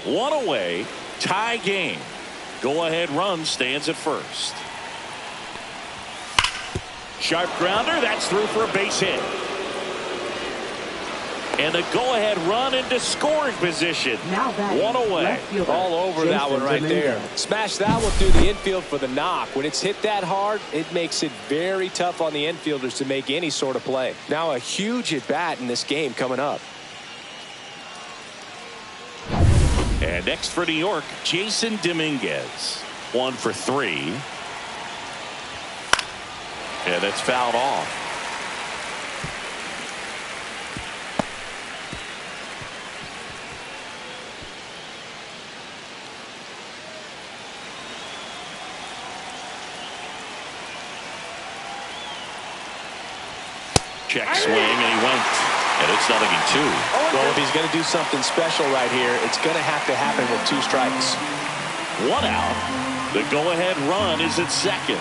One away, tie game. Go-ahead run stands at first. Sharp grounder, that's through for a base hit. And a go-ahead run into scoring position. One away. All over that one right there. Smash that one through the infield for the knock. When it's hit that hard, it makes it very tough on the infielders to make any sort of play. Now a huge at-bat in this game coming up. And next for New York, Jason Dominguez. 1 for 3. And it's fouled off. Check swing, and he went. And it's 0-2. Well, if he's going to do something special right here, it's going to have to happen with 2 strikes. 1 out. The go-ahead run is at second.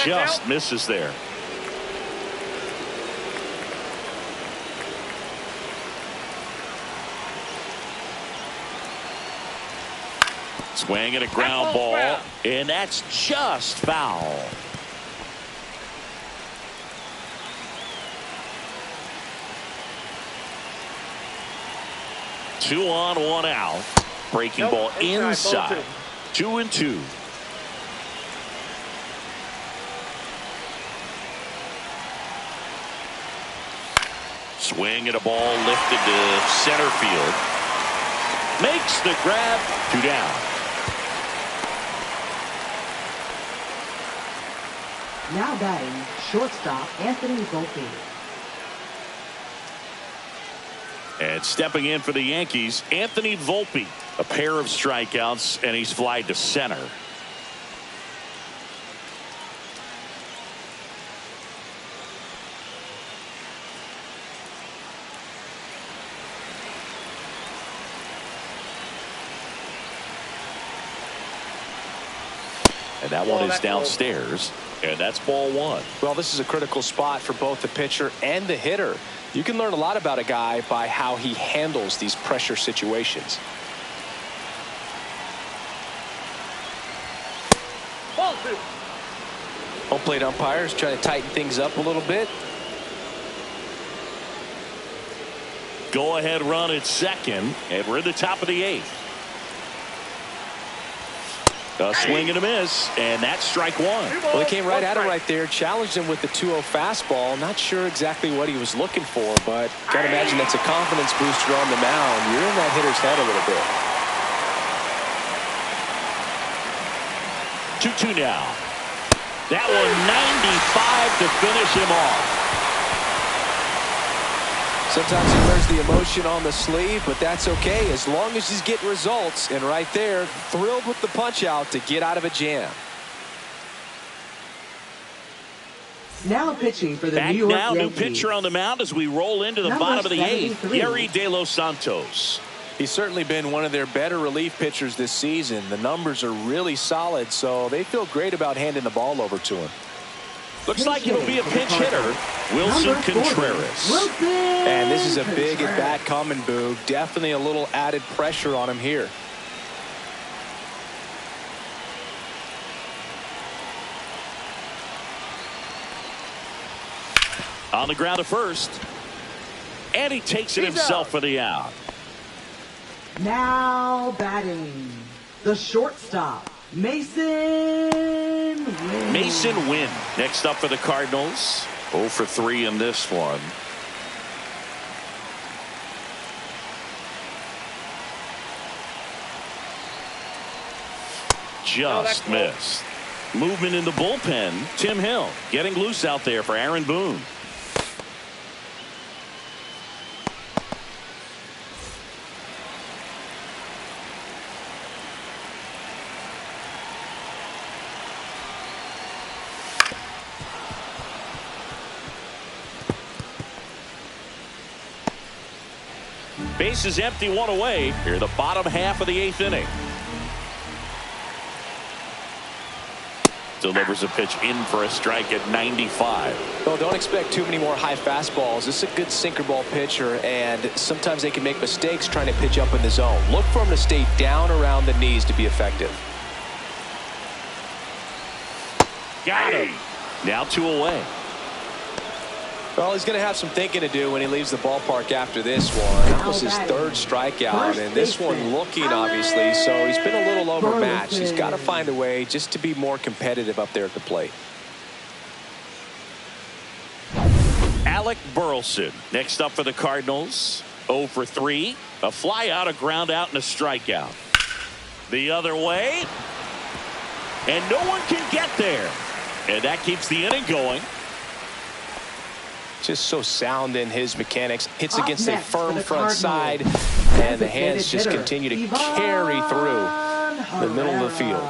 Just misses there. Swing and a ground ball, and that's just foul. Two on, 1 out. Breaking ball inside. 2-2. Swing and a ball lifted to center field. Makes the grab. 2 down. Now batting, shortstop Anthony Volpe. And stepping in for the Yankees, Anthony Volpe. A pair of strikeouts, and he's flied to center. And that one is downstairs, and that's ball 1. Well, this is a critical spot for both the pitcher and the hitter. You can learn a lot about a guy by how he handles these pressure situations. Home plate umpires trying to tighten things up a little bit. Go ahead run at second, and we're in the top of the 8th. A swing and a miss, and that's strike 1. Well, he came right at him right there, challenged him with the 2-0 fastball. Not sure exactly what he was looking for, but gotta imagine that's a confidence booster on the mound. You're in that hitter's head a little bit. 2-2 bit. now. That one 95 to finish him off. Sometimes he wears the emotion on the sleeve, but that's okay as long as he's getting results. And right there, thrilled with the punch out to get out of a jam. Now pitching for the Back New York now, Yankees. New pitcher on the mound as we roll into the bottom of the 8th. Gary De Los Santos. He's certainly been one of their better relief pitchers this season. The numbers are really solid, so they feel great about handing the ball over to him. Looks like it'll be a pinch hitter, Wilson Contreras. And this is a big at-bat coming, Boog. Definitely a little added pressure on him here. On the ground to first. And he takes it himself for the out. Now batting, the shortstop, Mason Wynn. Mason Wynn next up for the Cardinals. 0 for 3 in this one. Just missed. Movement in the bullpen. Tim Hill getting loose out there for Aaron Boone. Base is empty, 1 away. Here, the bottom half of the 8th inning. delivers a pitch in for a strike at 95. Well, don't expect too many more high fastballs. This is a good sinker ball pitcher, and sometimes they can make mistakes trying to pitch up in the zone. Look for him to stay down around the knees to be effective. Got him. Now 2 away. Well, he's going to have some thinking to do when he leaves the ballpark after this one. That was his 3rd strikeout, and this one looking, obviously, so he's been a little overmatched. He's got to find a way just to be more competitive up there at the plate. Alec Burleson next up for the Cardinals. 0 for 3. A fly out, a ground out, and a strikeout. The other way. And no one can get there. And that keeps the inning going. Just so sound in his mechanics. Hits against a firm front side, and the hands just continue to carry through the middle of the field.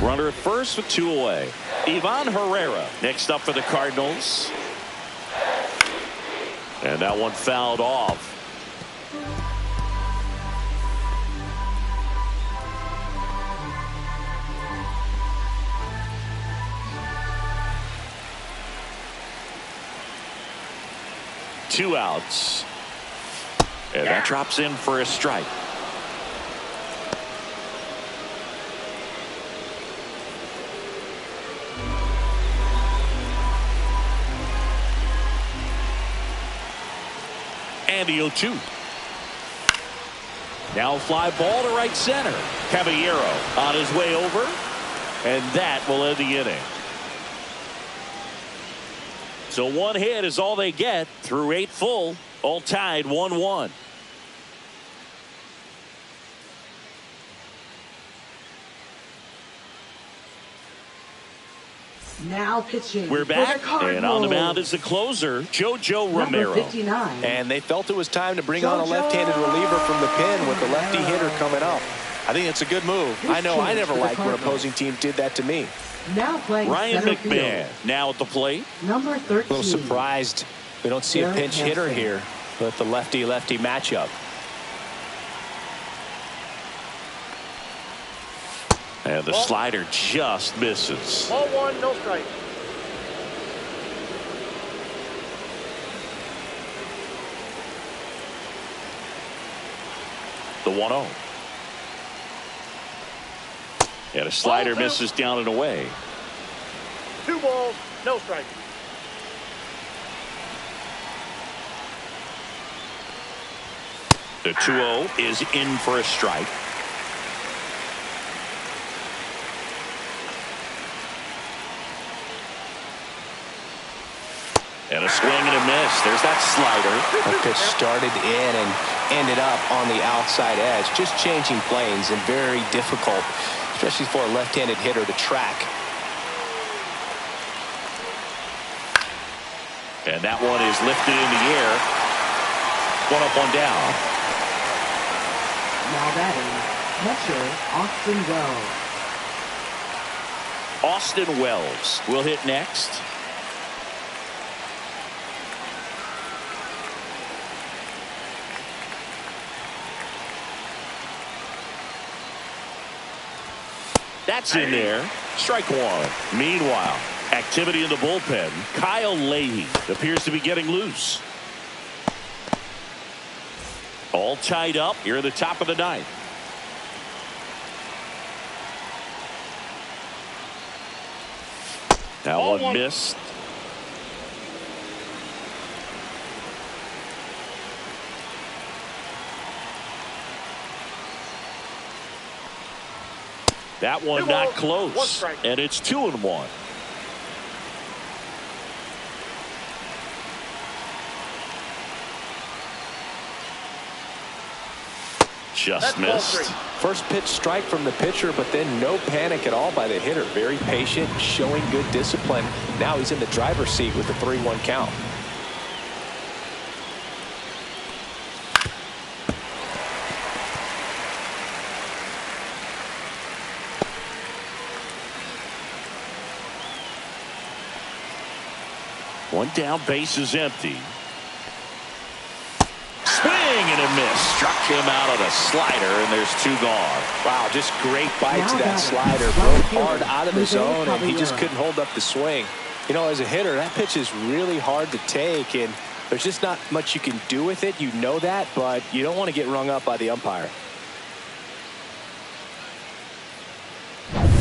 Runner at first with 2 away. Ivan Herrera next up for the Cardinals. And that one fouled off. Two outs. And that drops in for a strike. And the 0-2. Now fly ball to right center. Caballero on his way over. And that will end the inning. So 1 hit is all they get through 8 full, all tied 1-1. Now pitching. We're back, and on the mound is the closer, JoJo Romero. Number 59. And they felt it was time to bring on a left-handed reliever from the pen with the lefty hitter coming up. I think it's a good move. I know I never liked when opposing teams did that to me. Now playing Ryan center McMahon field. now at the plate. Number 13. A little surprised we don't see a pinch hitter here with the lefty-lefty matchup. And the slider just misses. Ball 1, no strike. The 1-0. And a slider misses down and away. 2 balls, no strike. The 2-0 is in for a strike. And a swing and a miss. There's that slider. The pitch started in and ended up on the outside edge. Just changing planes and very difficult, especially for a left-handed hitter to track. And that one is lifted in the air. 1 up, 1 down. Now batting, catcher Austin Wells. Austin Wells will hit next. That's in there. Strike 1. Meanwhile, activity in the bullpen. Kyle Leahy appears to be getting loose. All tied up here at the top of the 9th. That one missed. That one not close. And it's 2-1. Just missed. First pitch strike from the pitcher, but then no panic at all by the hitter. Very patient, showing good discipline. Now he's in the driver's seat with the 3-1 count. One down, base is empty. Swing and a miss. struck him out on a slider, and there's 2 gone. Wow, just great bite Now to that batting, slider. right Broke fielder, hard out of the Jose zone, and he just Caballero. couldn't hold up the swing. You know, as a hitter, that pitch is really hard to take, and there's just not much you can do with it. You know that, but you don't want to get rung up by the umpire.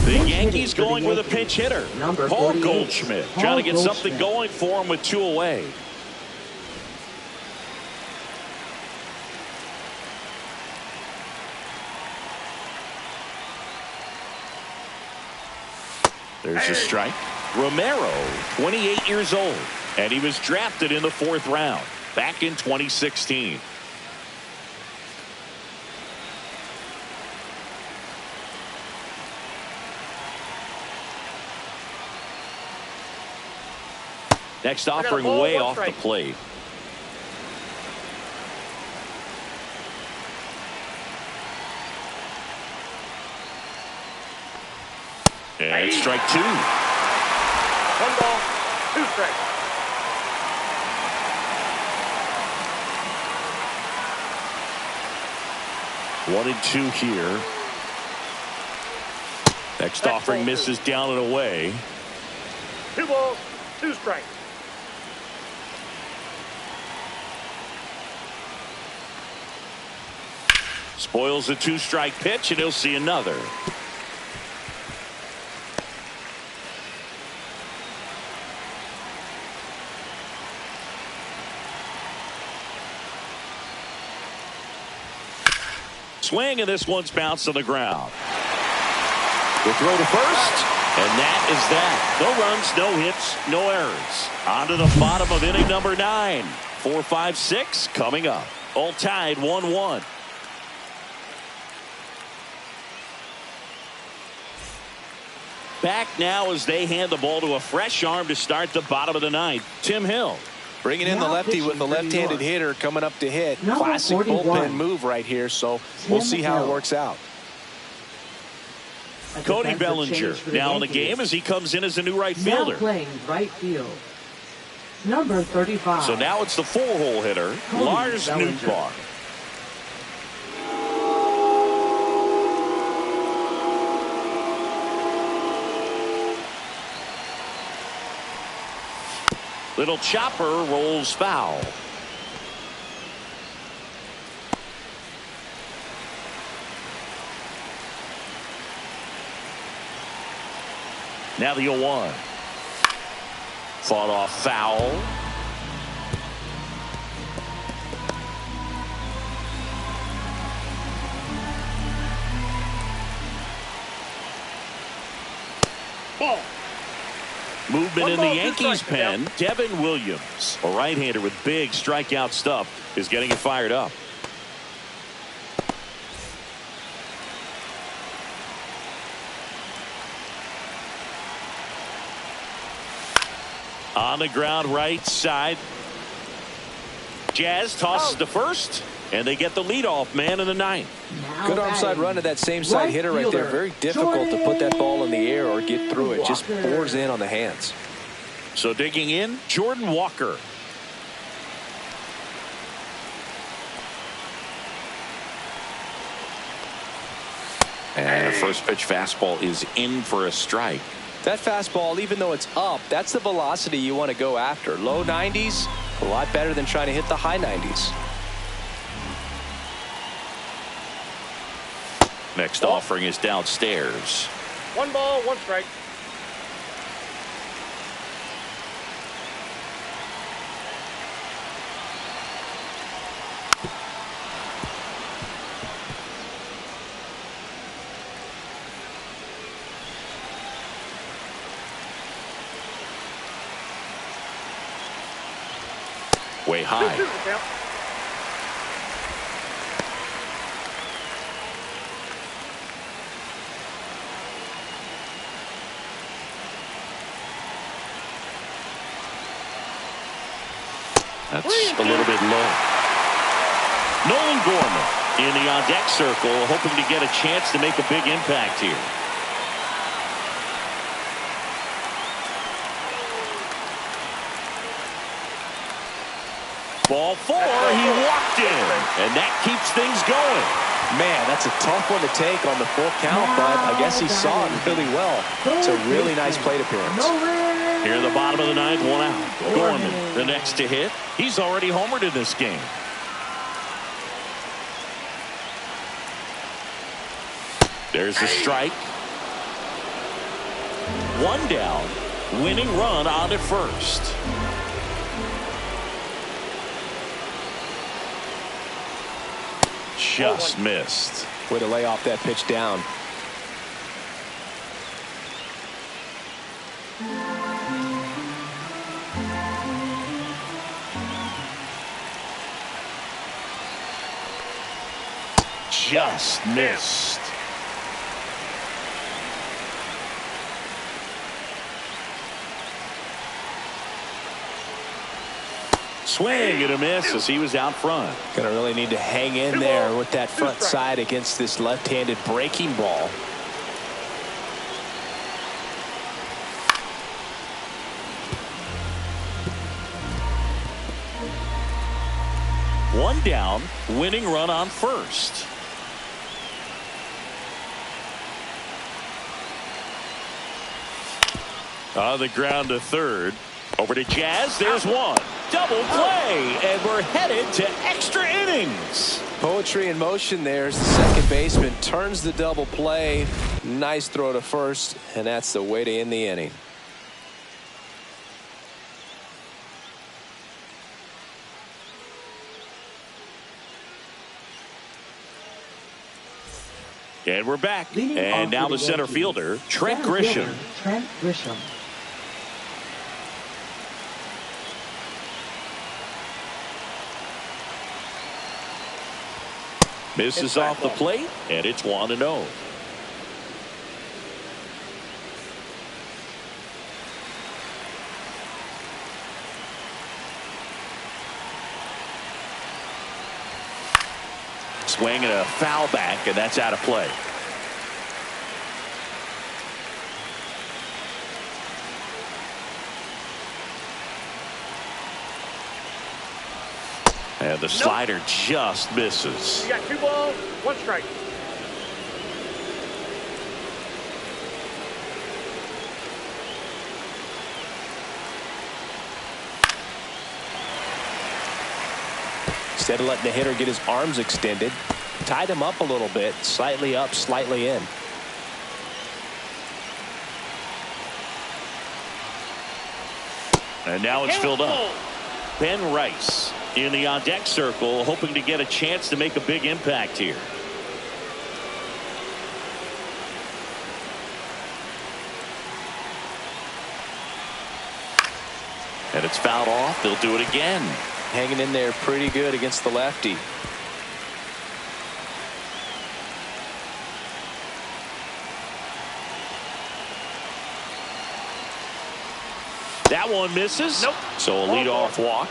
The Yankees going with a pinch hitter. Number Paul 48, Goldschmidt Paul trying to get something Goldschmidt. going for him with 2 away. There's a strike. Romero, 28 years old, and he was drafted in the 4th round back in 2016. Next offering ball, way 1 off the strike. plate. And it's strike 2. 1 ball, 2 strikes. One and 2 here. Next offering misses down and away. 2 balls, 2 strikes. Spoils a 2-strike pitch, and he'll see another. Swing, and this one's bounced on the ground. The throw to first, and that is that. No runs, no hits, no errors. On to the bottom of inning number 9. 4, 5, 6 coming up. All tied 1-1. Back now as they hand the ball to a fresh arm to start the bottom of the 9th. Tim Hill. Bringing in the Now lefty with pitching a for New left-handed York. hitter coming up to hit. Number Classic 41. bullpen move right here, so we'll Tim see how it Hill. works out. A Cody defensive Bellinger change for the now in the Yankees. game as he comes in as a new right Now fielder. playing right field. Number 35. So now it's the 4-hole hitter, Cody Lars Bellinger. Nootbaar. Little chopper rolls foul. Now the 0-1. Fought off foul. Ball. Movement One in the ball, 2 Yankees strikes, pen. Devin Williams, a right-hander with big strikeout stuff, is getting it fired up. On the ground right side. Jazz tosses to first, and they get the leadoff man in the 9th. Now Good arm side batting. run to that same side Right hitter right there. fielder, Very difficult to put that ball in the air or get through it. Just Walker. bores in on the hands. So digging in, Jordan Walker. And a first pitch fastball is in for a strike. That fastball, even though it's up, that's the velocity you want to go after. Low 90s, a lot better than trying to hit the high 90s. Next offering is downstairs. 1 ball, 1 strike. Way high. 2-2 count. That's a little bit low. Nolan Gorman in the on-deck circle, hoping to get a chance to make a big impact here. Ball 4, he walked knocked in, and that keeps things going. Man, that's a tough one to take on the full count, but I guess he saw it really well. It's a really nice plate appearance. Here in the bottom of the ninth, 1 out. Gorman, the next to hit. He's already homered in this game. There's the strike. 1 down. Winning run on at first. Just missed. Way to lay off that pitch down. Just missed. Swing and a miss as he was out front. Gonna really need to hang in there with that front side against this left-handed breaking ball. One down, winning run on first. On the ground to third. Over to Jazz. There's one. Double play. And we're headed to extra innings. Poetry in motion there as the second baseman turns the double play. Nice throw to first. And that's the way to end the inning. And we're back. And now the center fielder, Trent Grisham. Trent Grisham. Misses off the plate, and it's 1-0. Swing and a foul back, and that's out of play. And the slider just misses. You got 2 balls, 1 strike. Instead of letting the hitter get his arms extended, tied him up a little bit, slightly up, slightly in. And now it's filled up. Ben Rice in the on-deck circle, hoping to get a chance to make a big impact here. And it's fouled off. They'll do it again. Hanging in there pretty good against the lefty. That one misses. Nope. So a leadoff walk.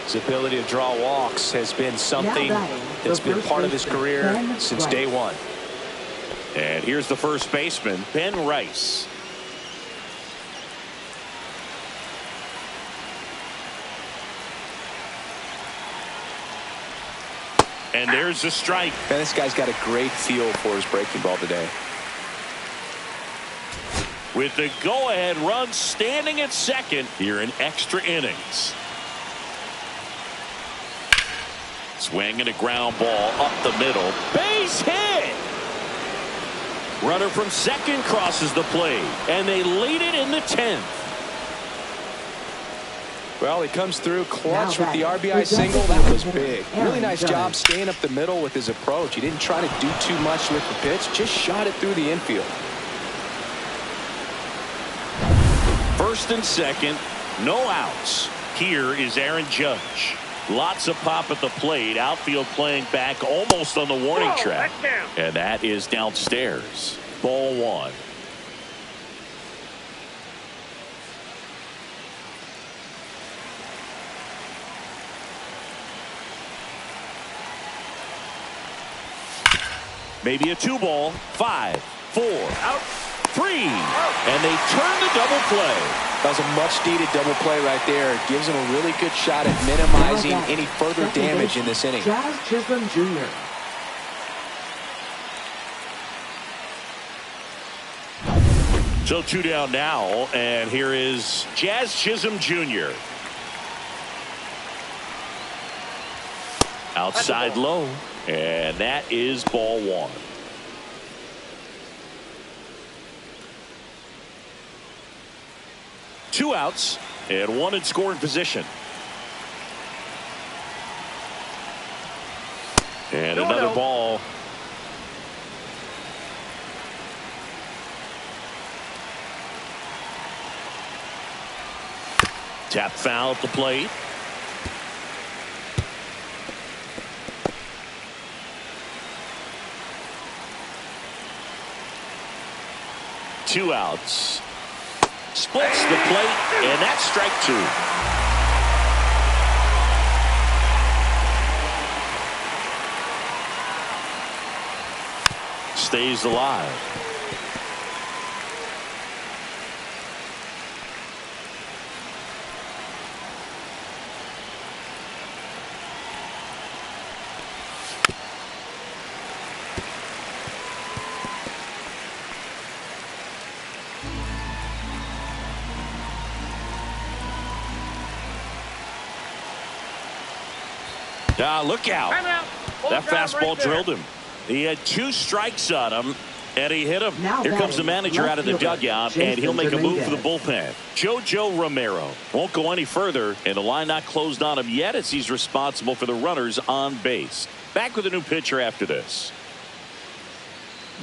His ability to draw walks has been something that's been part of his career since day one. And here's the first baseman, Ben Rice. And there's the strike. And this guy's got a great feel for his breaking ball today. With the go-ahead run standing at second here in extra innings. Swing and a ground ball up the middle. Base hit! Runner from second crosses the plate, and they lead it in the 10th. Well, he comes through clutch with the RBI single. That was big. Really nice job staying up the middle with his approach. He didn't try to do too much with the pitch, just shot it through the infield. First and second, no outs. Here is Aaron Judge. Lots of pop at the plate. Outfield playing back almost on the warning track. And that is downstairs. Ball 1. Maybe a 2 ball. 5, 4. Out. 3. And they turn the double play. That was a much-needed double play right there. It gives them a really good shot at minimizing any further damage in this inning. Jazz Chisholm Jr. So 2 down now, and here is Jazz Chisholm Jr. Outside low, and that is ball 1. Two outs and 1 in scoring position. And another ball. Tap foul at the plate. Two outs. Splits the plate, and that's strike 2. Stays alive. Look out. That fastball drilled him. He had 2 strikes on him, and he hit him. Here comes the manager out of the dugout, and he'll make a move for the bullpen. Jojo Romero won't go any further, and the line not closed on him yet as he's responsible for the runners on base. Back with a new pitcher after this.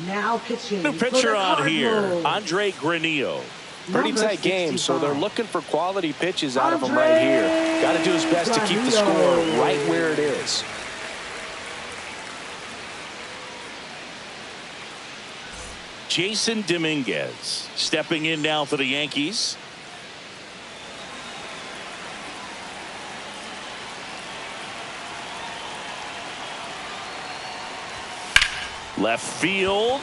Now pitching. New pitcher on here, Andre Granillo. Pretty tight game, so they're looking for quality pitches out of him right here. Got to do his best to keep the score right where it is. Jason Dominguez stepping in now for the Yankees. Left field.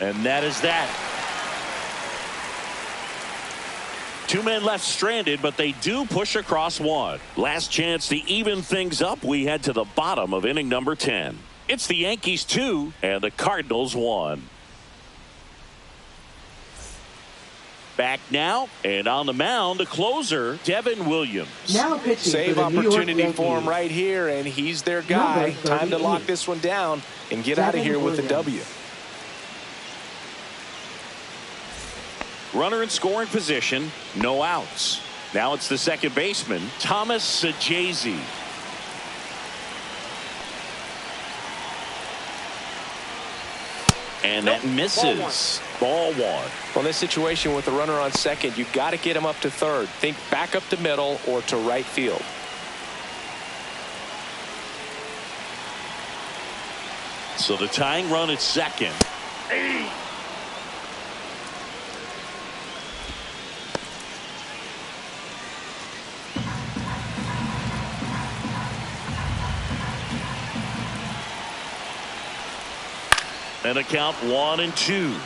And that is that. 2 men left stranded, but they do push across 1. Last chance to even things up. We head to the bottom of inning number 10. It's the Yankees 2 and the Cardinals 1. Back now, and on the mound, the closer, Devin Williams. Now pitching Save for the New York opportunity for him Yankees. right here, and he's their guy. Time to lock this one down and get out of here with the W. Runner in scoring position, no outs. Now it's the second baseman, Thomas Sajazi. And that misses. Ball 1. Well, this situation with the runner on second, you've got to get him up to third. Think back up to middle or to right field. So the tying run at second. And a count 1-2.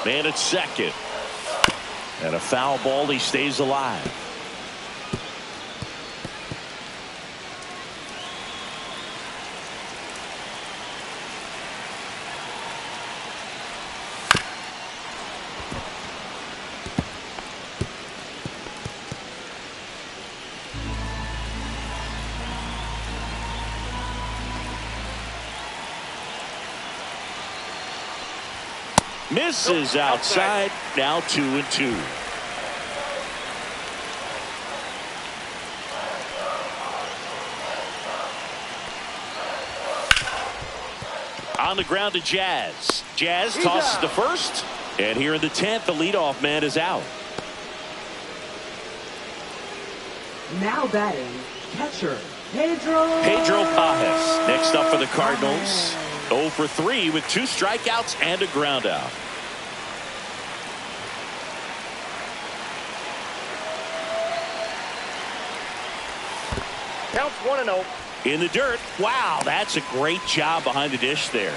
Man at second. And a foul ball. He stays alive. Misses outside. Now 2-2. On the ground to Jazz. Jazz tosses to first. And here in the 10th, the leadoff man is out. Now batting, catcher, Pedro Pajes. Next up for the Cardinals. 0 for 3 with 2 strikeouts and a ground out. Counts 1-0. In the dirt. Wow, that's a great job behind the dish there.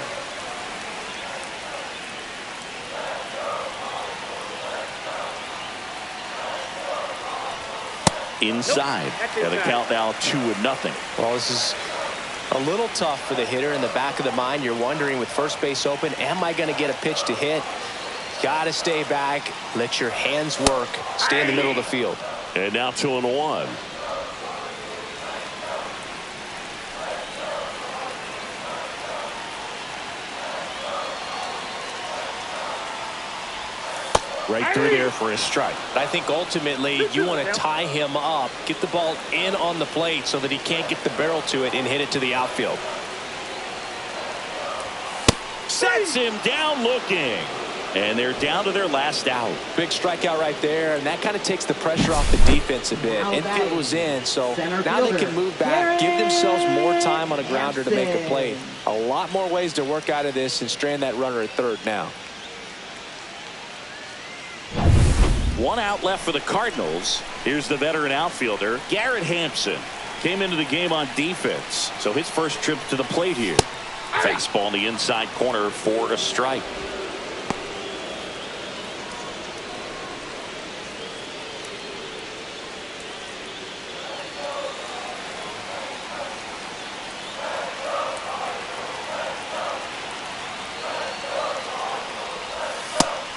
Inside. Got a count now 2-0. Well, this is a little tough for the hitter. In the back of the mind, you're wondering with first base open, am I going to get a pitch to hit? Got to stay back. Let your hands work. Stay in the middle of the field. And now 2-1. Right through there for a strike. I think ultimately you want to tie him up, get the ball in on the plate so that he can't get the barrel to it and hit it to the outfield. Sets him down looking. And they're down to their last out. Big strikeout right there, and that kind of takes the pressure off the defense a bit. Infield was in, so now they can move back, give themselves more time on a grounder to make a play. A lot more ways to work out of this and strand that runner at third now. 1 out left for the Cardinals. Here's the veteran outfielder, Garrett Hampson. Came into the game on defense, so his first trip to the plate here. Fastball in the inside corner for a strike.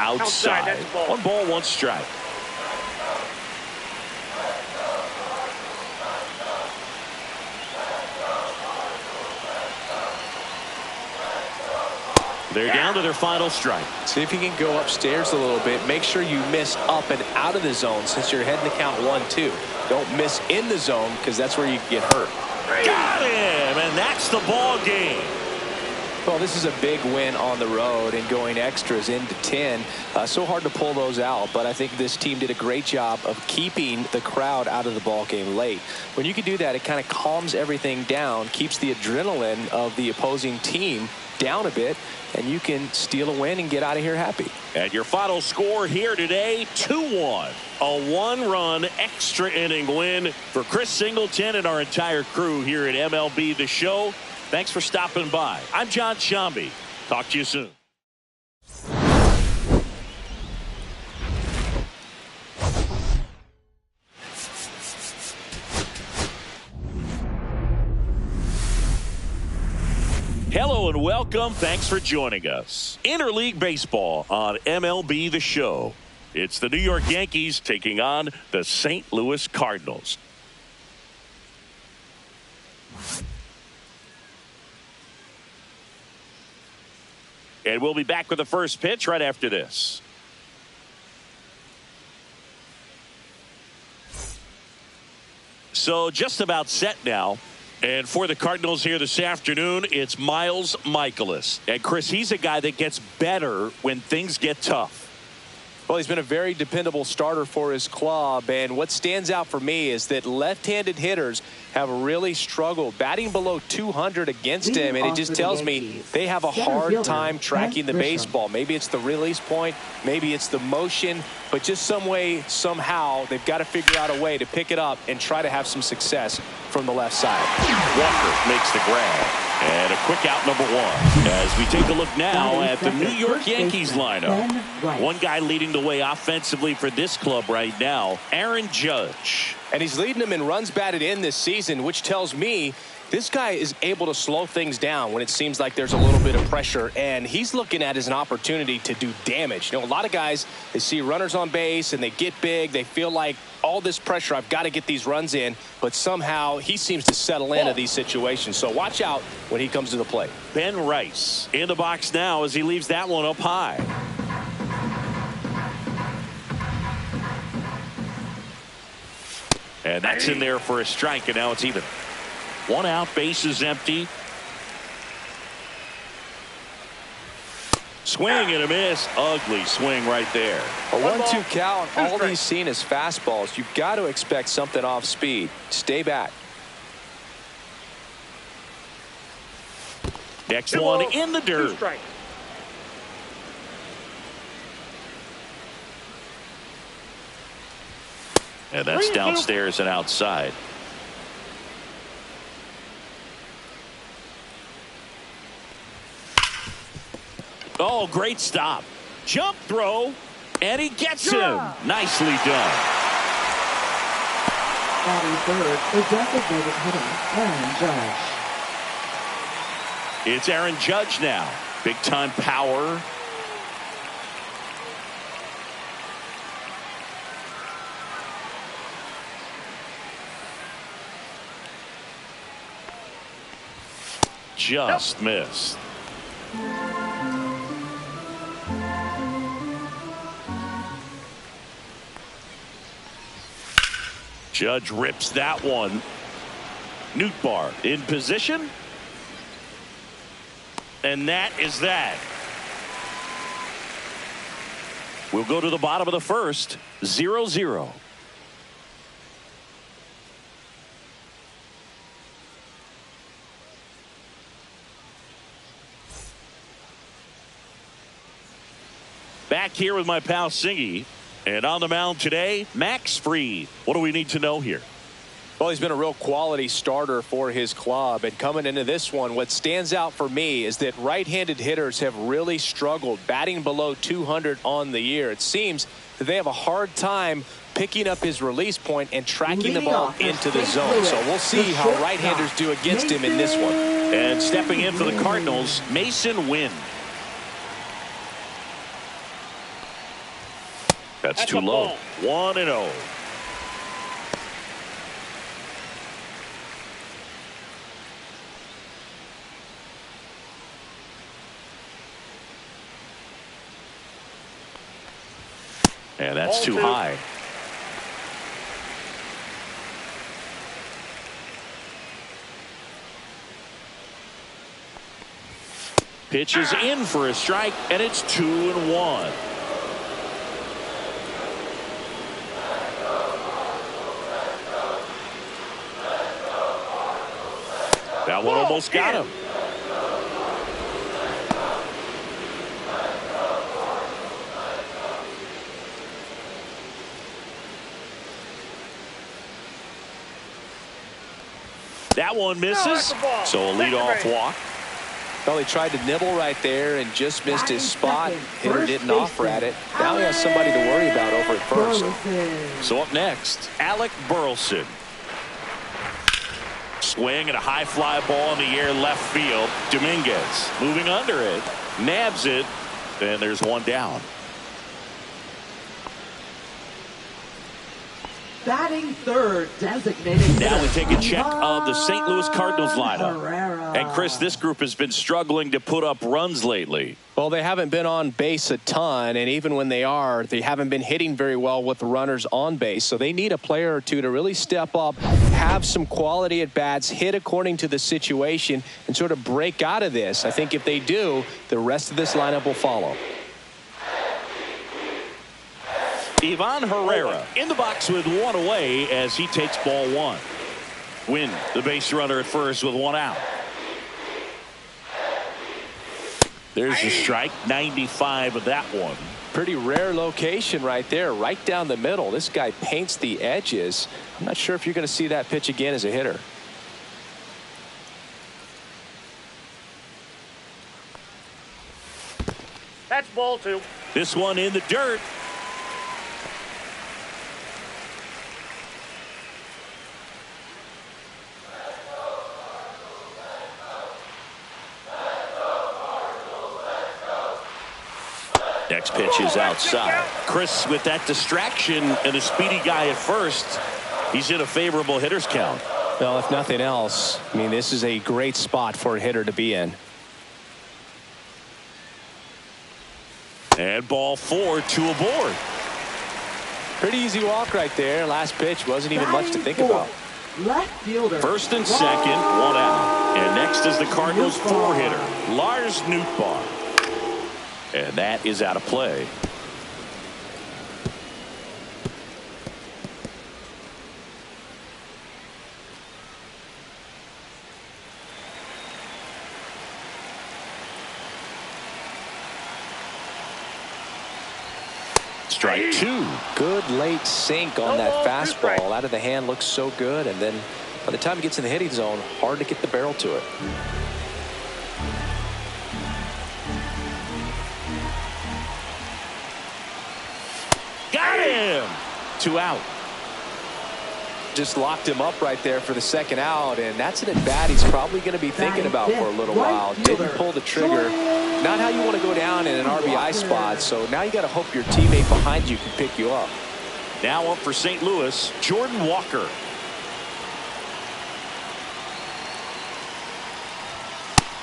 Outside. 1 ball, 1 strike. They're down to their final strike. See if you can go upstairs a little bit. Make sure you miss up and out of the zone since you're heading to count 1-2. Don't miss in the zone because that's where you get hurt. Got him, and that's the ball game. Well, this is a big win on the road and going extras into 10. So hard to pull those out, but I think this team did a great job of keeping the crowd out of the ball game late. When you can do that, it kind of calms everything down, keeps the adrenaline of the opposing team down a bit, and you can steal a win and get out of here happy. And your final score here today, 2-1. A 1-run extra inning win for Chris Singleton and our entire crew here at MLB The Show. Thanks for stopping by. I'm John Shambi. Talk to you soon. Hello and welcome. Thanks for joining us. Interleague Baseball on MLB The Show. It's the New York Yankees taking on the St. Louis Cardinals. And we'll be back with the first pitch right after this. So just about set now. And for the Cardinals here this afternoon, it's Miles Mikolas. And Chris, he's a guy that gets better when things get tough. Well, he's been a very dependable starter for his club, and what stands out for me is that left-handed hitters have really struggled batting below 200 against him, and it just tells me they have a hard time tracking the baseball. Maybe it's the release point, maybe it's the motion, but just some way, somehow, they've got to figure out a way to pick it up and try to have some success from the left side. Walker makes the grab. And a quick out, number 1. As we take a look now at the New York Yankees lineup. One guy leading the way offensively for this club right now, Aaron Judge. And he's leading them in runs batted in this season, which tells me this guy is able to slow things down when it seems like there's a little bit of pressure, and he's looking at it as an opportunity to do damage. You know, a lot of guys, they see runners on base and they get big. They feel like all this pressure, I've got to get these runs in, but somehow he seems to settle into these situations. So watch out when he comes to the plate. Ben Rice in the box now as he leaves that one up high. And that's in there for a strike, and now it's even. 1 out, base is empty. Swing and a miss. Ugly swing right there. A 1-2 count. All he's seen is fastballs. You've got to expect something off speed. Stay back. Next one in the dirt. And that's downstairs and outside. Oh, great stop. Jump throw. And he gets him. Nicely done. Batting third, the designated hitter, Aaron Judge. It's Aaron Judge now. Big time power. Just missed. Judge rips that one. Nootbaar in position. And that is that. We'll go to the bottom of the first. 0-0. Back here with my pal Singy. And on the mound today, Max Fried. What do we need to know here? Well, he's been a real quality starter for his club. And coming into this one, what stands out for me is that right-handed hitters have really struggled, batting below 200 on the year. It seems that they have a hard time picking up his release point and tracking the ball into the zone. So we'll see how right-handers do against him in this one. And stepping in for the Cardinals, Mason Wynn. That's too low. 1-0. And that's too high. Pitch is in for a strike, and it's 2-1. That one almost got him. That one misses. So a leadoff walk. Well, he tried to nibble right there and just missed his spot. Hitter didn't offer at it. Now he has somebody to worry about over at first. So up next, Alec Burleson. Swing and a high fly ball in the air left field. Dominguez moving under it. Nabs it. And there's one down. Batting third, designated. Now we take a check of the St. Louis Cardinals lineup. And Chris, this group has been struggling to put up runs lately. Well, they haven't been on base a ton, and even when they are, they haven't been hitting very well with the runners on base. So they need a player or two to really step up, have some quality at bats, hit according to the situation, and sort of break out of this. I think if they do, the rest of this lineup will follow. Ivan Herrera in the box with one away as he takes ball one. Wynn, the base runner at first with one out. There's the strike. 95 of that one. Pretty rare location right there, right down the middle. This guy paints the edges. I'm not sure if you're going to see that pitch again as a hitter. That's ball two. This one in the dirt. Next pitch is outside. Chris, with that distraction and a speedy guy at first, he's in a favorable hitter's count. Well, if nothing else, I mean, this is a great spot for a hitter to be in. And ball four, two aboard. Pretty easy walk right there. Last pitch wasn't even much to think about. Left fielder. First and second, one out. And next is the Cardinals four-hitter, Lars Nootbaar. And that is out of play. Strike two. Good late sink on that fastball. Out of the hand, looks so good, and then by the time it gets in the hitting zone, hard to get the barrel to it. Got him. 2 out. Just locked him up right there for the second out, and that's an at-bat he's probably going to be thinking about for a little while. Didn't pull the trigger. Not how you want to go down in an RBI spot, so now you got to hope your teammate behind you can pick you up. Now up for St. Louis, Jordan Walker.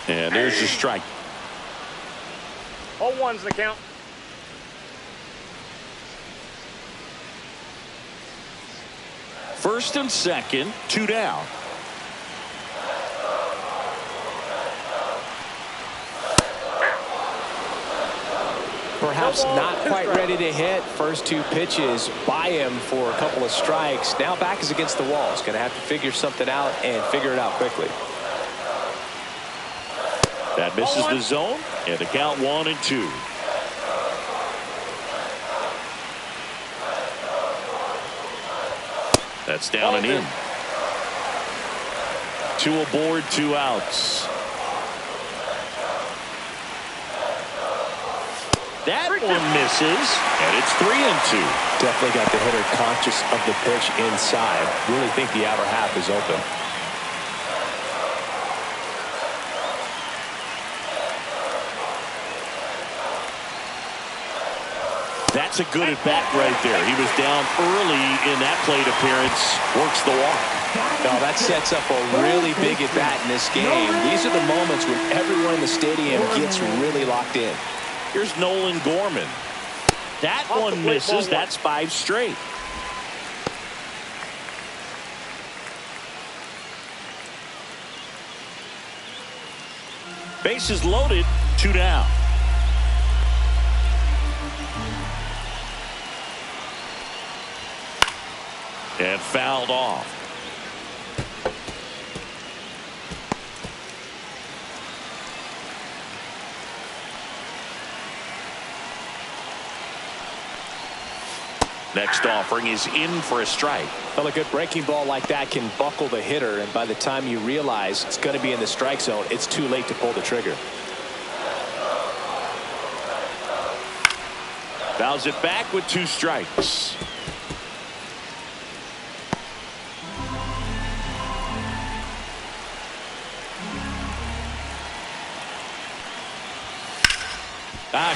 And there's the strike. 0-1's the count. First and second, 2 down. Perhaps not quite ready to hit. First 2 pitches by him for a couple of strikes. Now back is against the wall. He's going to have to figure something out and figure it out quickly. That misses the zone, and the count 1-2. That's down and in. 2 aboard, 2 outs. That one misses, and it's 3-2. Definitely got the hitter conscious of the pitch inside. Really think the outer half is open. That's a good at bat right there. He was down early in that plate appearance. Works the walk. Now that sets up a really big at bat in this game. These are the moments when everyone in the stadium gets really locked in. Here's Nolan Gorman. That one misses. That's 5 straight. Bases loaded, 2 down. And fouled off. Next offering is in for a strike. Well, a good breaking ball like that can buckle the hitter, and by the time you realize it's going to be in the strike zone, it's too late to pull the trigger. Fouls it back with 2 strikes.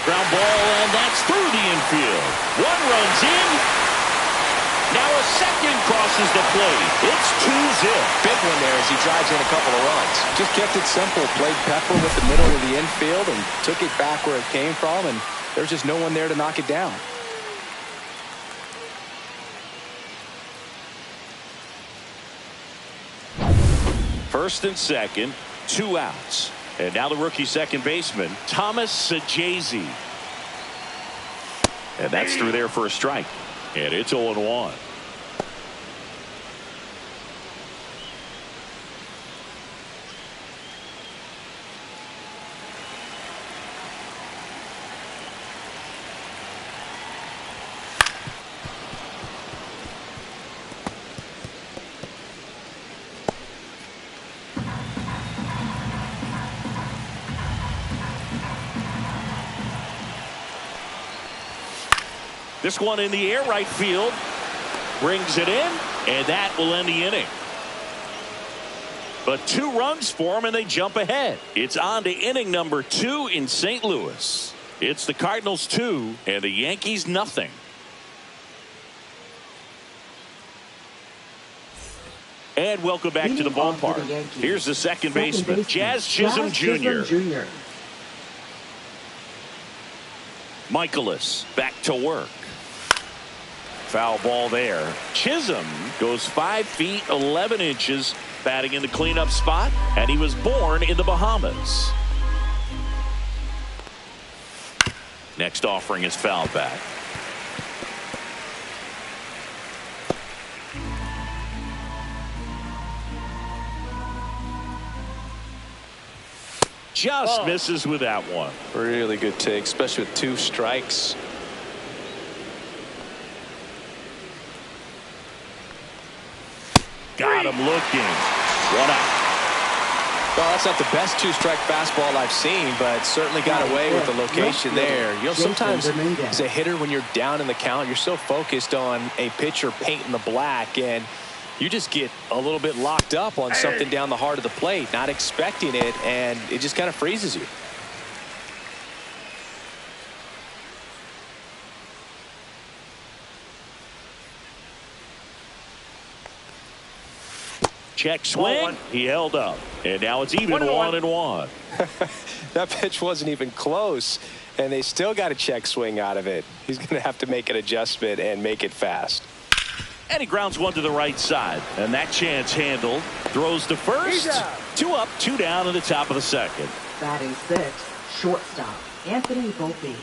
Ground ball, and that's through the infield. 1 runs in. Now a second crosses the plate. It's 2-zip. Big one there as he drives in a couple of runs. Just kept it simple. Played pepper with the middle of the infield and took it back where it came from, and there's just no one there to knock it down. First and second, 2 outs. And now the rookie second baseman, Thomas Sajazi. And that's through there for a strike. And it's 0-1. This one in the air, right field. Brings it in, and that will end the inning. But 2 runs for them, and they jump ahead. It's on to inning number 2 in St. Louis. It's the Cardinals 2 and the Yankees nothing. And welcome back to the ballpark. Here's the second baseman, Jazz Chisholm Jr. Michaelis back to work. Foul ball there. Chisholm goes 5 feet 11 inches batting in the cleanup spot, and he was born in the Bahamas. Next offering is foul back. Just misses with that one. Really good take, especially with 2 strikes. Got him looking. 1 out. Well, that's not the best 2-strike fastball I've seen, but certainly got away with the location there. You know, sometimes as a hitter, when you're down in the count, you're so focused on a pitcher painting the black, and you just get a little bit locked up on something down the heart of the plate, not expecting it, and it just kind of freezes you. Check swing. He held up. And now it's even 1-1. That pitch wasn't even close, and they still got a check swing out of it. He's going to have to make an adjustment and make it fast. And he grounds one to the right side. And that chance handled. Throws to first. 2 up, 2 down in the top of the second. Batting 6th, shortstop, Anthony Volpe.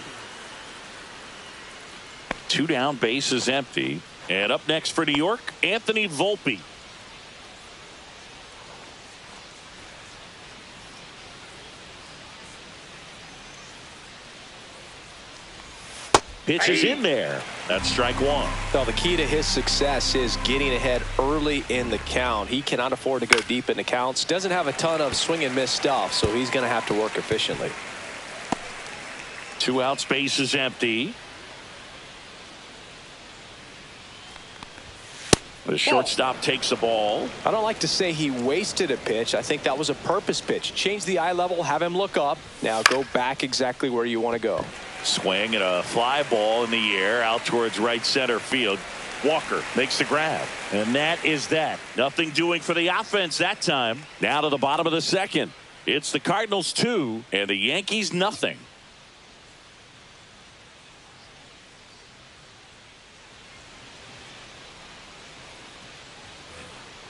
2 down, base is empty. And up next for New York, Anthony Volpe. Pitch is in there. That's strike 1. Well, the key to his success is getting ahead early in the count. He cannot afford to go deep in the counts. Doesn't have a ton of swing and miss stuff, so he's going to have to work efficiently. 2 outs, base is empty. The shortstop takes the ball. I don't like to say he wasted a pitch. I think that was a purpose pitch. Change the eye level, have him look up. Now go back exactly where you want to go. Swing and a fly ball in the air out towards right center field. Walker makes the grab. And that is that. Nothing doing for the offense that time. Now to the bottom of the second. It's the Cardinals 2 and the Yankees nothing.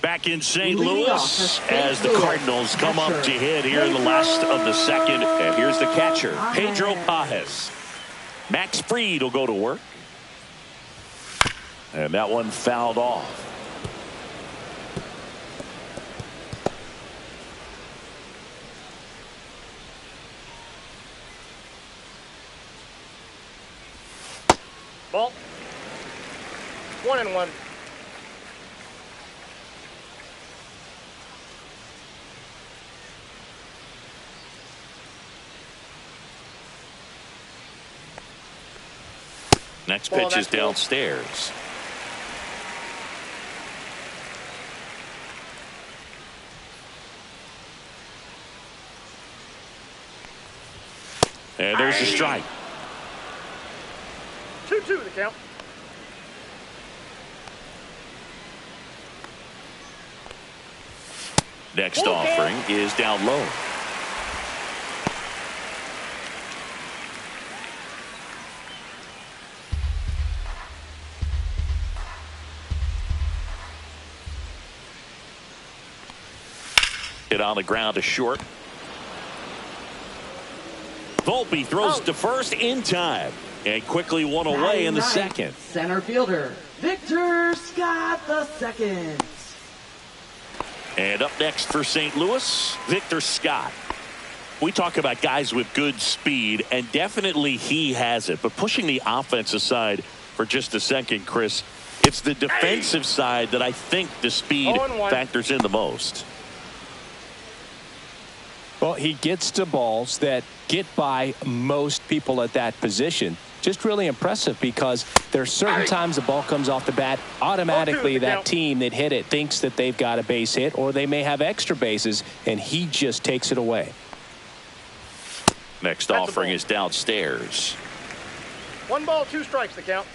Back in St. Louis as the Cardinals come up to hit here in the last of the second. And here's the catcher, Pedro Pajes. Max Fried will go to work. And that one fouled off. Ball. 1-1. Next pitch is downstairs. And there's the strike. 2-2 the count. Next offering is down low. Hit on the ground to short. Volpe throws to first in time and quickly one away in the second. Center fielder Victor Scott II. And up next for St. Louis, Victor Scott. We talk about guys with good speed, and definitely he has it. But pushing the offense aside for just a second, Chris, it's the defensive side that I think the speed factors in the most. Well, he gets to balls that get by most people at that position. Just really impressive because there's certain times the ball comes off the bat, automatically that team that hit it thinks that they've got a base hit or they may have extra bases, and he just takes it away. Next offering is downstairs. 1 ball, 2 strikes the count.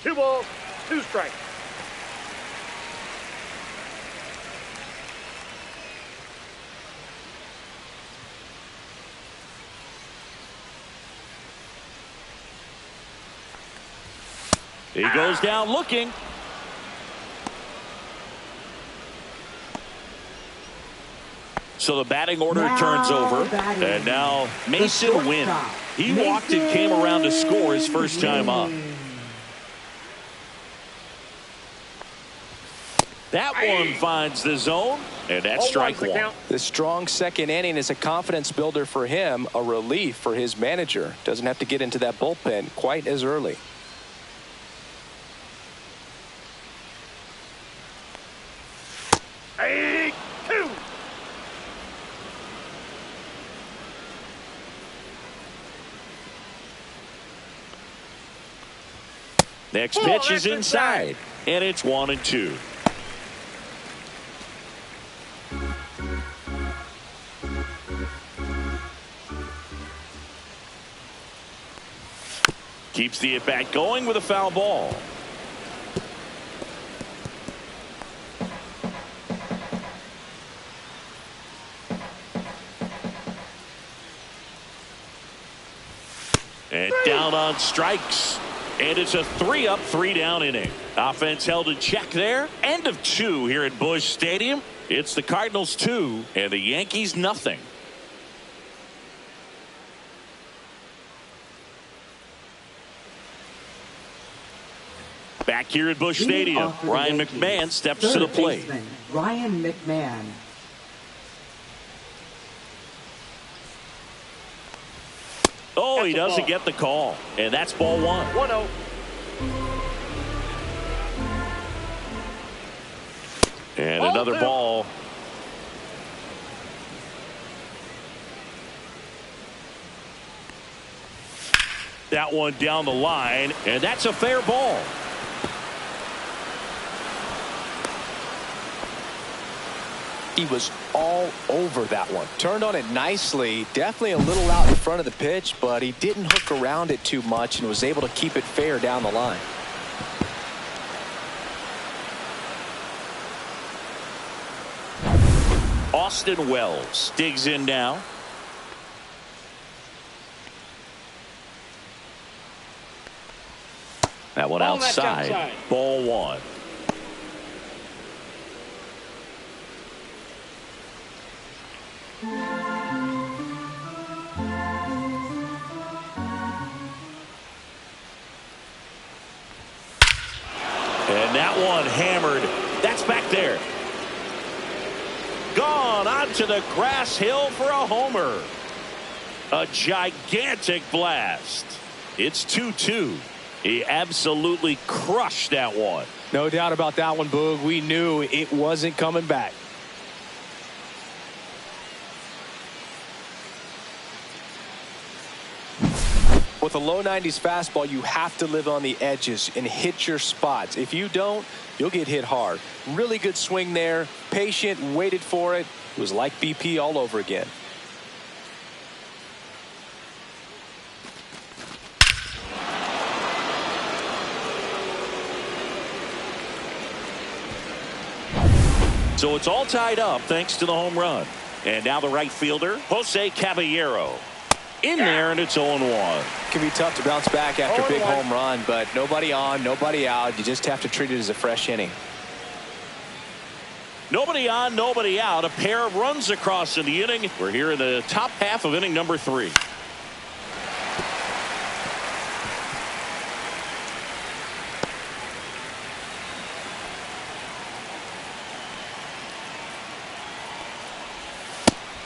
Two balls, 2 strikes. He goes down looking. So the batting order Now turns over. batting. And now Mason shortstop, Wynn. He Mason walked and came around to score his first time up. Wynn. That one finds the zone, and that's strike the one. count. The strong second inning is a confidence builder for him, a relief for his manager. Doesn't have to get into that bullpen quite as early. Hey, 2. Next Oh, pitch is that's inside, and it's 1-2. Keeps the at-bat going with a foul ball. And down on strikes. And it's a 3-up, 3-down inning. Offense held in check there. End of 2 here at Busch Stadium. It's the Cardinals 2 and the Yankees nothing. Back here at Busch Leading Stadium, off for the Ryan Yankees, McMahon steps third to the plate. baseman, Ryan McMahon. Oh, he That's a doesn't ball. get the call. And that's ball 1. 1-0. And Ball another 2. ball. That one down the line, and that's a fair ball. He was all over that one. Turned on it nicely. Definitely a little out in front of the pitch, but he didn't hook around it too much and was able to keep it fair down the line. Austin Wells digs in now. That one Ball, that's outside. outside. Ball 1. And that one hammered. That's back there. Gone onto the grass hill for a homer. A gigantic blast. It's 2-2. He absolutely crushed that one. No doubt about that one, Boog. We knew it wasn't coming back. With a low 90s fastball, you have to live on the edges and hit your spots. If you don't, you'll get hit hard. Really good swing there. Patient, waited for it. It was like BP all over again. So it's all tied up thanks to the home run. And now the right fielder, Jose Caballero. In there, and it's 0-1. Can be tough to bounce back after a big 0-1. home run, but nobody on, nobody out. You just have to treat it as a fresh inning. Nobody on, nobody out. A pair of runs across in the inning. We're here in the top half of inning number 3.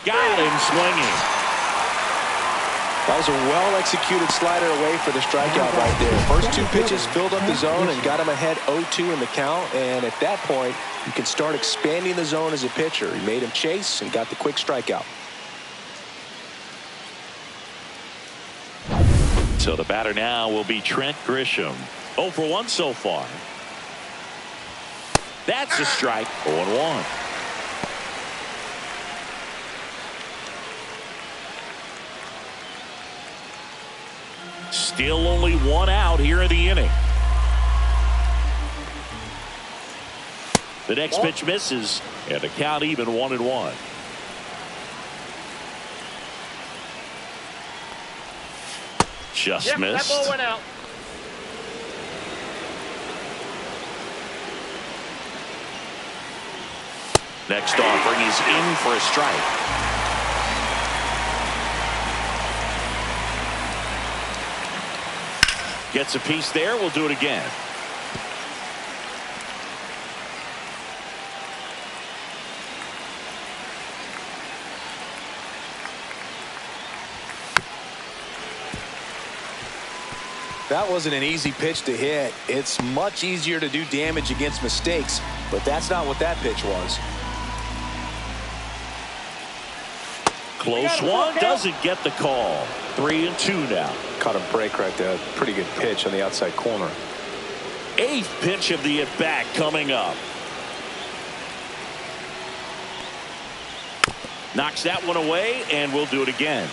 Got him swinging. That was a well-executed slider away for the strikeout right there. First 2 pitches filled up the zone and got him ahead 0-2 in the count. And at that point, you can start expanding the zone as a pitcher. He made him chase and got the quick strikeout. So the batter now will be Trent Grisham. 0 for 1 so far. That's a strike. 0-1. Still only 1 out here in the inning. The next pitch misses, and the count even 1-1. Just Yep, missed. that ball went out. Next offering is in for a strike. Gets a piece there. We'll do it again. That wasn't an easy pitch to hit. It's much easier to do damage against mistakes, but that's not what that pitch was. Close one, doesn't get the call. 3-2 now. Caught a break right there. Pretty good pitch on the outside corner. 8th pitch of the at-bat coming up. Knocks that one away, and we'll do it again.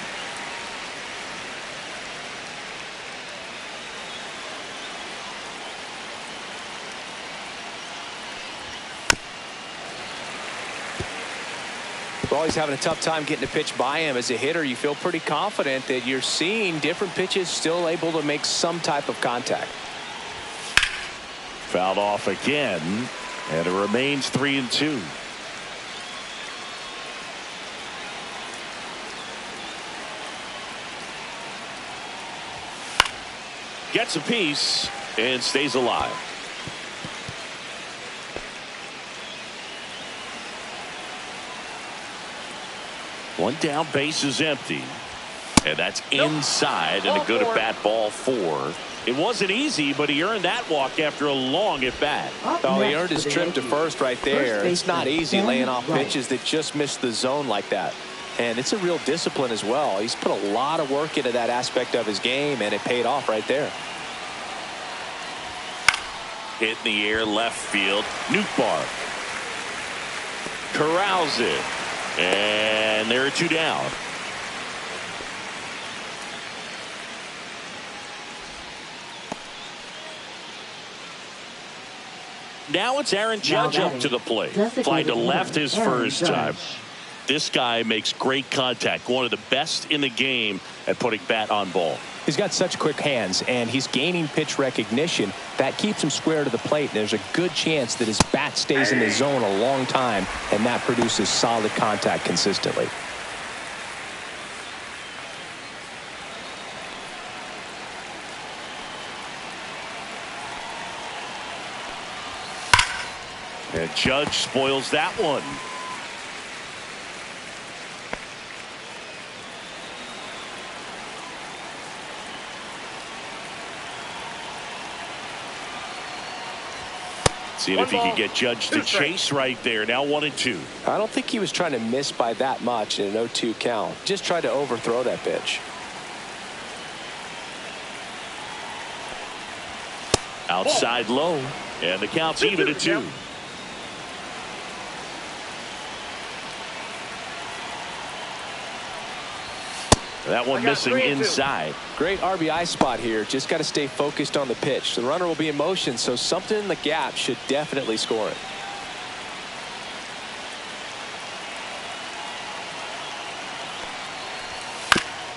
Well, he's having a tough time getting a pitch by him. As a hitter, you feel pretty confident that you're seeing different pitches still able to make some type of contact. Fouled off again, and it remains 3-2. Gets a piece and stays alive. One down, base is empty. And that's inside, and a good at-bat, ball 4. It wasn't easy, but he earned that walk after a long at-bat. Oh, he earned his trip to first right there. It's not easy laying off pitches that just miss the zone like that. And it's a real discipline as well. He's put a lot of work into that aspect of his game, and it paid off right there. Hit in the air, left field. Nootbaar corrals it. And there are 2 down. Now it's Aaron Judge up to the plate. Fly to left his first time. This guy makes great contact. One of the best in the game at putting bat on ball. He's got such quick hands, and he's gaining pitch recognition. That keeps him square to the plate, and there's a good chance that his bat stays in the zone a long time, and that produces solid contact consistently. And Judge spoils that one. Seeing if he could get Judge to chase right there. Now 1-2. I don't think he was trying to miss by that much in an 0-2 count. Just tried to overthrow that pitch. Outside low. And the count's even at 2. That one missing inside. Great RBI spot here. Just got to stay focused on the pitch. The runner will be in motion, so something in the gap should definitely score it.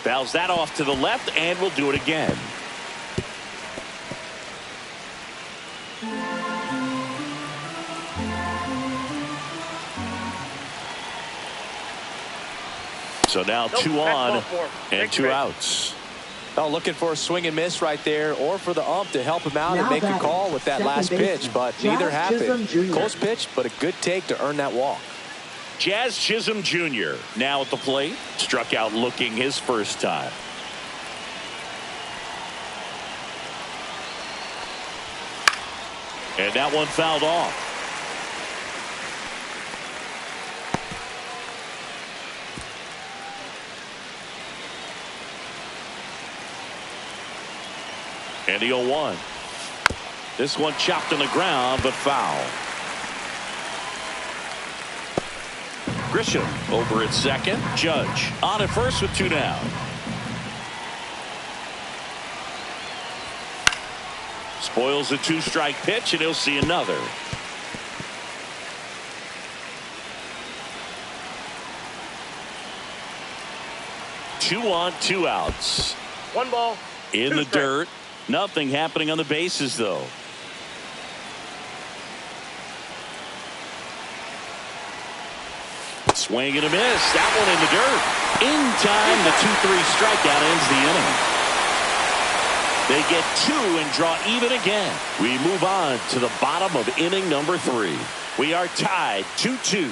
Fouls that off to the left, and we'll do it again. So now 2 on and 2 outs. Oh, looking for a swing and miss right there, or for the ump to help him out and make a call with that last pitch, but neither happened. Close pitch, but a good take to earn that walk. Jazz Chisholm Jr. now at the plate. Struck out looking his first time. And that one fouled off. And the 0-1. This one chopped on the ground, but foul. Grisham over at second. Judge on at first with 2 down. Spoils a 2-strike pitch, and he'll see another. Two on, 2 outs. 1 ball. In the dirt. Nothing happening on the bases, though. Swing and a miss. That one in the dirt. In time, the 2-3 strikeout ends the inning. They get 2 and draw even again. We move on to the bottom of inning number 3. We are tied 2-2.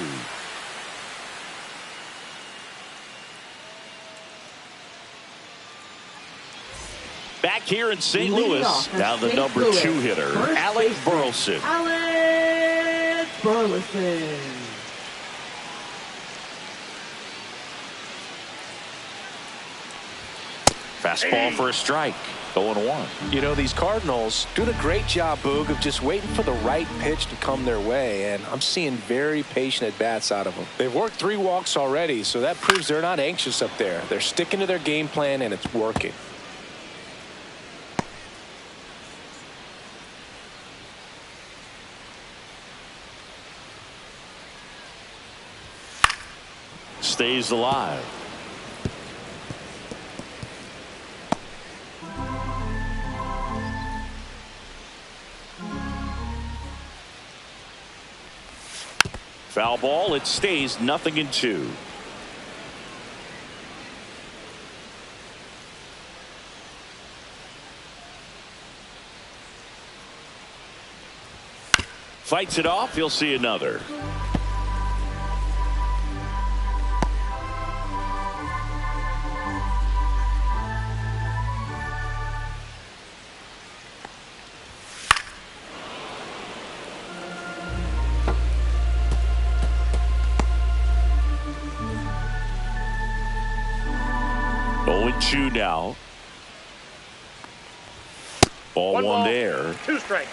Back here in St. Louis, now the number 2 hitter, Alec Burleson. Alec Burleson. Fastball for a strike. 0-1. You know, these Cardinals doing a great job, Boog, of just waiting for the right pitch to come their way, and I'm seeing very patient at-bats out of them. They've worked 3 walks already, so that proves they're not anxious up there. They're sticking to their game plan, and it's working. Stays alive. Foul ball. It stays 0-2. Fights it off. He'll see another. Two now. Ball one there. 2 strikes.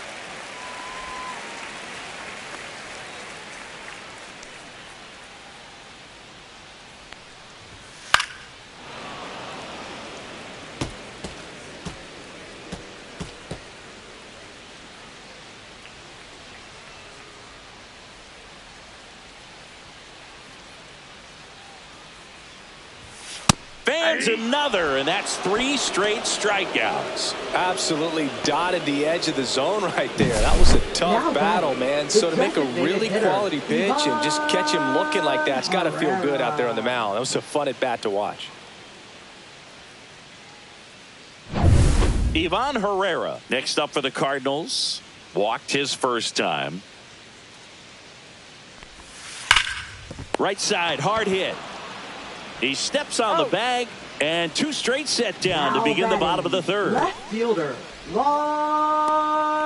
Fans another, and that's 3 straight strikeouts. Absolutely dotted the edge of the zone right there. That was a tough battle, man. So to make a really quality pitch and just catch him looking like that, it's got to feel good out there on the mound. That was a fun at bat to watch. Ivan Herrera next up for the Cardinals. Walked his first time. Right side, hard hit. He steps on the bag, and 2 straight set down to begin the bottom of the 3rd. Left fielder, Lars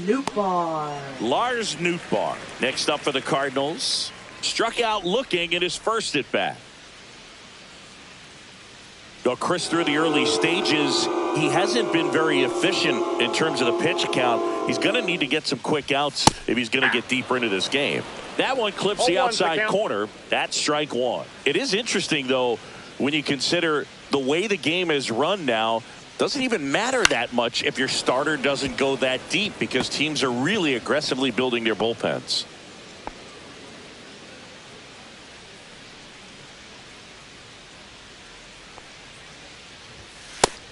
Nootbaar. Lars Nootbaar next up for the Cardinals. Struck out looking in his first at bat. Though Chris, through the early stages, he hasn't been very efficient in terms of the pitch count. He's going to need to get some quick outs if he's going to get deeper into this game. That one clips the outside corner. That's strike 1. It is interesting, though, when you consider the way the game is run now. Doesn't even matter that much if your starter doesn't go that deep, because teams are really aggressively building their bullpens.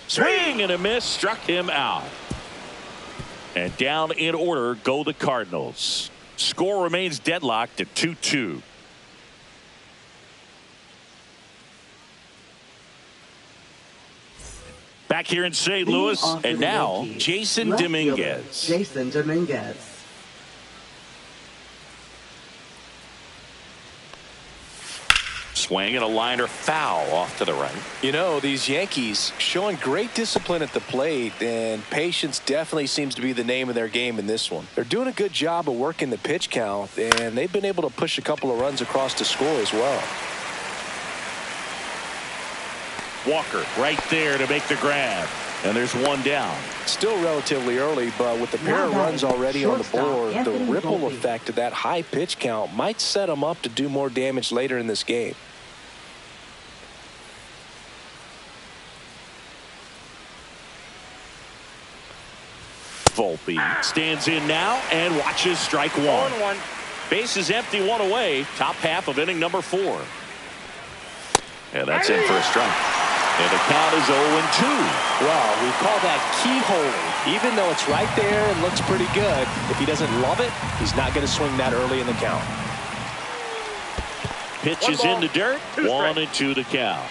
Swing and a miss, struck him out. And down in order go the Cardinals. Score remains deadlocked at 2-2. Back here in St. Louis, and now Yankees, Jason Dominguez. Jason Dominguez. Swing and a liner foul off to the right. You know, these Yankees showing great discipline at the plate, and patience definitely seems to be the name of their game in this one. They're doing a good job of working the pitch count, and they've been able to push a couple of runs across to score as well. Walker right there to make the grab. And there's 1 down. Still relatively early, but with the pair of runs already on the board, the ripple effect of that high pitch count might set them up to do more damage later in this game. Volpe stands in now and watches strike 1. 1-1. Base is empty, 1 away. Top half of inning number 4. And that's in for a strike. And the count is 0-2. Well, we call that keyhole. Even though it's right there and looks pretty good, if he doesn't love it, he's not going to swing that early in the count. pitch is in the dirt. 1-2 the count.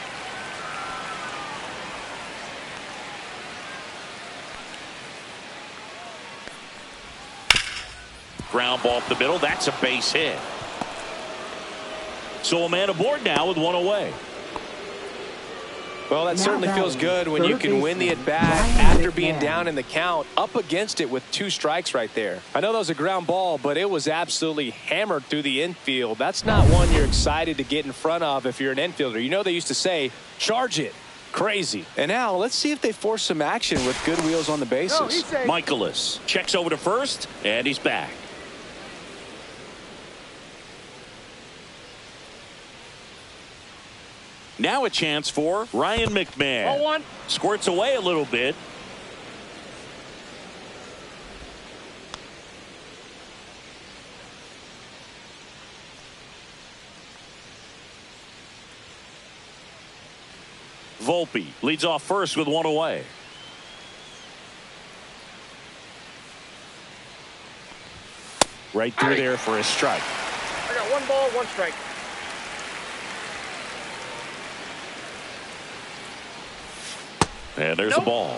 Ground ball up the middle. That's a base hit. So a man aboard now with one away. Well, that certainly feels good when you can win the at-bat after being down in the count, up against it with 2 strikes right there. I know that was a ground ball, but it was absolutely hammered through the infield. That's not one you're excited to get in front of if you're an infielder. You know they used to say, charge it. Crazy. And now let's see if they force some action with good wheels on the bases. Michaelis checks over to first, and he's back. Now a chance for Ryan McMahon. 0-1. Squirts away a little bit. Volpe leads off first with one away. Right through there for a strike. I got 1 ball, 1 strike. And there's a ball.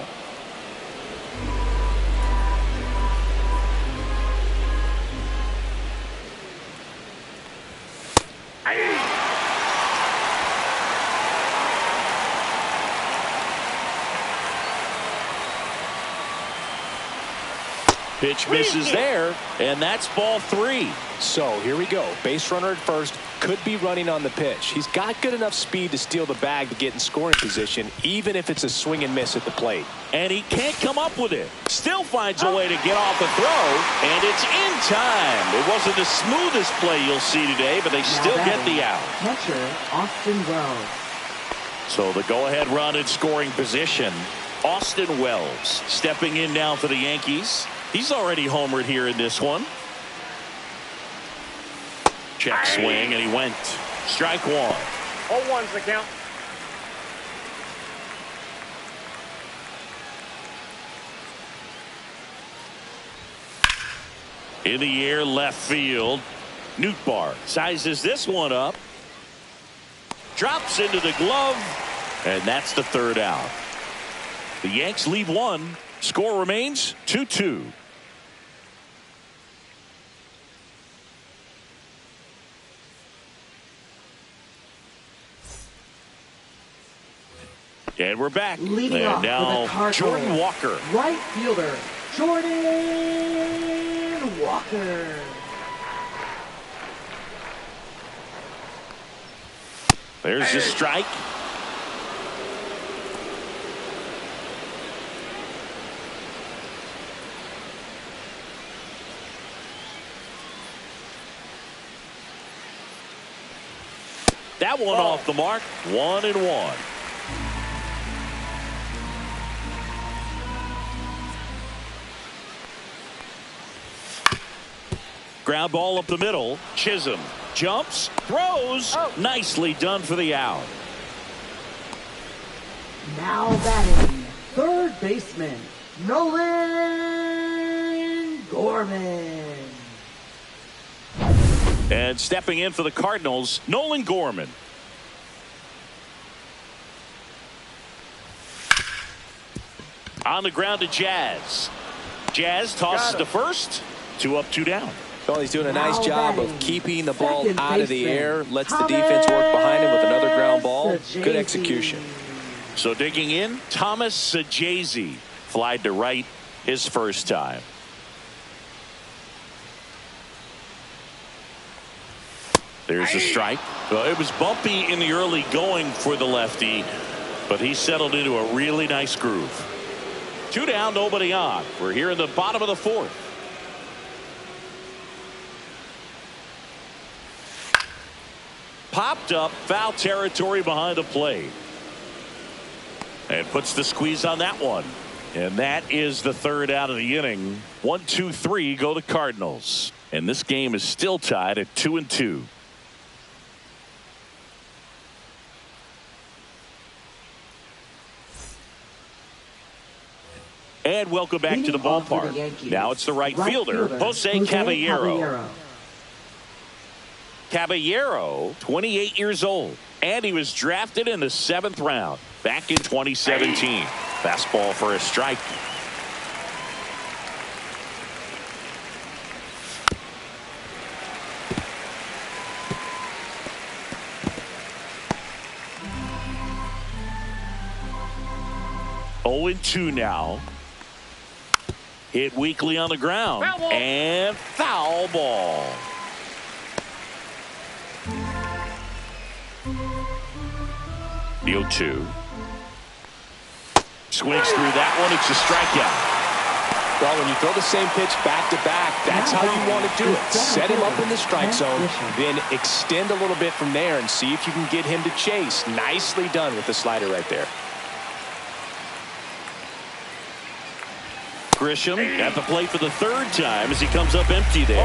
Pitch misses there, and that's ball 3. So here we go. Base runner at first, could be running on the pitch. He's got good enough speed to steal the bag to get in scoring position, even if it's a swing and miss at the plate. And he can't come up with it. Still finds a way to get off the throw, and it's in time. It wasn't the smoothest play you'll see today, but they still get the out. Catcher, Austin Wells. So the go-ahead run in scoring position. Austin Wells stepping in now for the Yankees. He's already homered here in this one. Check swing, and he went. Strike 1. 0-1's the count. In the air, left field. Nootbaar sizes this one up. Drops into the glove, and that's the 3rd out. The Yanks leave 1. Score remains 2-2. And we're back. Leading and off now with the Cardinals, Jordan Walker. Right fielder, Jordan Walker. There's the strike. That one off the mark. 1-1. Ground ball up the middle. Chisholm jumps, throws. Nicely done for the out. Now batting, 3rd baseman, Nolan Gorman. And stepping in for the Cardinals, Nolan Gorman. On the ground to Jazz. Jazz tosses to first. 2 up, 2 down. Well, he's doing a nice job of keeping the ball out of the air. Lets the defense work behind him with another ground ball. Good execution. So digging in, Thomas Sajazi flied to right his first time. There's a strike. Well, it was bumpy in the early going for the lefty, but he settled into a really nice groove. 2 down, nobody on. We're here in the bottom of the 4th. Popped up, foul territory behind the plate. And puts the squeeze on that one. And that is the 3rd out of the inning. 1-2-3 go the Cardinals. And this game is still tied at 2-2. And welcome back to the ballpark. Now it's the right fielder, Jose Caballero. Caballero, 28 years old, and he was drafted in the 7th round back in 2017. Fastball for a strike. Oh, 2 now. Hit weakly on the ground. And foul ball. The 0-2. Swings through that one. It's a strikeout. Well, when you throw the same pitch back to back, that's how you want to do it. Set him up in the strike zone, then extend a little bit from there and see if you can get him to chase. Nicely done with the slider right there. Grisham at the plate for the 3rd time as he comes up empty there.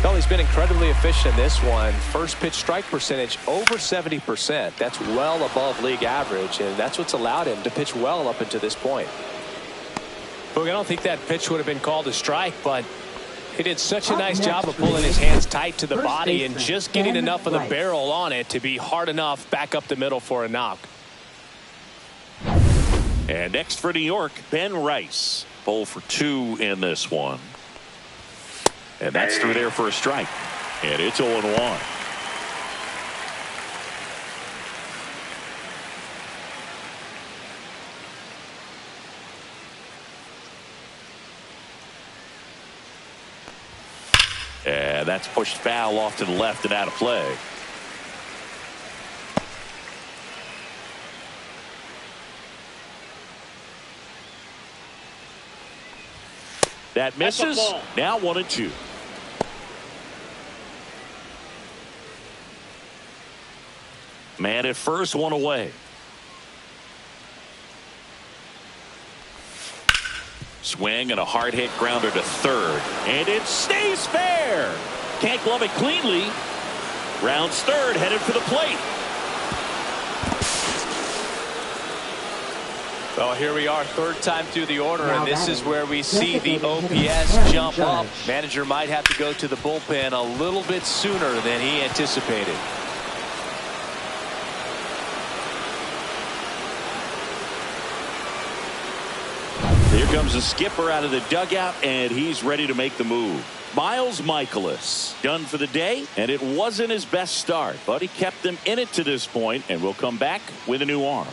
Well, he's been incredibly efficient in this one. First pitch strike percentage over 70%. That's well above league average, and that's what's allowed him to pitch well up until this point. Look, I don't think that pitch would have been called a strike, but he did such a nice job of pulling his hands tight to the body and just getting enough of the barrel on it to be hard enough back up the middle for a knock. And next for New York, Ben Rice. 0 for 2 in this one. And that's through there for a strike. And it's 0-1. And that's pushed foul off to the left and out of play. That misses. Now 1-2. Man at first, 1 away. Swing and a hard hit grounder to 3rd. And it stays fair. Can't glove it cleanly. Rounds 3rd, headed for the plate. Well, here we are, 3rd time through the order, and this is where we see the OPS jump up. Manager might have to go to the bullpen a little bit sooner than he anticipated. Here comes the skipper out of the dugout, and he's ready to make the move. Miles Michaelis done for the day, and it wasn't his best start, but he kept them in it to this point, and will come back with a new arm.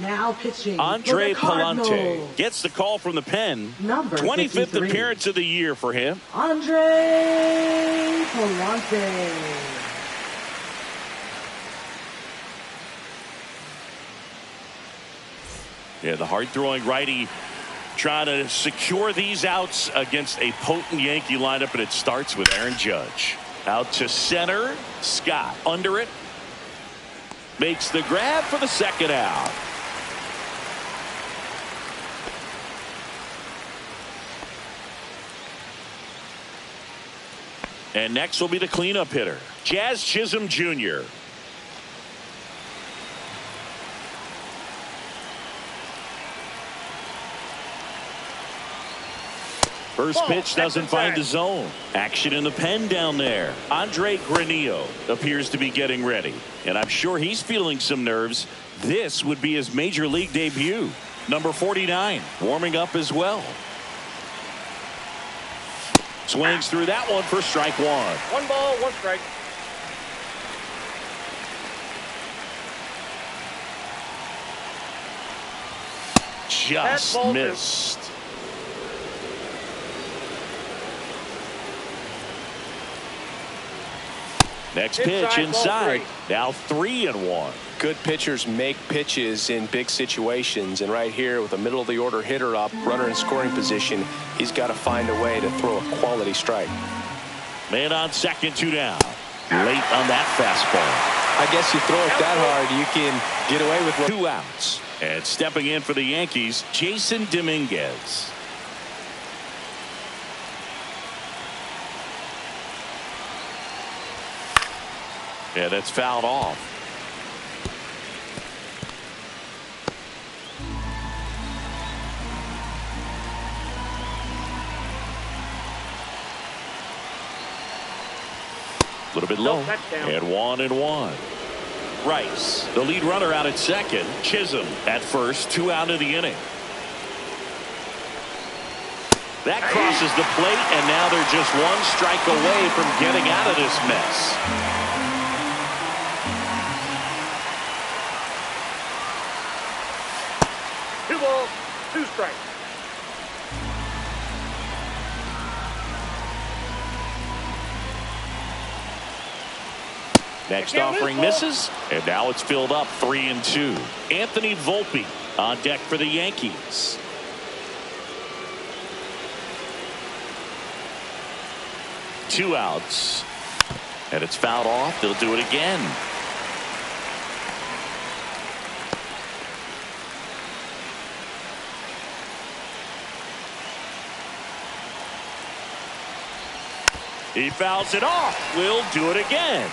Now pitching. Andre Palante gets the call from the pen. Number 25th 53. appearance of the year for him. Andre Palante. Yeah, the hard-throwing righty trying to secure these outs against a potent Yankee lineup, and it starts with Aaron Judge. Out to center. Scott under it. Makes the grab for the 2nd out. And next will be the cleanup hitter, Jazz Chisholm Jr. First pitch doesn't find the zone. Action in the pen down there. Andre Granillo appears to be getting ready, and I'm sure he's feeling some nerves. This would be his major league debut. Number 49 warming up as well. Swings through that one for strike 1. 1 ball, 1 strike. Just missed. Next pitch inside. Now 3-1. Good pitchers make pitches in big situations, and right here with a middle of the order hitter up, runner in scoring position, he's got to find a way to throw a quality strike. Man on second, 2 down. Late on that fastball. I guess you throw it that hard, you can get away with 2 outs. And stepping in for the Yankees, Jason Dominguez. Yeah, that's fouled off. A little bit low. Touchdown. And 1-1. Rice, the lead runner, out at second. Chisholm at first. 2 out of the inning. That crosses the plate, and now they're just 1 strike away from getting out of this mess. Two balls, 2 strikes. Next offering misses, and now it's filled up 3-2. Anthony Volpe on deck for the Yankees. Two outs, and it's fouled off. They'll do it again. He fouls it off. We'll do it again.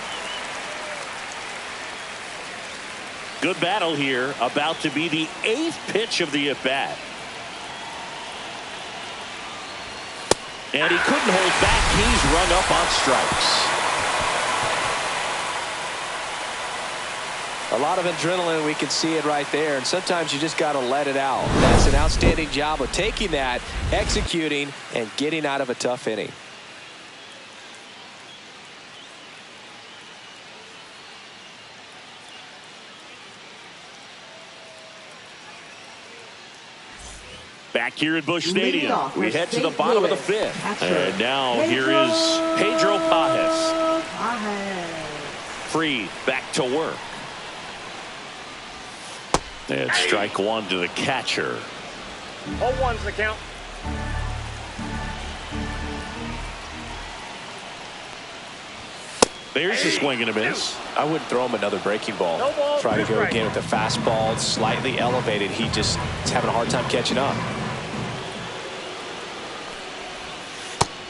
Good battle here. About to be the 8th pitch of the at-bat. And he couldn't hold back. He's rung up on strikes. A lot of adrenaline. We can see it right there. And sometimes you just got to let it out. That's an outstanding job of taking that, executing, and getting out of a tough inning. Back here at Busch Stadium, we head to the bottom of the 5th. And now here is Pedro Pajes. Free, back to work. And strike 1 to the catcher. 0-1's the count. There's the swing and a miss. I wouldn't throw him another breaking ball. No ball, Try to go strike. again with the fastball. It's slightly elevated. He just is having a hard time catching up.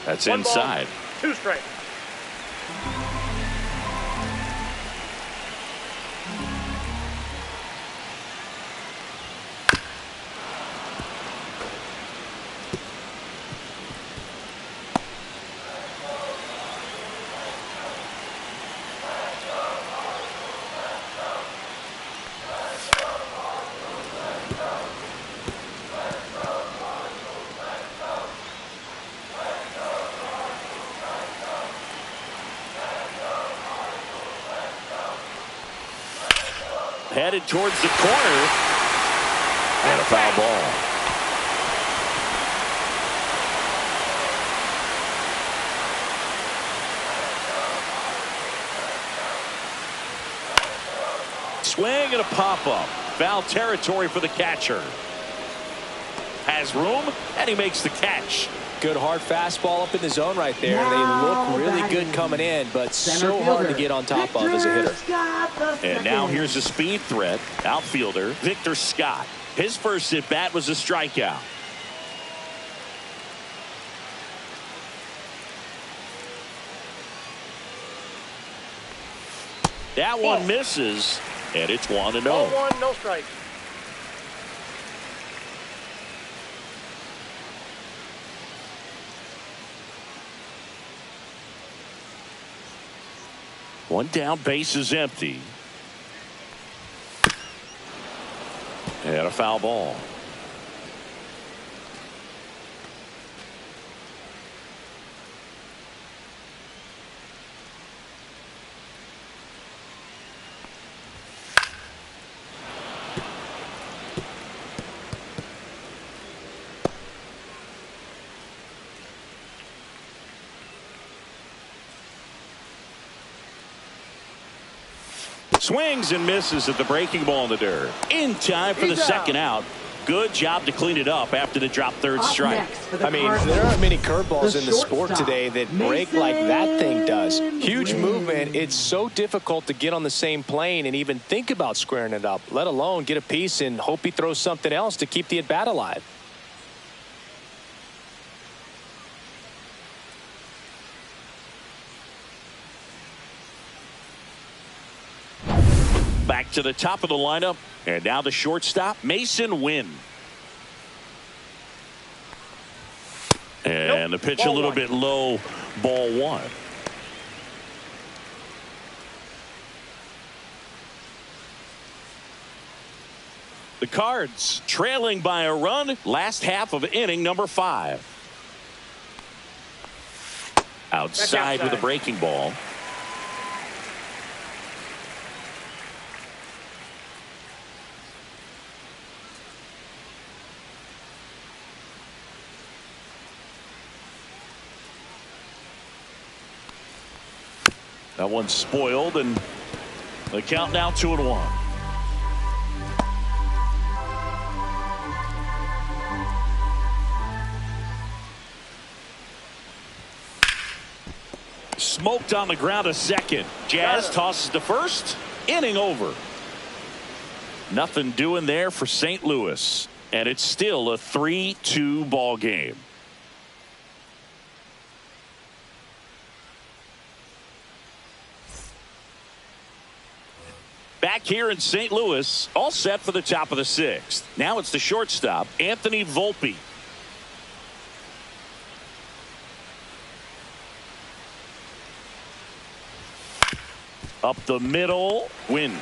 That's 1 ball, inside. 2 strikes. Headed towards the corner. And a foul ball. Swing and a pop-up. Foul territory for the catcher. Has room, and he makes the catch. Good hard fastball up in the zone right there. They look really good coming in, but so hard to get on top of as a hitter. And now here's a speed threat. Outfielder Victor Scott. His first at bat was a strikeout. That one misses, and it's 1-0. 0-1, no strikes. One down, base is empty. And a foul ball. Swings and misses at the breaking ball in the dirt. In time for the second out. Good job to clean it up after the drop third strike. I mean, there aren't many curveballs in the sport today that break like that thing does. Huge movement. It's so difficult to get on the same plane and even think about squaring it up, let alone get a piece and hope he throws something else to keep the at bat alive. Back to the top of the lineup, and now the shortstop, Mason Wynn. And the pitch a little bit low, ball 1. The Cards trailing by a run. Last half of inning number 5. Outside with a breaking ball. That one's spoiled, and the count now 2-1. Smoked on the ground to second. Jazz tosses to first. Inning over. Nothing doing there for St. Louis, and it's still a 3-2 ball game. Back here in St. Louis, all set for the top of the 6th. Now it's the shortstop, Anthony Volpe. Up the middle, Win.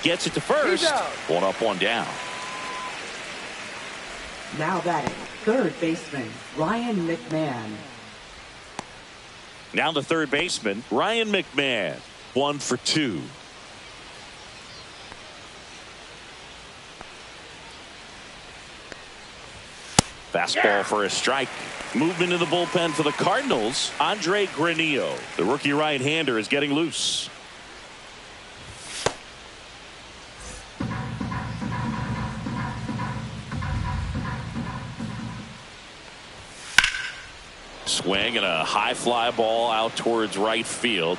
Gets it to first. One up, one down. Now batting, third baseman, Ryan McMahon. Now the third baseman, Ryan McMahon. 1 for 2. Fastball for a strike. Movement in the bullpen for the Cardinals. Andre Granillo, the rookie right-hander, is getting loose. Swing and a high fly ball out towards right field.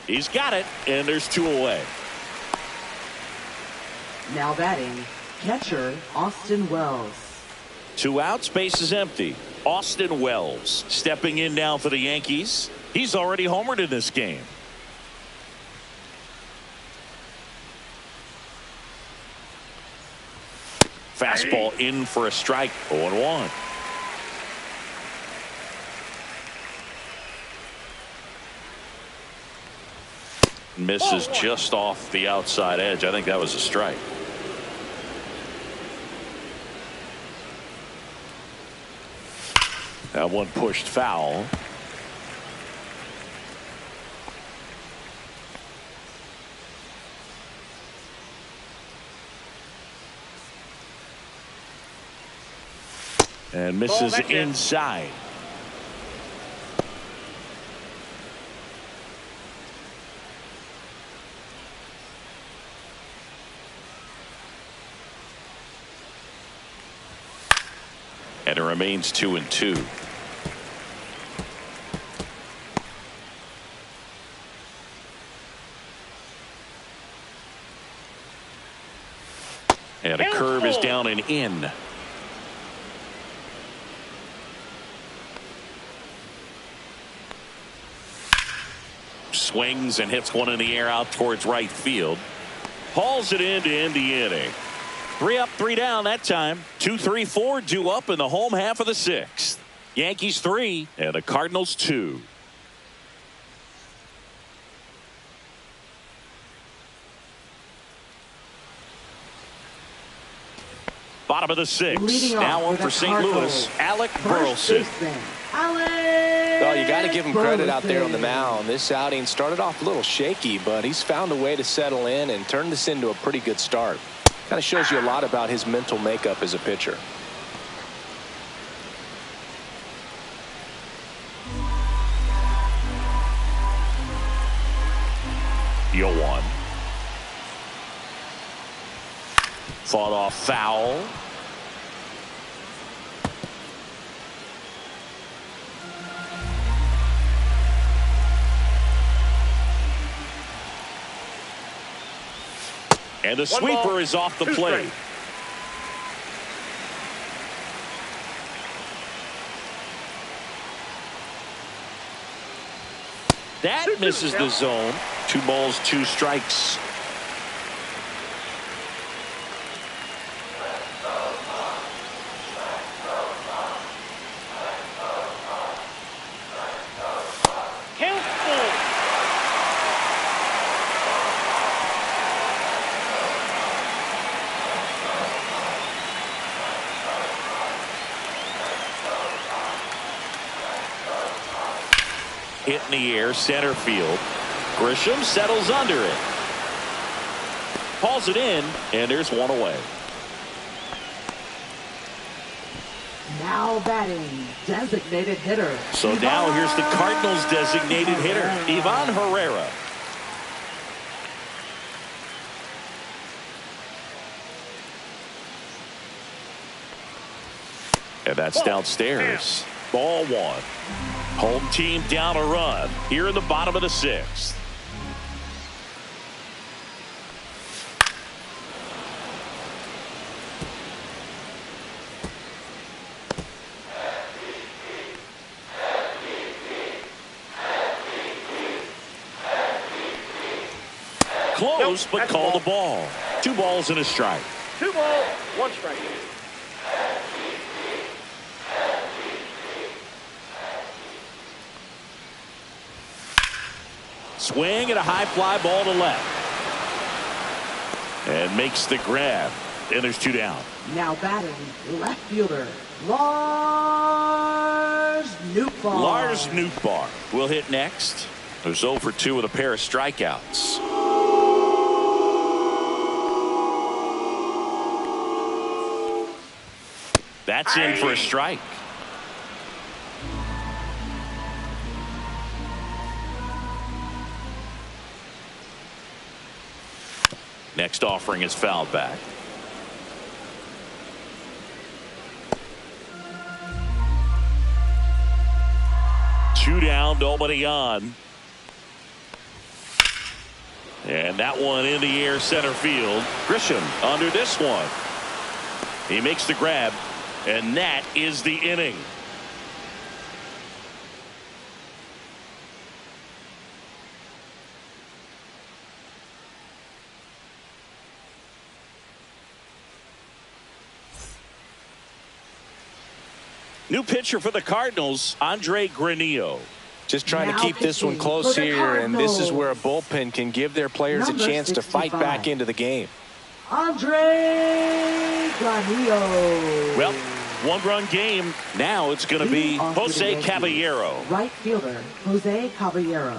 He's got it, and there's 2 away. Now batting, catcher, Austin Wells. 2 outs, base is empty. Austin Wells stepping in now for the Yankees. He's already homered in this game. Fastball in for a strike. 0-1. Misses just off the outside edge. I think that was a strike. That one pushed foul. And misses inside. And it remains 2-2. And a curve is down and in. Swings and hits one in the air out towards right field. Hauls it in to end the inning. 3 up, 3 down that time. 2, 3, 4 due up in the home half of the 6th. Yankees 3 and the Cardinals 2. Bottom of the 6th. Now on for St. Louis, Alec Burleson. Well, you got to give him credit out there on the mound. This outing started off a little shaky, but he's found a way to settle in and turn this into a pretty good start. Kind of shows you a lot about his mental makeup as a pitcher. The 0-1. Fought off foul. And the sweeper is off the plate. That misses the zone. 2 balls, 2 strikes. hit in the air center field. Grisham settles under it. Hauls it in, and there's one away. Now batting, designated hitter. So now here's the Cardinals' designated hitter, Ivan Herrera. And that's downstairs. Ball one. Home team down a run here in the bottom of the sixth. Close, but call the ball. 2 balls and a strike. 2 balls, 1 strike. Swing and a high fly ball to left. And makes the grab. And there's 2 down. Now batting, left fielder, Lars Nootbaar. Lars Nootbaar will hit next. There's 0 for 2 with a pair of strikeouts. That's in for a strike. Next offering is fouled back. Two down, nobody on. And that one in the air center field. Grisham under this one. He makes the grab, and that is the inning. New pitcher for the Cardinals, Andre Granillo. Just trying to keep this one close here, and this is where a bullpen can give their players a chance to fight back into the game. Andre Granillo. Well, 1-run game. Now it's going to be Jose Caballero. Right fielder, Jose Caballero.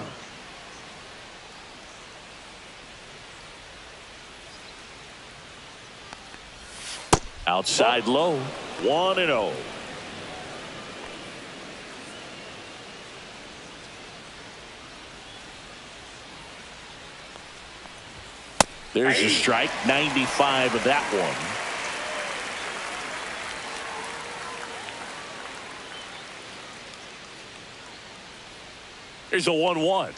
Outside low, 1-0. There's a strike, 95 of that one. There's a 1-1.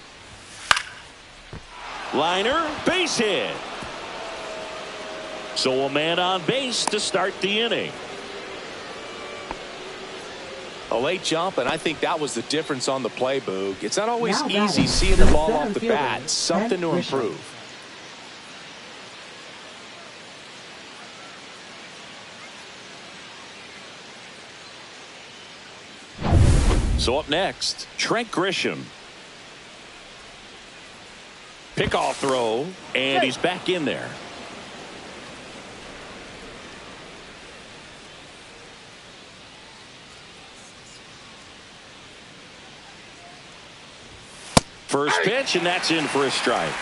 Liner, base hit. So a man on base to start the inning. A late jump, and I think that was the difference on the play, Boog. It's not always easy seeing the ball off the bat. Something to improve. So up next, Trent Grisham. Pickoff throw, and he's back in there. First pitch, and that's in for a strike.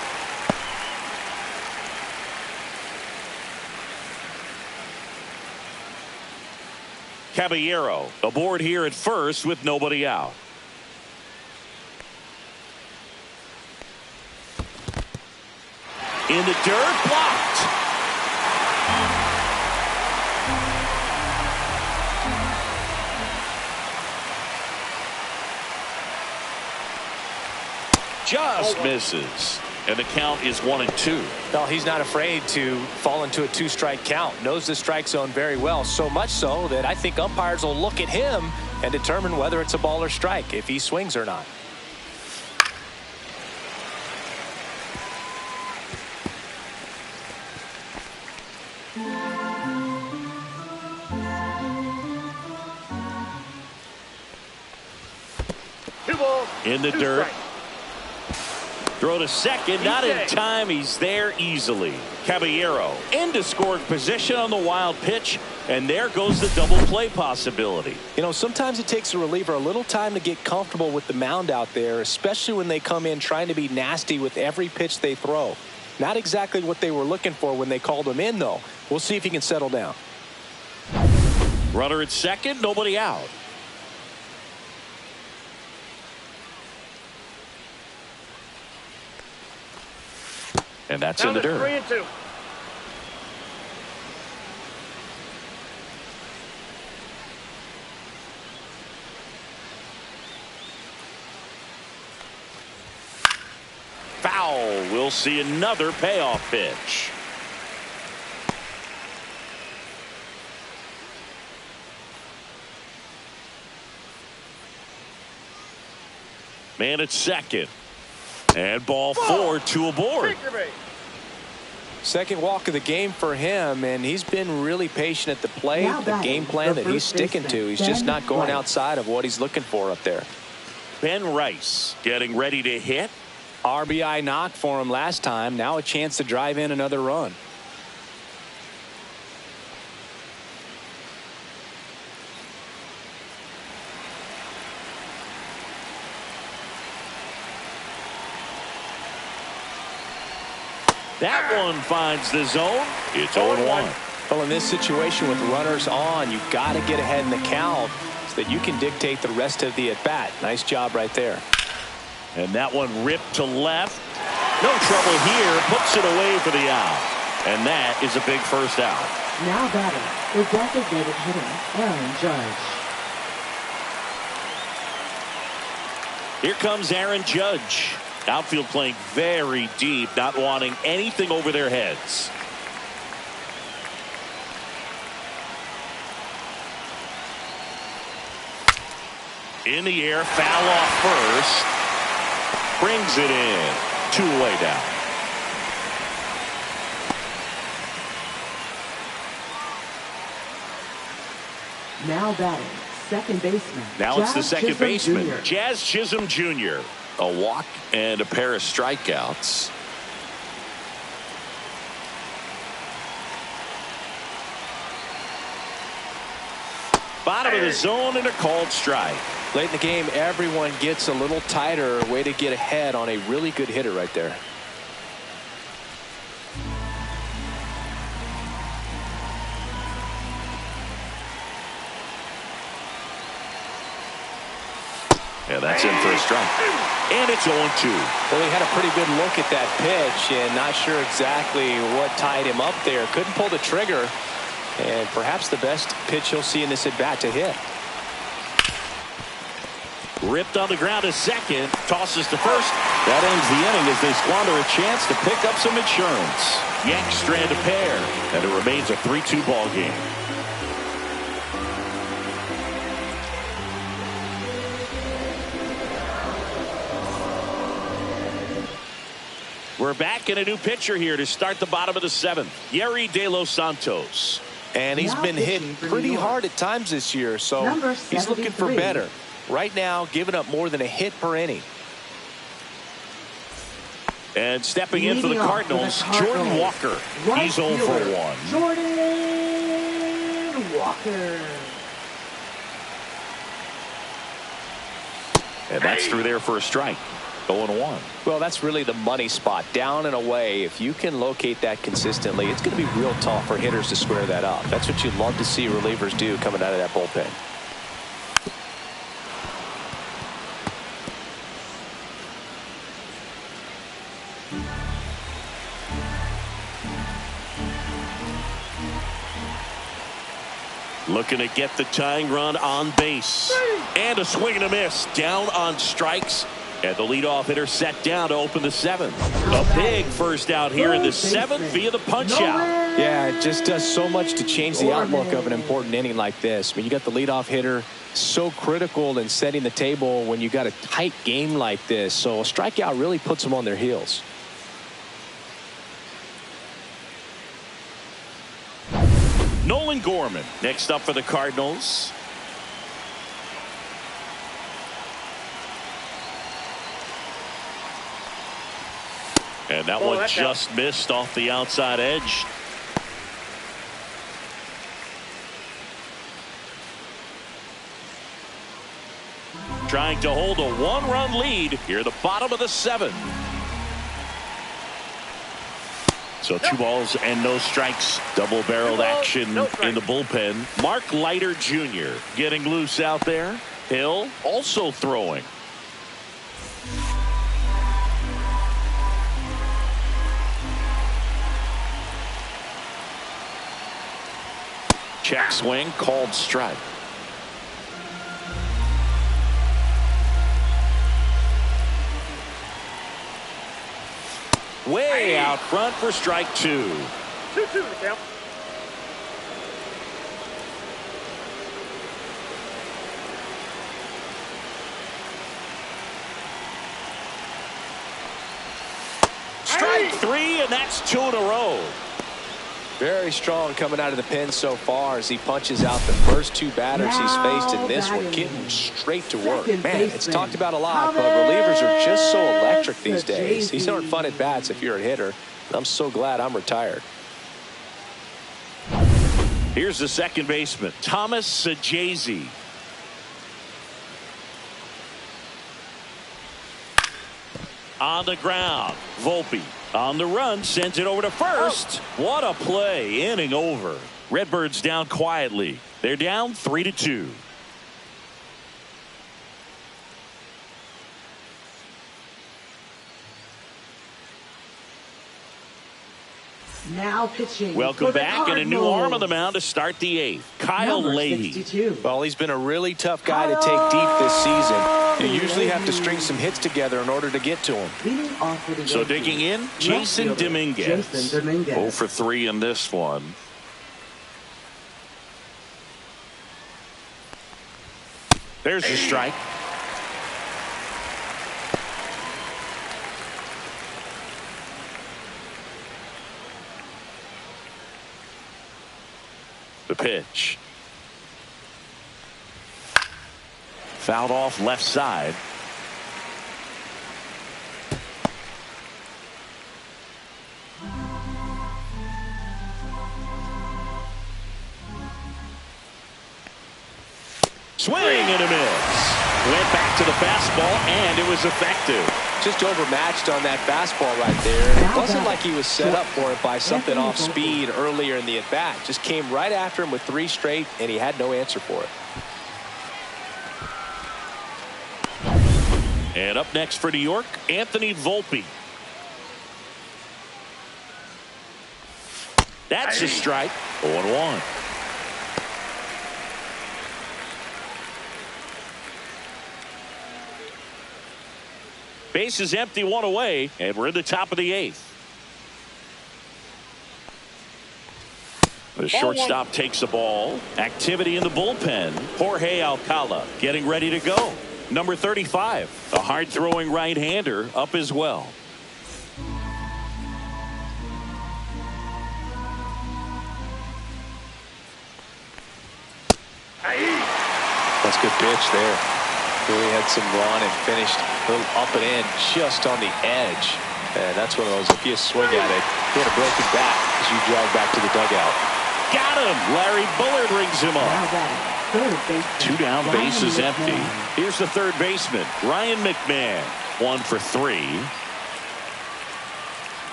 Caballero aboard here at first with nobody out. In the dirt, blocked. Just misses. And the count is 1-2. Well, he's not afraid to fall into a 2-strike count. Knows the strike zone very well. So much so that I think umpires will look at him and determine whether it's a ball or strike, if he swings or not. In the dirt. Throw to second, not in time. He's there easily. Caballero into scoring position on the wild pitch, and there goes the double play possibility. You know, sometimes it takes a reliever a little time to get comfortable with the mound out there, especially when they come in trying to be nasty with every pitch they throw. Not exactly what they were looking for when they called him in, though. We'll see if he can settle down. Runner at second, nobody out. And that's in the dirt. 3-2. Foul. We'll see another payoff pitch. Man at second. And ball 4, 2 aboard. Second walk of the game for him, and he's been really patient at the plate. The game plan that he's sticking to, he's just not going outside of what he's looking for up there. Ben Rice getting ready to hit. RBI knock for him last time. Now a chance to drive in another run. That one finds the zone. It's 0-1. Well, in this situation with runners on, you've got to get ahead in the count so that you can dictate the rest of the at-bat. Nice job right there. And that one ripped to left. No trouble here. Puts it away for the out. And that is a big first out. Now batting, the designated hitter, Aaron Judge. Here comes Aaron Judge. Outfield playing very deep, not wanting anything over their heads. In the air, foul off first. Brings it in. 2 away down. Now batting, second baseman. Now it's the second Chisholm baseman, Jr. Jazz Chisholm Jr. A walk and a pair of strikeouts. Bottom of the zone and a called strike. Late in the game, everyone gets a little tighter. Way to get ahead on a really good hitter right there. Yeah, that's in for a strike. And it's 0-2. Well, he had a pretty good look at that pitch and not sure exactly what tied him up there. Couldn't pull the trigger. And perhaps the best pitch he'll see in this at-bat to hit. Ripped on the ground to second. Tosses to first. That ends the inning as they squander a chance to pick up some insurance. Yanks strand a pair. And it remains a 3-2 ball game. We're back in a new pitcher here to start the bottom of the 7th. Yerry De Los Santos. And he's been hit pretty hard at times this year, so he's looking for better. Right now, giving up more than a hit per inning. And stepping in for the Cardinals, Jordan Walker. He's 0 for 1. Jordan Walker. And that's through there for a strike. 0-1. Well, that's really the money spot. Down and away. If you can locate that consistently, it's going to be real tough for hitters to square that up. That's what you'd love to see relievers do coming out of that bullpen. Looking to get the tying run on base. And a swing and a miss. Down on strikes. And the leadoff hitter set down to open the 7th. A big first out here in the 7th via the punch out. Yeah, it just does so much to change the outlook of an important inning like this. I mean, you got the leadoff hitter, so critical in setting the table when you got a tight game like this. So a strikeout really puts them on their heels. Nolan Gorman next up for the Cardinals. And that one just missed off the outside edge. Trying to hold a one-run lead here at the bottom of the 7th. So 2 balls and no strikes. Double-barreled action in the bullpen. Mark Leiter Jr. getting loose out there. Hill also throwing. Check swing, called strike. Way out front for strike 2. 2-2 the count. Strike 3, and that's 2 in a row. Very strong coming out of the pen so far as he punches out the first 2 batters he's faced in this one, getting straight to work. Man, it's talked about a lot, but relievers are just so electric these days. These aren't fun at bats if you're a hitter. I'm so glad I'm retired. Here's the second baseman, Thomas Sajazi. On the ground, Volpe on the run, sends it over to first. What a play, inning over. Redbirds down quietly. They're down 3-2. Now pitching. Welcome back, and a new arm on the mound to start the 8th. Kyle Leahy. Well, he's been a really tough guy to take deep this season. You usually have to string some hits together in order to get to him. So digging in, Jason Dominguez. 0 for 3 in this one. There's the strike. The pitch. Fouled off left side. Swing and a miss. Went back to the fastball, and it was effective. Just overmatched on that fastball right there. It wasn't like he was set up for it by something off speed earlier in the at-bat. Just came right after him with 3 straight, and he had no answer for it. And up next for New York, Anthony Volpe. That's a strike. 0-1. Base is empty, 1 away, and we're in the top of the 8th. The shortstop takes the ball. Activity in the bullpen. Jorge Alcala getting ready to go. Number 35, a hard-throwing right-hander, up as well. That's a good pitch there. Really had some run and finished a little up and in just on the edge. And that's one of those, if you swing at it, you get a broken back as you jog back to the dugout. Got him. Larry Bullard rings him up. 2 down, base is empty. Here's the third baseman, Ryan McMahon. 1 for 3.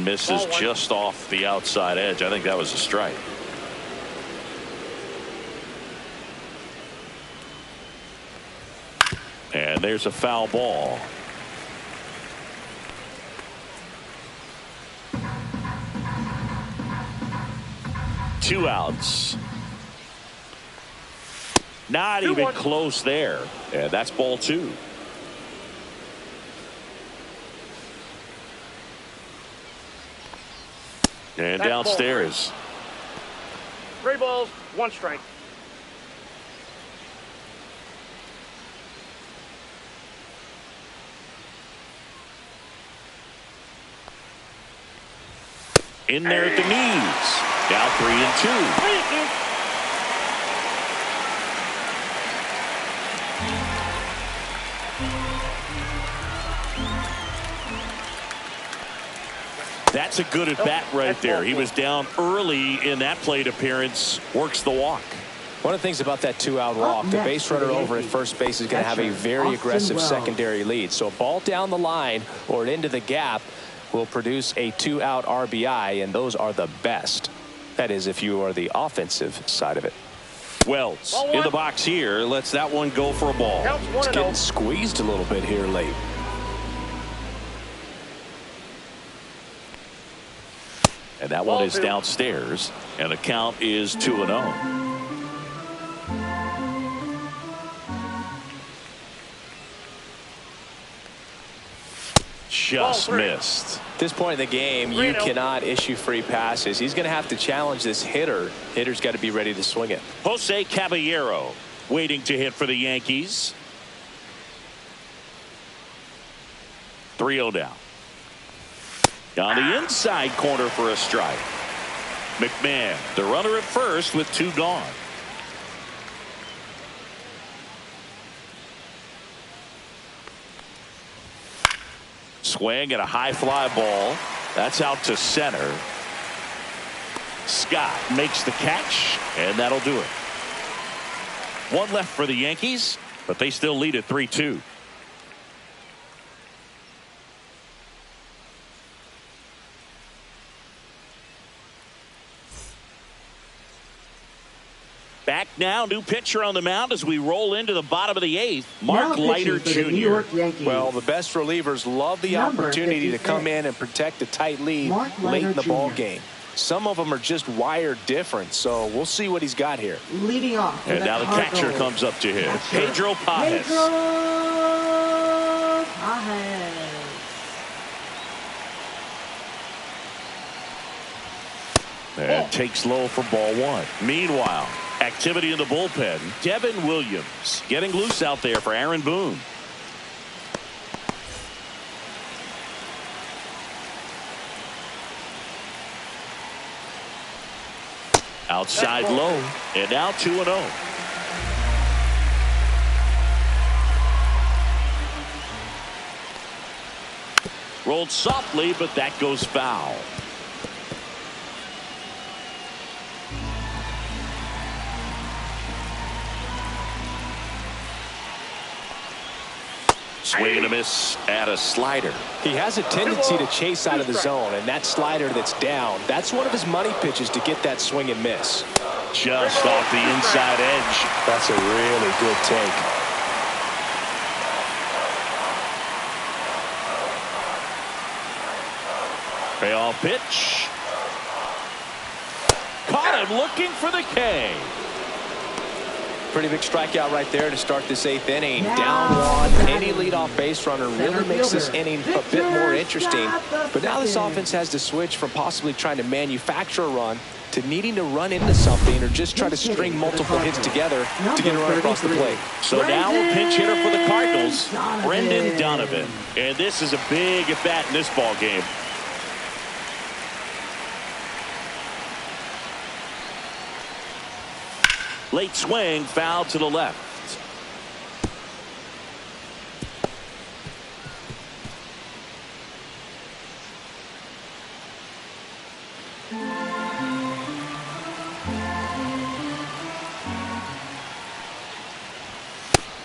Misses just off the outside edge. I think that was a strike. And there's a foul ball. Two outs. Not even close there. And that's ball 2. And downstairs. 3 balls, 1 strike. In there at the knees. Now 3-2. That's a good at bat right there. He was down early in that plate appearance. Works the walk. One of the things about that 2-out walk, the base runner over at first base is going to have a very aggressive secondary lead. So a ball down the line or into the gap will produce a 2-out RBI, and those are the best. That is, if you are the offensive side of it. Wells in the box here. Lets that one go for a ball. It's getting squeezed a little bit here late. And that one is downstairs, and the count is 2-0. Just missed. At this point in the game, you cannot issue free passes. He's going to have to challenge this hitter. Hitter's got to be ready to swing it. Jose Caballero waiting to hit for the Yankees. 3-0 down. Down the inside corner for a strike. McMahon, the runner at first with 2 gone. Swing and a high fly ball. That's out to center. Scott makes the catch, and that'll do it. 1 left for the Yankees, but they still lead at 3-2. Back now, new pitcher on the mound as we roll into the bottom of the 8th. Mark Leiter Jr. Well, the best relievers love the opportunity to come in and protect a tight lead late in the ball game. Some of them are just wired different, so we'll see what he's got here. Leading off. And now the catcher comes up to hit. Pedro Pajes. And takes low for ball 1. Meanwhile, activity in the bullpen. Devin Williams getting loose out there for Aaron Boone. Outside low, and now 2-0. Rolled softly, but that goes foul. Swing and a miss at a slider. He has a tendency to chase out of the zone, and that slider that's down, that's one of his money pitches to get that swing and miss. Just off the inside edge. That's a really good take. Payoff pitch. Caught him looking for the K. Pretty big strikeout right there to start this 8th inning. Down 1. Any leadoff base runner really makes this inning a bit more interesting. But now this offense has to switch from possibly trying to manufacture a run to needing to run into something or just try to string multiple hits together to get a run across the plate. So now a pinch hitter for the Cardinals, Brendan Donovan. And this is a big at bat in this ball game. Late swing, foul to the left.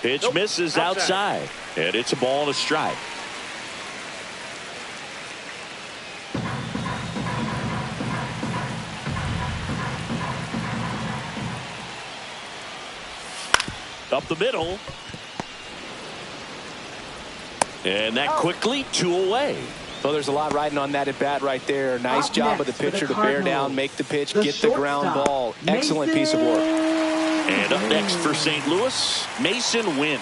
Pitch misses outside, and it's a ball and a strike. Up the middle. And that quickly 2 away. So there's a lot riding on that at bat right there. Nice job of the pitcher to bear down, make the pitch, get the ground ball. Excellent piece of work. And up next for St. Louis, Mason Wynn.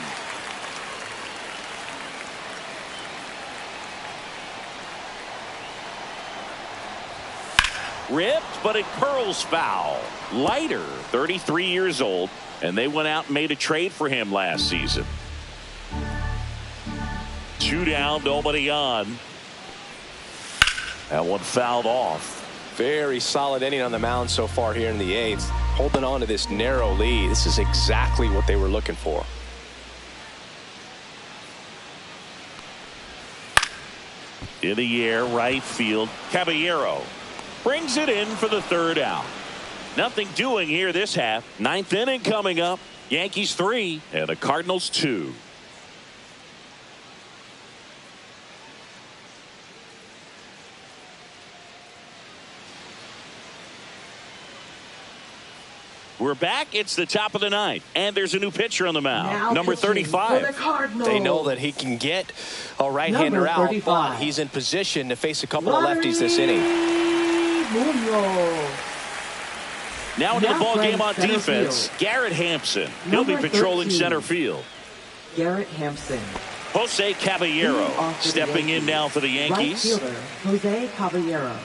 Ripped, but it curls foul. Leiter, 33 years old. And they went out and made a trade for him last season. 2 down, nobody on. That one fouled off. Very solid inning on the mound so far here in the 8th. Holding on to this narrow lead. This is exactly what they were looking for. In the air, right field. Caballero brings it in for the third out. Nothing doing here this half. Ninth inning coming up. Yankees 3 and the Cardinals 2. We're back. It's the top of the ninth, and there's a new pitcher on the mound. Now number 35. They know that he can get a right-hander out, but he's in position to face a couple of lefties this inning. Now into the ball game on defense, Garrett Hampson. He'll be patrolling center field. Garrett Hampson. Jose Caballero stepping in now for the Yankees. Right fielder, Jose Caballero.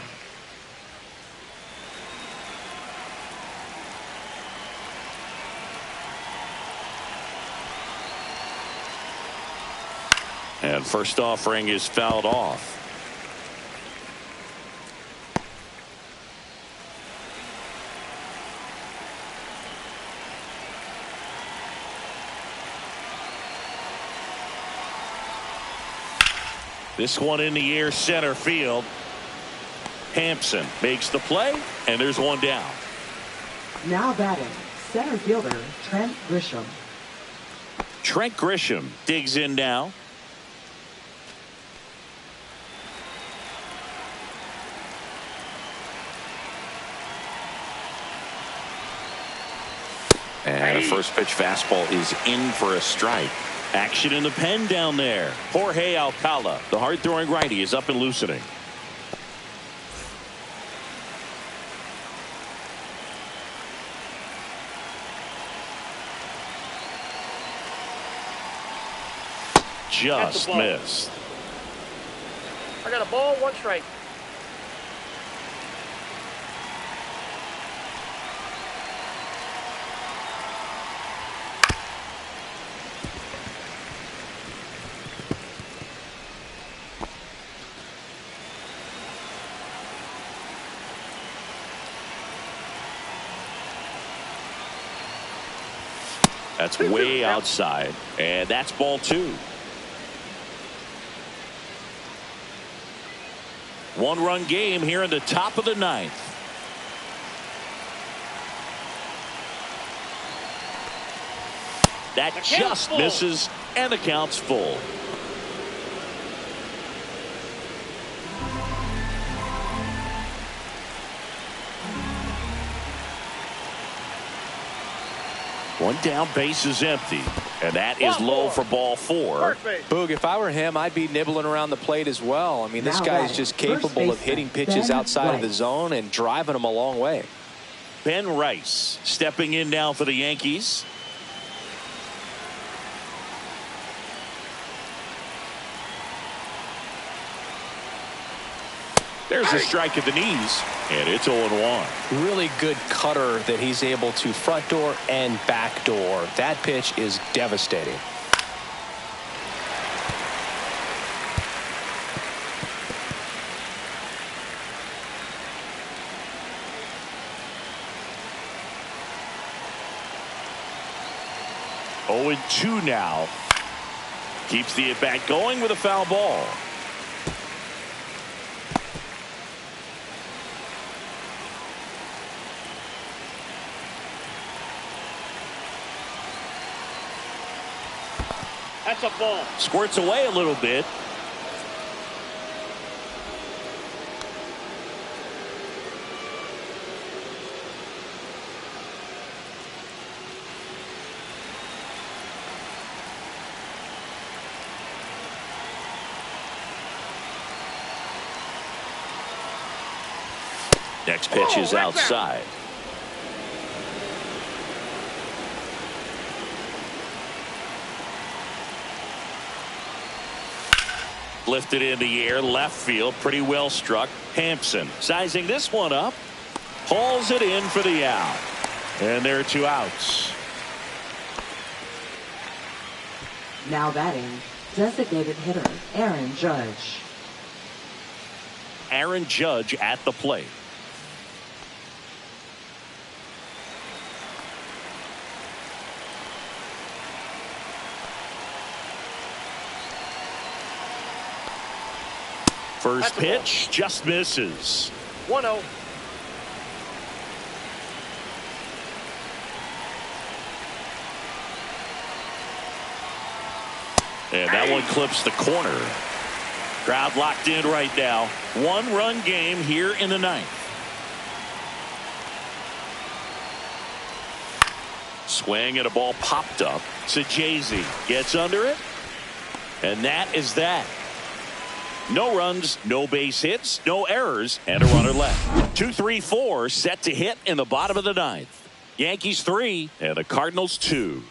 And first offering is fouled off. This one in the air, center field. Hampson makes the play, and there's one down. Now batting, center fielder Trent Grisham. Trent Grisham digs in now. And a first pitch fastball is in for a strike. Action in the pen down there. Jorge Alcala, the hard throwing righty, is up and loosening. Just missed. I got a ball, 1 strike. That's way outside, and that's ball 2. 1-run game here in the top of the ninth. That just misses, and the count's full. One down, base is empty, and that is low for ball 4. Boog, if I were him, I'd be nibbling around the plate as well. I mean, this guy is just capable of hitting pitches outside of the zone and driving them a long way. Ben Rice stepping in now for the Yankees. There's a strike at the knees, and it's 0-1. Really good cutter that he's able to front door and back door. That pitch is devastating. Oh, 0-2 now. Keeps the at-bat going with a foul ball. That's a ball. Squirts away a little bit. Next pitch is outside. Lifted in the air, left field, pretty well struck. Hampson sizing this one up, hauls it in for the out, and there are 2 outs. Now batting, designated hitter Aaron Judge. Aaron Judge at the plate. First pitch just misses. 1-0. And that one clips the corner. Crowd locked in right now. 1-run game here in the ninth. Swing and a ball popped up. Sajazi gets under it. And that is that. No runs, no base hits, no errors, and a runner left. 2-3-4 set to hit in the bottom of the ninth. Yankees 3 and the Cardinals 2.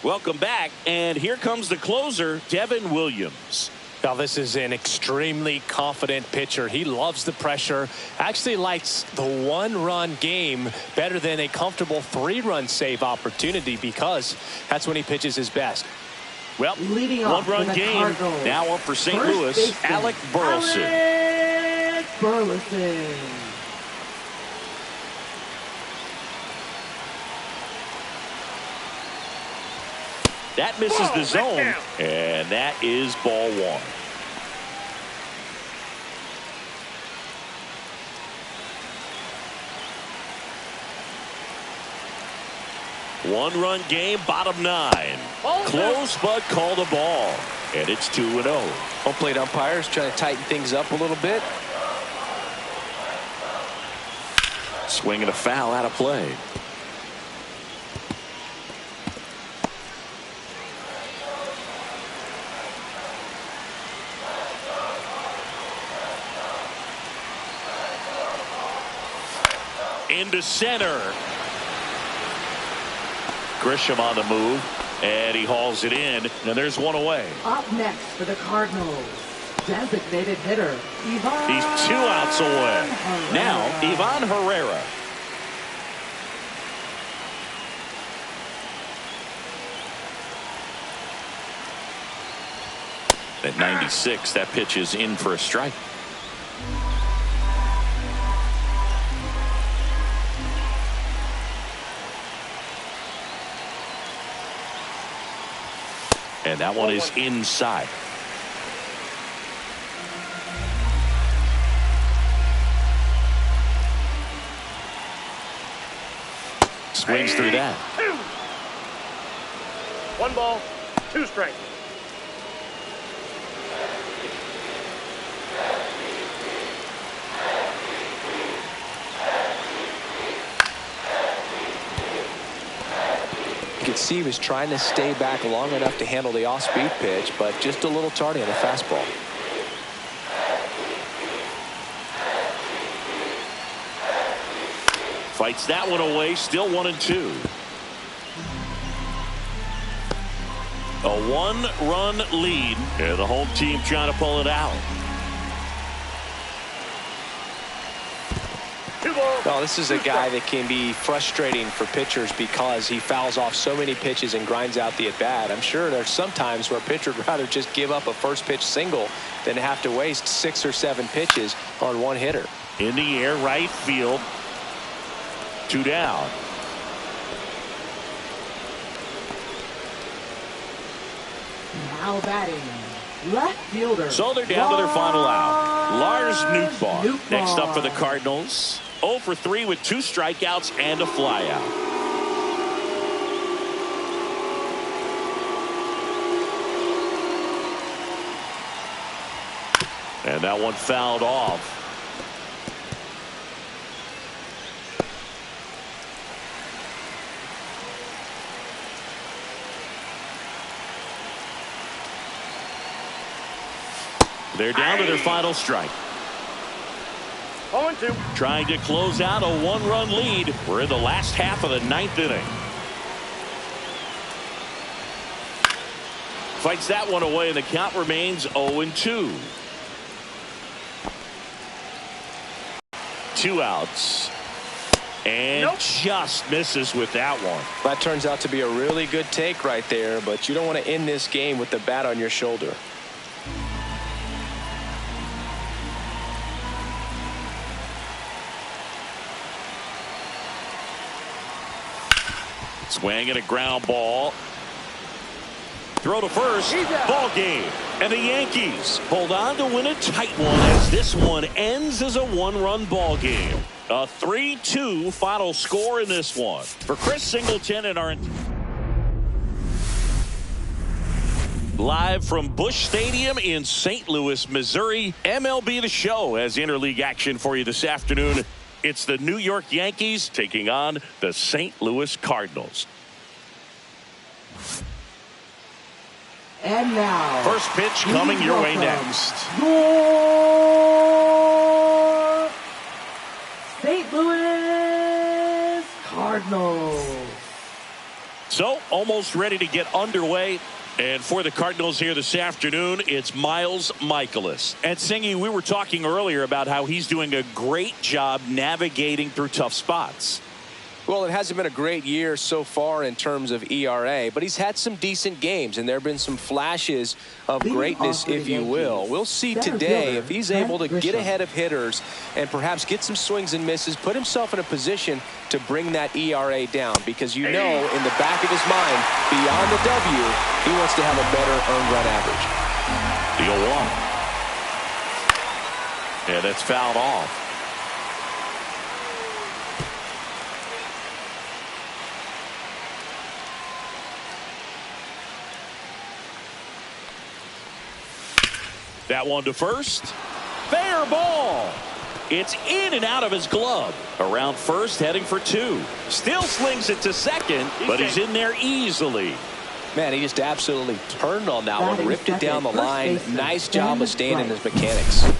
Welcome back, and here comes the closer, Devin Williams. Now, this is an extremely confident pitcher. He loves the pressure. Actually likes the 1-run game better than a comfortable 3-run save opportunity because that's when he pitches his best. Well, 1-run game. Cardinals. Now up for St. First Louis, baseman, Alec Burleson. Alec Burleson. That misses the zone, and that is ball 1. One-run game, bottom 9. Close, but called a ball. And it's 2-0. Home plate umpires trying to tighten things up a little bit. Swing and a foul out of play. Into center. Grisham on the move, and he hauls it in, and there's one away. Up next for the Cardinals, designated hitter, Ivan. He's 2 outs away. Herrera. Now, Ivan Herrera. At 96, that pitch is in for a strike. And that one is inside. Swings through that. 1 ball, 2 strikes. You could see he was trying to stay back long enough to handle the off-speed pitch, but just a little tardy on the fastball. Fights that one away, still 1-2. A 1-run lead, and the home team trying to pull it out. Well, this is a guy that can be frustrating for pitchers because he fouls off so many pitches and grinds out the at-bat. I'm sure there's some times where a pitcher would rather just give up a first pitch single than have to waste 6 or 7 pitches on one hitter. In the air, right field. 2 down. Now batting, left fielder. So they're down to their final out. Lars Nootbaar. Next up for the Cardinals. 0 for 3 with 2 strikeouts and a flyout. And that one fouled off. They're down to their final strike. 0-2. Trying to close out a 1-run lead. We're in the last half of the 9th inning. Fights that one away, and the count remains 0-2. 2 outs. And just misses with that one. That turns out to be a really good take right there, but you don't want to end this game with the bat on your shoulder. Swing and a ground ball. throw to first. Ball game. And the Yankees hold on to win a tight one as this one ends as a one-run ball game. A 3-2 final score in this one. For Chris Singleton and our live from Busch Stadium in St. Louis, Missouri, MLB The Show has interleague action for you this afternoon. It's the New York Yankees taking on the St. Louis Cardinals. And now, first pitch coming your way next. Your St. Louis Cardinals. So, almost ready to get underway. And for the Cardinals here this afternoon, it's Miles Mikolas. And Singy, we were talking earlier about how he's doing a great job navigating through tough spots. Well, it hasn't been a great year so far in terms of ERA, but he's had some decent games, and there have been some flashes of greatness, if you will. We'll see today if he's able to get ahead of hitters and perhaps get some swings and misses, put himself in a position to bring that ERA down, because you know in the back of his mind, beyond the W, he wants to have a better earned run average. The 0-1. And that's fouled off. That one to first. Fair ball. It's in and out of his glove. Around first, heading for two. Still slings it to second, but he's in there easily. Man, he just absolutely turned on that one, ripped it down the line. Nice job of staying in his mechanics.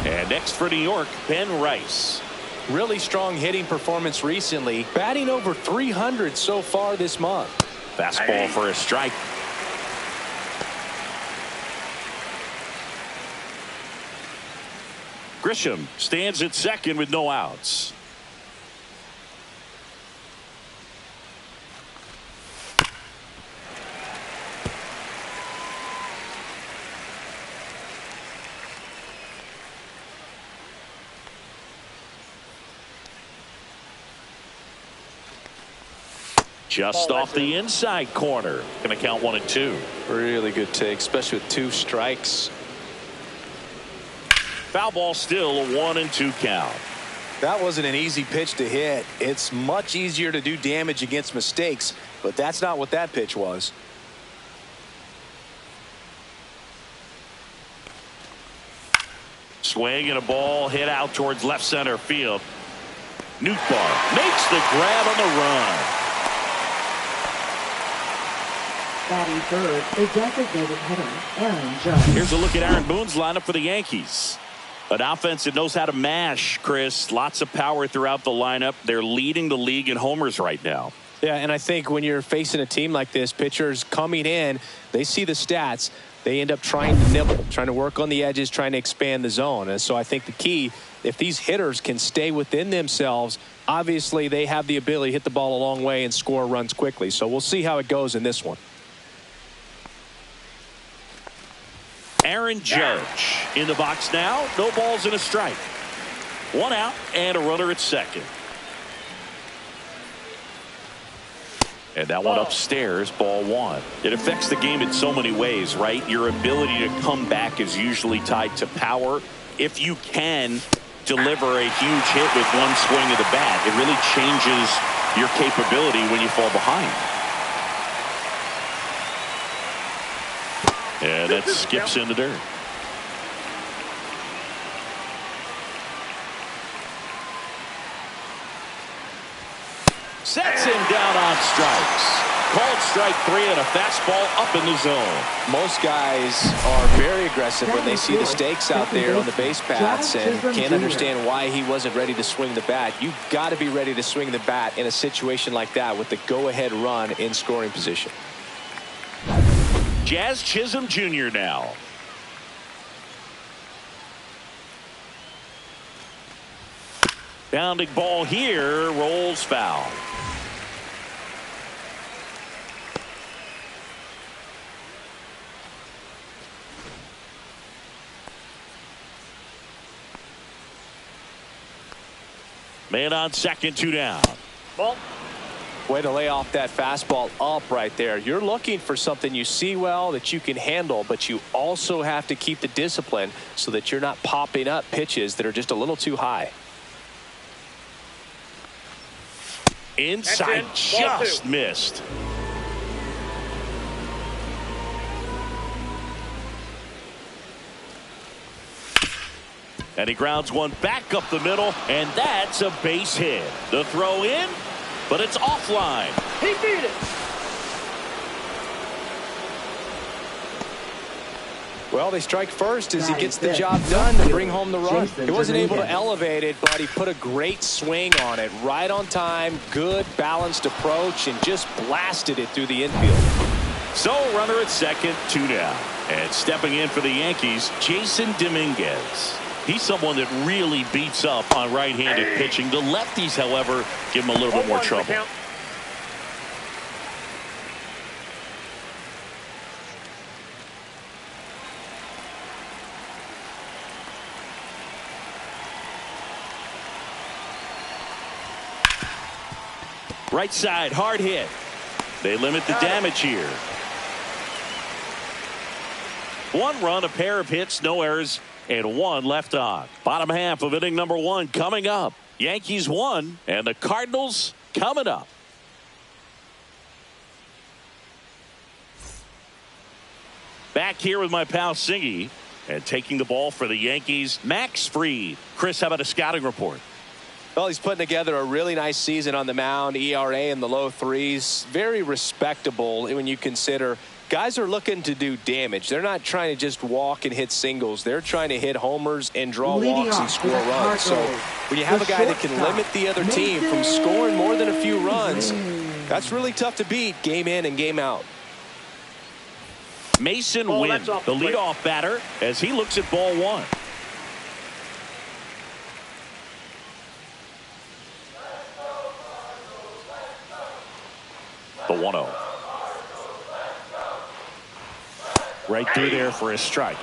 And next for New York, Ben Rice. Really strong hitting performance recently, batting over 300 so far this month. Fastball for a strike. Grisham stands at second with no outs. Just off the inside corner. Going to count 1-2. Really good take, especially with two strikes. Foul ball still, a 1-2 count. That wasn't an easy pitch to hit. It's much easier to do damage against mistakes, but that's not what that pitch was. Swing and a ball hit out towards left center field. Nootbaar makes the grab on the run. Batting third, the designated hitter, Aaron Judge. Here's a look at Aaron Boone's lineup for the Yankees. An offense that knows how to mash, Chris. Lots of power throughout the lineup. They're leading the league in homers right now. Yeah, and I think when you're facing a team like this, pitchers coming in, they see the stats. They end up trying to nibble, trying to work on the edges, trying to expand the zone. And so I think the key, if these hitters can stay within themselves, obviously they have the ability to hit the ball a long way and score runs quickly. So we'll see how it goes in this one. Aaron Judge in the box now. No balls and a strike. One out and a runner at second. And that one upstairs, ball one. It affects the game in so many ways, right? Your ability to come back is usually tied to power. If you can deliver a huge hit with one swing of the bat, it really changes your capability when you fall behind. And that skips in the dirt. Sets him down on strikes. Called strike three and a fastball up in the zone. Most guys are very aggressive when they see the stakes out there on the base paths and can't understand why he wasn't ready to swing the bat. You've got to be ready to swing the bat in a situation like that with the go-ahead run in scoring position. Jazz Chisholm Jr. now. Bounding ball here, rolls foul. Man on second, 2 down. Ball. Way to lay off that fastball up right there. You're looking for something you see well that you can handle, but you also have to keep the discipline so that you're not popping up pitches that are just a little too high. Inside, just missed. And he grounds one back up the middle, and that's a base hit. The throw in, but it's offline. He beat it. Well, they strike first as he gets the job done to bring home the run. He wasn't able to elevate it, but he put a great swing on it. Right on time, good balanced approach, and just blasted it through the infield. So runner at second, 2 down. And stepping in for the Yankees, Jason Dominguez. He's someone that really beats up on right-handed pitching. The lefties, however, give him a little bit more trouble. Right side, hard hit. They limit the damage here. 1 run, a pair of hits, no errors, and 1 left on. Bottom half of inning number 1 coming up. Yankees 1 and the Cardinals coming up. Back here with my pal Singy, and taking the ball for the Yankees, Max Fried. Chris, how about a scouting report? Well, he's putting together a really nice season on the mound. ERA in the low 3s. Very respectable when you consider guys are looking to do damage. They're not trying to just walk and hit singles. They're trying to hit homers and draw walks and score runs. So when you have a guy that can limit the other team from scoring more than a few runs, that's really tough to beat game in and game out. Mason Wynn, the leadoff batter, as he looks at ball 1. The 1-0. Right through there for a strike.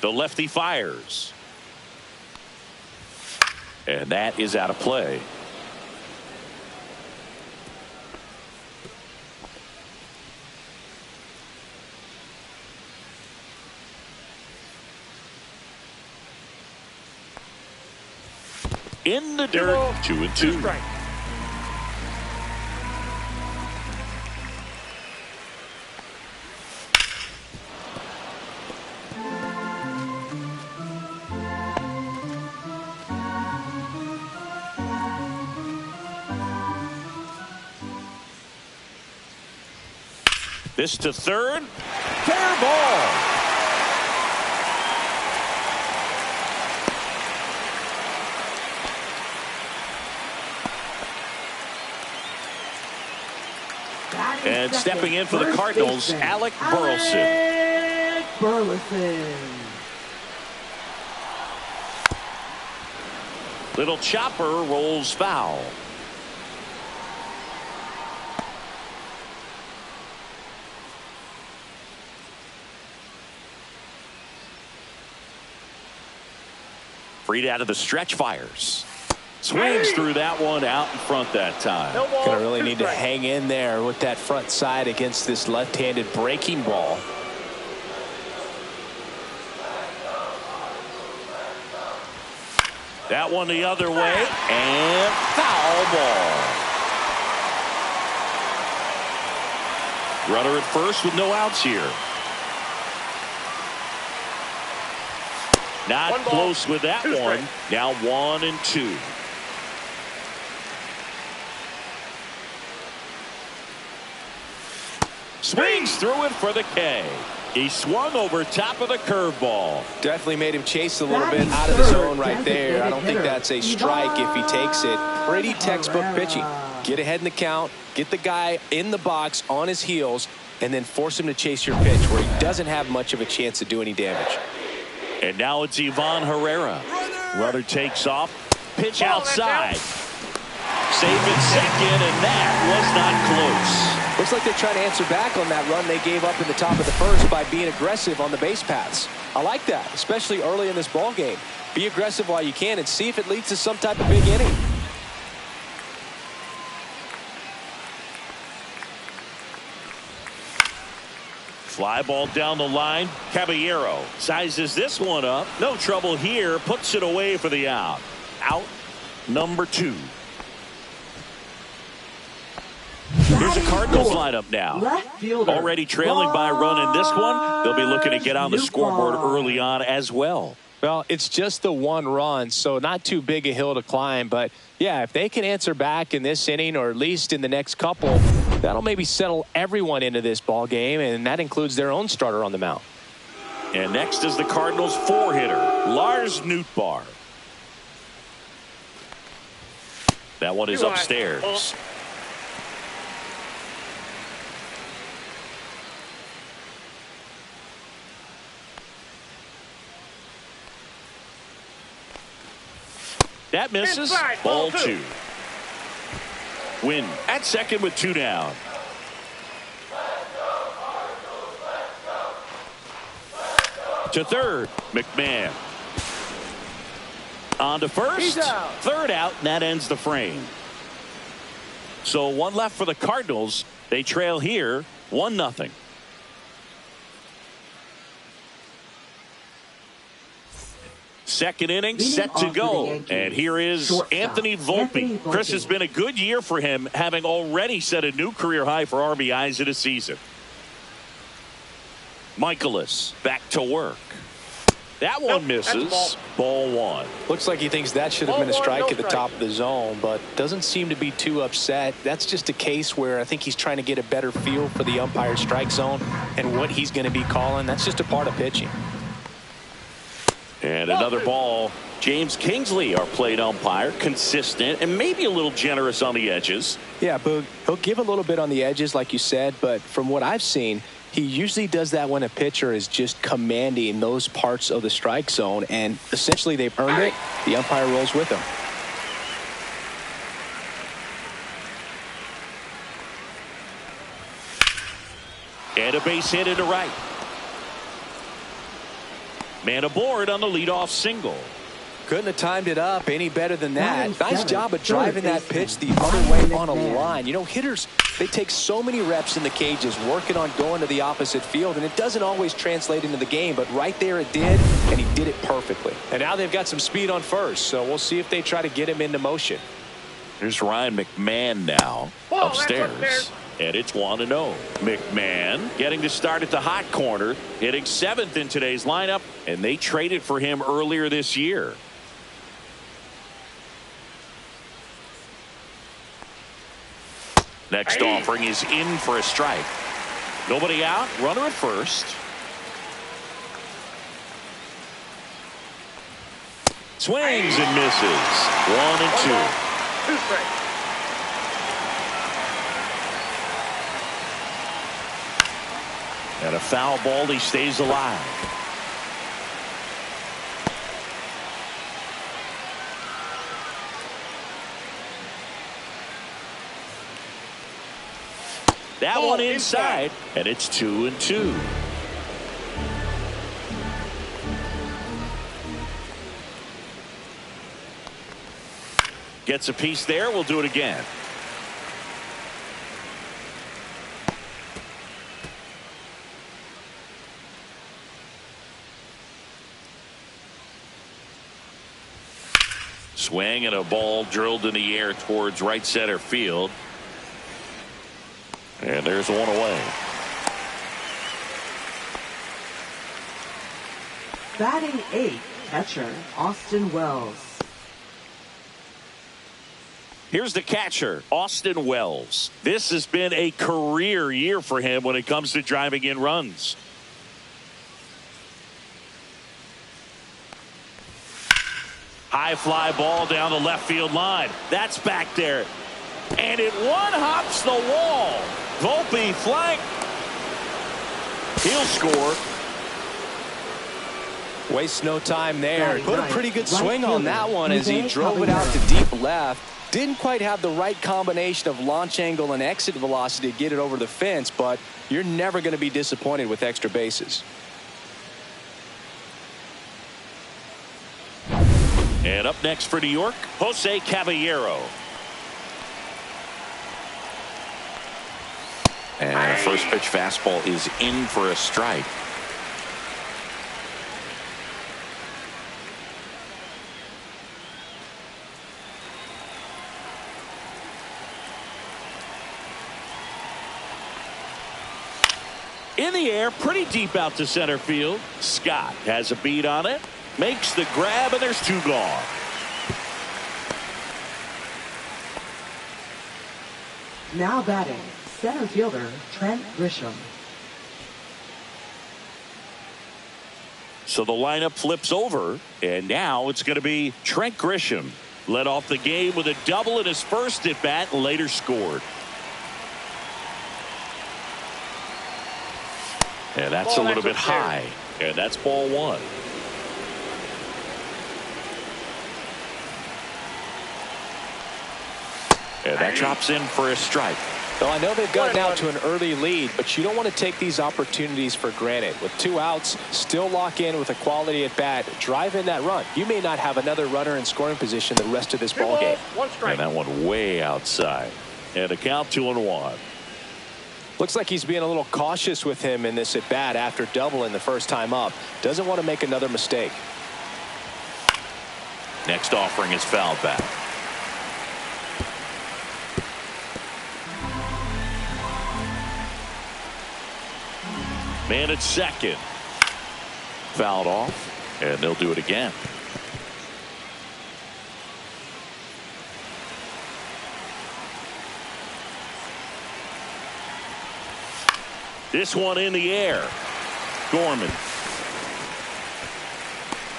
The lefty fires. And that is out of play. In the dirt, 2-2. This to third. Fair ball. And stepping in for the Cardinals, Alec Burleson. Little chopper rolls foul. Fried out of the stretch, fires. Swings through that one, out in front that time. Gonna really need to hang in there with that front side against this left-handed breaking ball. That one the other way, and foul ball. Runner at first with no outs here. Not close with that one. Now 1-2. Swings through it for the K. He swung over top of the curveball. Definitely made him chase a little bit out of the zone right there. I don't think that's a strike if he takes it. Pretty textbook pitching. Get ahead in the count, get the guy in the box on his heels, and then force him to chase your pitch where he doesn't have much of a chance to do any damage. And now it's Ivan Herrera. Runner takes off. Pitch outside. Safe at second, and that was not close. Looks like they're trying to answer back on that run they gave up in the top of the first by being aggressive on the base paths. I like that, especially early in this ball game. Be aggressive while you can and see if it leads to some type of big inning. Fly ball down the line. Caballero sizes this one up. No trouble here. Puts it away for the out. Out number 2. Here's a Cardinals lineup now. Already trailing by a run in this one. They'll be looking to get on the scoreboard early on as well. Well, it's just the 1 run, so not too big a hill to climb. But, yeah, if they can answer back in this inning or at least in the next couple, that'll maybe settle everyone into this ball game, and that includes their own starter on the mound. And next is the Cardinals 4-hitter, Lars Nootbaar. That one is upstairs. That misses. Ball 2. Win at second with 2 down. To third, McMahon. On to first. Third out, and that ends the frame. So 1 left for the Cardinals. They trail here 1-0. Second inning set to go, and here is Anthony Volpe. Chris, has been a good year for him, having already set a new career high for RBIs in a season. Michaelis back to work. That one misses. Ball 1. Looks like he thinks that should have been a strike at the top of the zone, but doesn't seem to be too upset. That's just a case where I think he's trying to get a better feel for the umpire's strike zone and what he's going to be calling. That's just a part of pitching. And another ball. James Kingsley, our plate umpire, consistent and maybe a little generous on the edges. Yeah, but he'll give a little bit on the edges, like you said, but from what I've seen, he usually does that when a pitcher is just commanding those parts of the strike zone, and essentially they've earned it. The umpire rolls with them. And a base hit into right. Man aboard on the leadoff single. Couldn't have timed it up any better than that. Nice job of driving that pitch the other way on a line. You know, hitters, they take so many reps in the cages working on going to the opposite field, and it doesn't always translate into the game, but right there it did, and he did it perfectly. And now they've got some speed on first, so we'll see if they try to get him into motion. Here's Ryan McMahon now upstairs. And it's 1-0. McMahon getting to start at the hot corner, hitting 7th in today's lineup, and they traded for him earlier this year. Next offering is in for a strike. Nobody out, runner at first. Swings and misses. 1-2. 2 strikes. And a foul ball, he stays alive. That one inside, and it's 2-2. Gets a piece there. We'll do it again. Swing and a ball drilled in the air towards right center field. And there's one away. Batting 8th, catcher Austin Wells. Here's the catcher, Austin Wells. This has been a career year for him when it comes to driving in runs. High fly ball down the left field line. That's back there. And it one-hops the wall. Volpe flank. He'll score. Wastes no time there. Put a pretty good swing on that one as he Okay, drove it out to deep left. Didn't quite have the right combination of launch angle and exit velocity to get it over the fence, but you're never going to be disappointed with extra bases. And up next for New York, Jose Caballero. And the first pitch fastball is in for a strike. In the air, pretty deep out to center field. Scott has a beat on it. Makes the grab, and there's two gone. Now batting, center fielder Trent Grisham. So the lineup flips over, and now it's going to be Trent Grisham. Led off the game with a double in his first at bat, and later scored. And that's a little bit high, and that's ball one. And that drops in for a strike. Well, I know they've gotten out to an early lead, but you don't want to take these opportunities for granted. With 2 outs, still lock in with a quality at bat, drive in that run. You may not have another runner in scoring position the rest of this ball game. And that one way outside. And a count 2-1. Looks like he's being a little cautious with him in this at bat after doubling the first time up. Doesn't want to make another mistake. Next offering is fouled back. Man at second. Fouled off, and they'll do it again. This one in the air. Gorman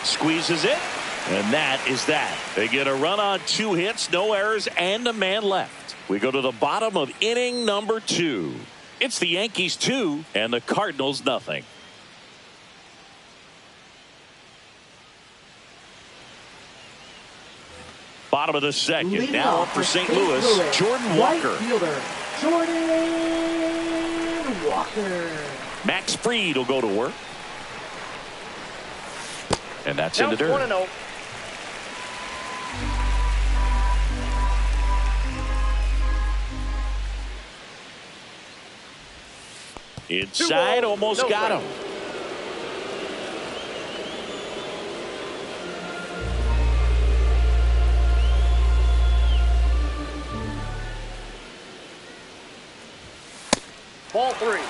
squeezes it, and that is that. They get a run on 2 hits, no errors, and a man left. We go to the bottom of inning number 2. It's the Yankees 2 and the Cardinals nothing. Bottom of the second. Leading now off up for for St. St. Louis, Louis, Jordan right Walker. fielder Jordan Walker. Max Fried will go to work. And that's in the dirt. 1-0. Inside, almost No got him. Ball 3.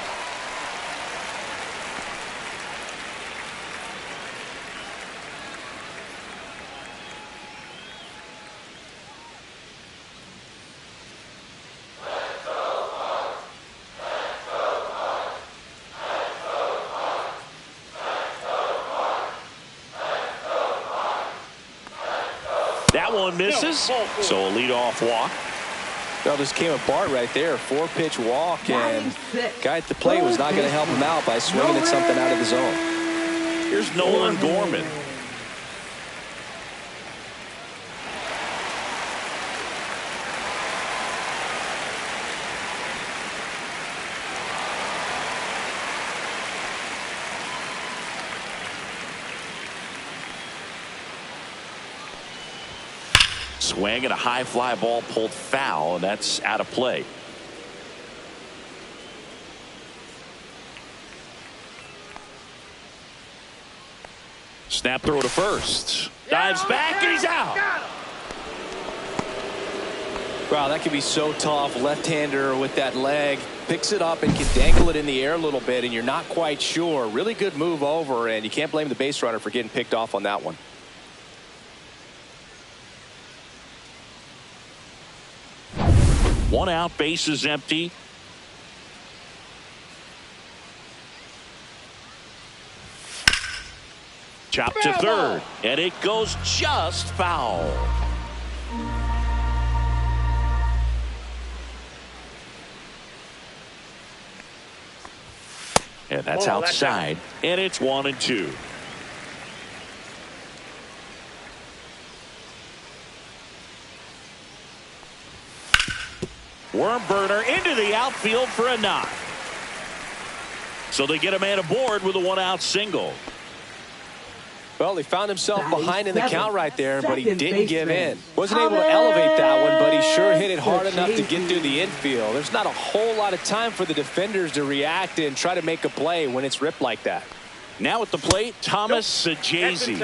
That one misses. So a leadoff walk. Well, just came apart right there. 4-pitch walk, and Six. guy at the plate was not going to help him out by swinging at something out of the zone. Here's Nolan Gorman. Swing and a high fly ball pulled foul, and that's out of play. Snap throw to first. Dives back, and he's out. Wow, that could be so tough. Left-hander with that leg. Picks it up and can dangle it in the air a little bit, and you're not quite sure. Really good move over, and you can't blame the base runner for getting picked off on that one. One out, base is empty. Chop to third, and it goes just foul. And that's outside, and it's 1-2. Worm burner into the outfield for a knock. So they get a man aboard with a 1-out single. Well, he found himself behind in the count right there, but he didn't give in. Wasn't Thomas. able to elevate that one, but he sure hit it hard enough to get through the infield. There's not a whole lot of time for the defenders to react and try to make a play when it's ripped like that. Now at the plate, Thomas Sajazi.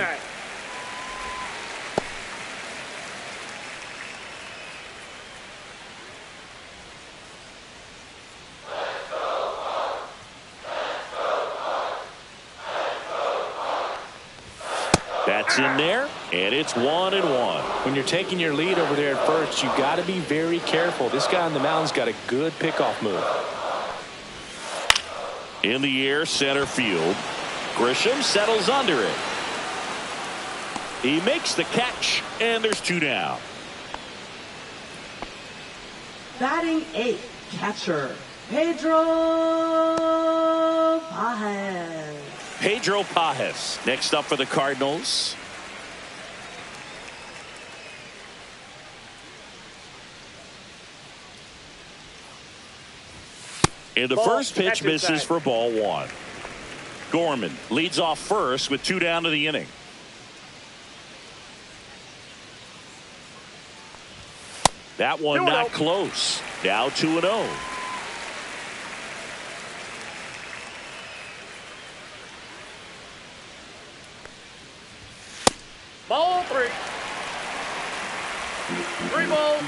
That's in there, and it's 1-1. When you're taking your lead over there at first, you got to be very careful. This guy on the mound's got a good pickoff move. In the air, center field. Grisham settles under it. He makes the catch, and there's 2 down. Batting 8th, catcher Pedro Pajes. Pedro Pajes next up for the Cardinals. And the first pitch misses for ball 1. Gorman leads off first with 2 down to the inning. That one not close. Now 2-0. Ball 3. 3 balls,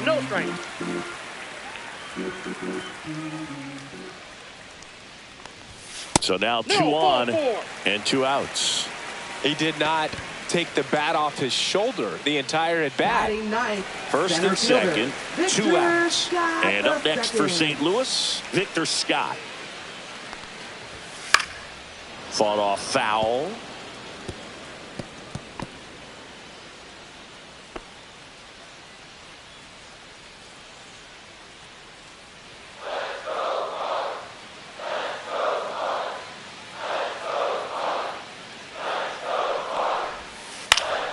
no strikes. So now 2 on and 2 outs. He did not take the bat off his shoulder the entire at bat. Batting 9th, First center and fielder, second, Victor 2 outs. Scott And up next for second. St. Louis, Victor Scott. Fought off foul.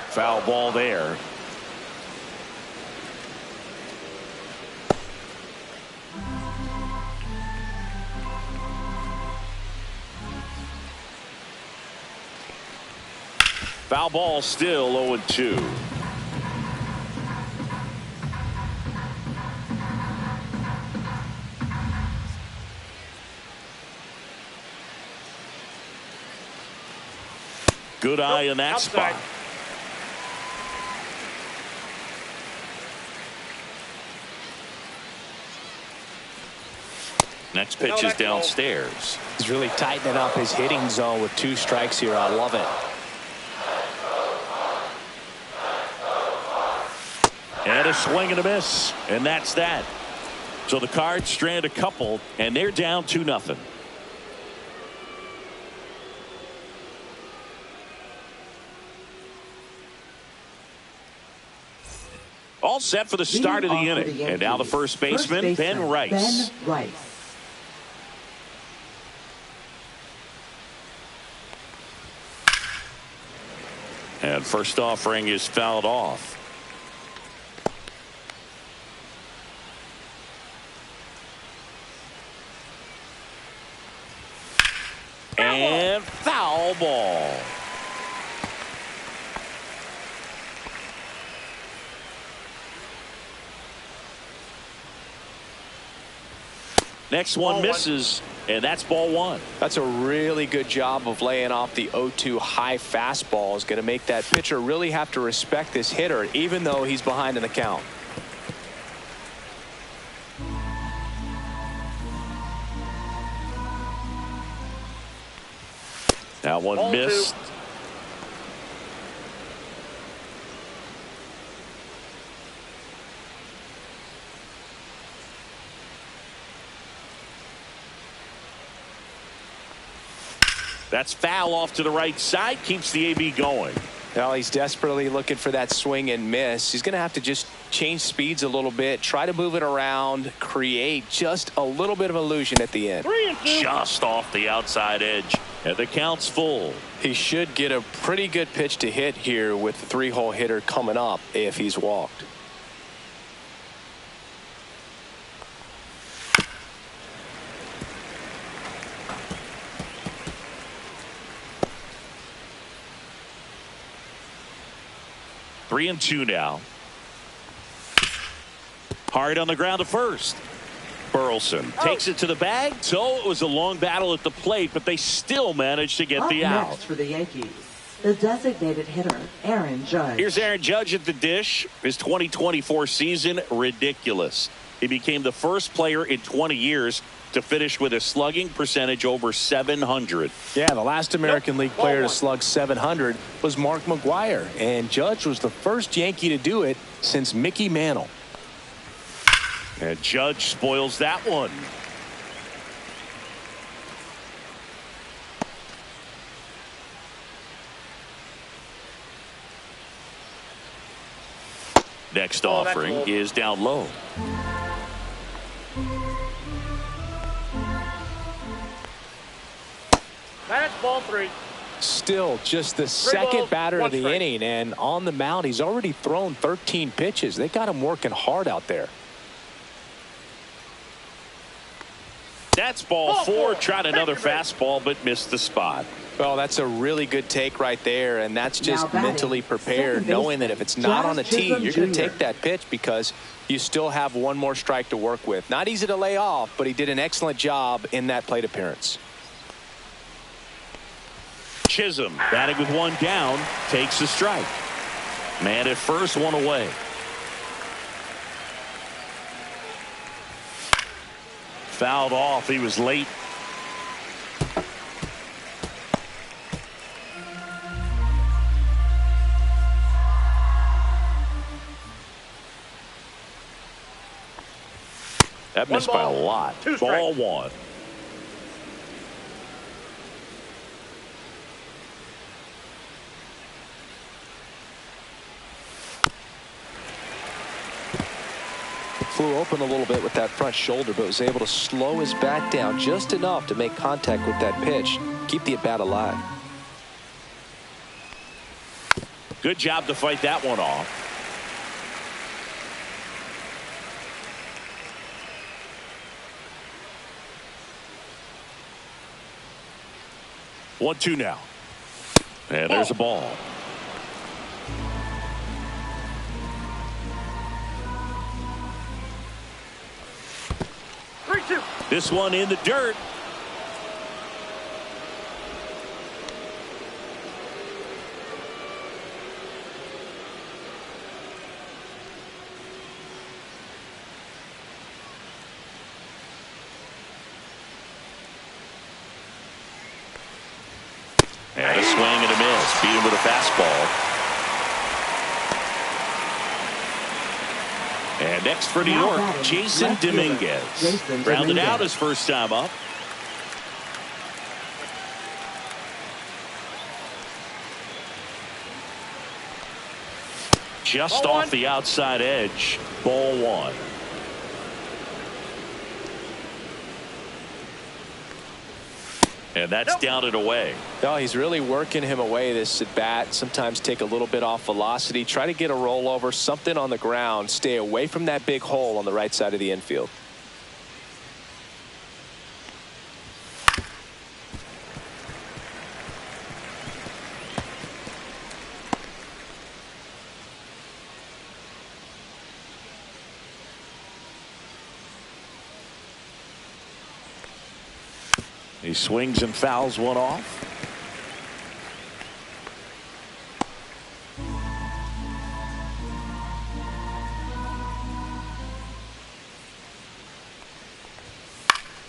Foul ball there. Foul ball still 0-2. Good eye in that outside. spot. Next pitch is downstairs. He's really tightening up his hitting zone with 2 strikes here. I love it. And a swing and a miss. And that's that. So the Cards strand a couple, and they're down 2-0. All set for the start of the inning. And now the first baseman, Ben Rice. Ben Rice. And first offering is fouled off. And foul ball. Next one misses, and that's ball 1. That's a really good job of laying off the 0-2 high fastball. Is going to make that pitcher really have to respect this hitter, even though he's behind in the count. That one Ball missed. 2. That's foul off to the right side. Keeps the AB going. Well, he's desperately looking for that swing and miss. He's going to have to just change speeds a little bit, try to move it around, create just a little bit of illusion at the end. 3 and 2. Just off the outside edge. And the count's full. He should get a pretty good pitch to hit here with the 3-hole hitter coming up if he's walked. 3-2 now. Hard on the ground to first. Burleson takes it to the bag. So it was a long battle at the plate, but they still managed to get the out. Next for the Yankees, the designated hitter, Aaron Judge. Here's Aaron Judge at the dish. His 2024 season, ridiculous. He became the first player in 20 years to finish with a slugging percentage over 700. Yeah, the last American League player to slug 700 was Mark McGwire, and Judge was the first Yankee to do it since Mickey Mantle. And Judge spoils that one. Next offering is down low. That's ball 3. Still just the second batter of the inning, and on the mound he's already thrown 13 pitches. They got him working hard out there. That's ball 4. Tried another fastball but missed the spot. Well, that's a really good take right there, and that's just mentally prepared, knowing that if it's not on the tee, you're going to take that pitch because you still have one more strike to work with. Not easy to lay off, but he did an excellent job in that plate appearance. Chisholm batting with one down, takes the strike. Man at first, one away. Fouled off. He was late. That missed by a lot. Ball 1. Flew open a little bit with that front shoulder, but was able to slow his bat down just enough to make contact with that pitch, keep the at-bat alive. Good job to fight that one off. One, 2 now. And there's a ball. This one in the dirt. And a swing and a miss. Beat him with a fastball. And next for New York, Jason Dominguez. Grounded out his first time up. Just off the outside edge. Ball 1. And that's down and away. No, he's really working him away this at bat. Sometimes take a little bit off velocity. Try to get a rollover, something on the ground. Stay away from that big hole on the right side of the infield. He swings and fouls one off.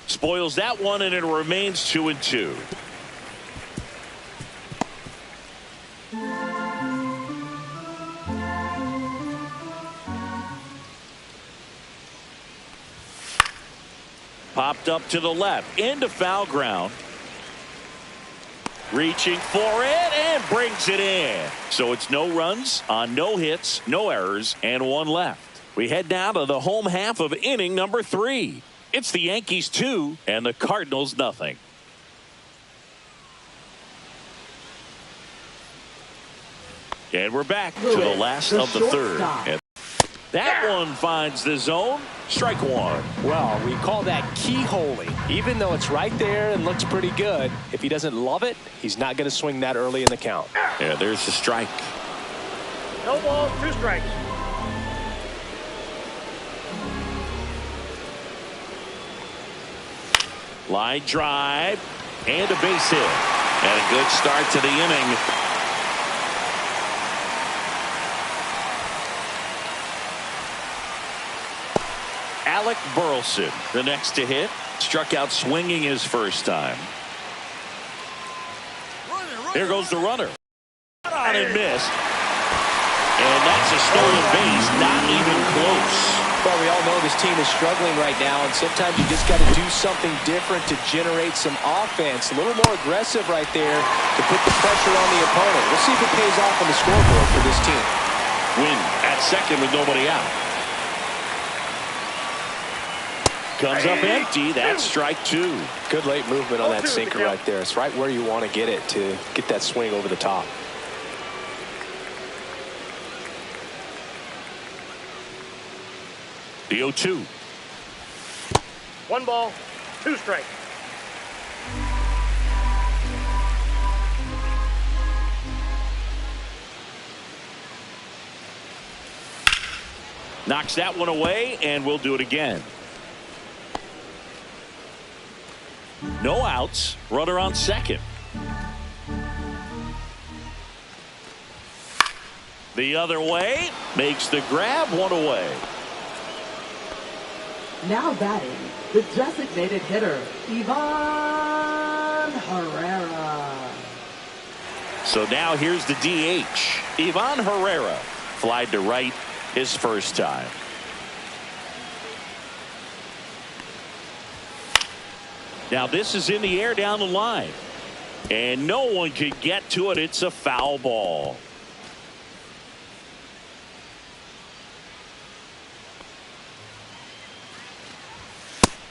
Spoils that one, and it remains 2-2. Popped up to the left into foul ground. Reaching for it and brings it in. So it's no runs on no hits, no errors, and one left. We head now to the home half of inning number 3. It's the Yankees 2 and the Cardinals nothing. And we're back to the last of the third. And that one finds the zone. Strike 1. Well, we call that keyholing. Even though it's right there and looks pretty good, if he doesn't love it, he's not going to swing that early in the count. Yeah, there's the strike. No balls, 2 strikes. Line drive and a base hit. And a good start to the inning. Alec Burleson, the next to hit. Struck out swinging his first time. Here goes the runner. On and missed. And that's a stolen base. Not even close. Well, we all know this team is struggling right now, and sometimes you just got to do something different to generate some offense. A little more aggressive right there to put the pressure on the opponent. We'll see if it pays off on the scoreboard for this team. Win at second with nobody out. Comes up empty. That's strike 2. Good late movement on that sinker right there. It's right where you want to get it to get that swing over the top. The 0-2. 1 ball, 2 strikes. Knocks that one away, and we'll do it again. No outs. Runner on second. The other way. Makes the grab, 1 away. Now batting, the designated hitter, Ivan Herrera. So now here's the DH. Ivan Herrera flied to right his first time. Now this is in the air down the line. And no one could get to it. It's a foul ball.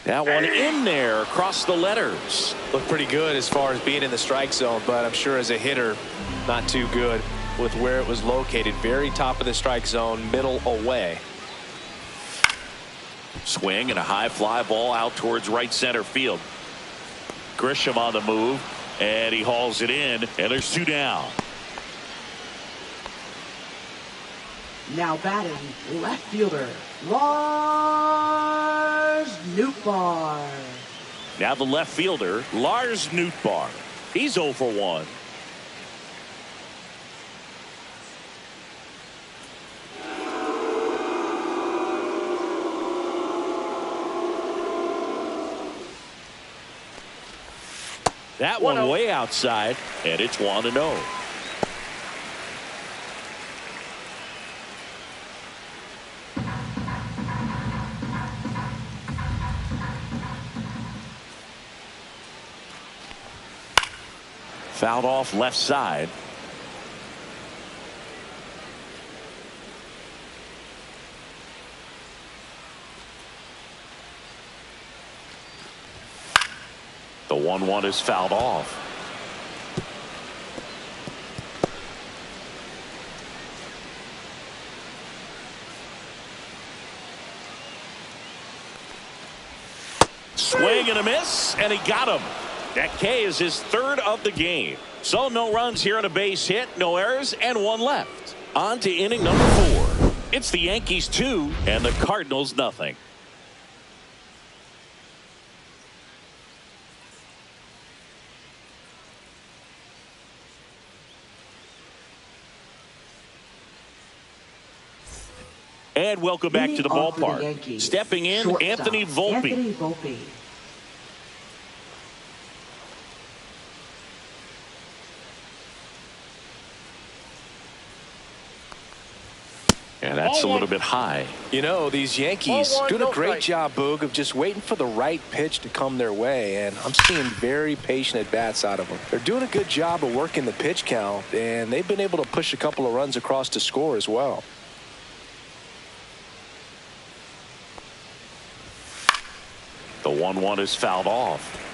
That one in there across the letters. Looked pretty good as far as being in the strike zone, but I'm sure as a hitter, not too good with where it was located. Very top of the strike zone, middle away. Swing and a high fly ball out towards right center field. Grisham on the move, and he hauls it in, and there's 2 down. Now batting, left fielder, Lars Nootbaar. Now the left fielder, Lars Nootbaar. He's 0 for 1. That one way outside, and it's 1-0. Fouled off left side. The 1-1 is fouled off. Swing and a miss, and he got him. That K is his 3rd of the game. So no runs here on a base hit, no errors, and 1 left. On to inning number 4. It's the Yankees 2 and the Cardinals nothing. And welcome back to the ballpark. Stepping in, Anthony Volpe. And that's a little bit high. You know, these Yankees doing a great job, Boog, of just waiting for the right pitch to come their way. And I'm seeing very patient at-bats out of them. They're doing a good job of working the pitch count, and they've been able to push a couple of runs across to score as well. The 1-1 is fouled off.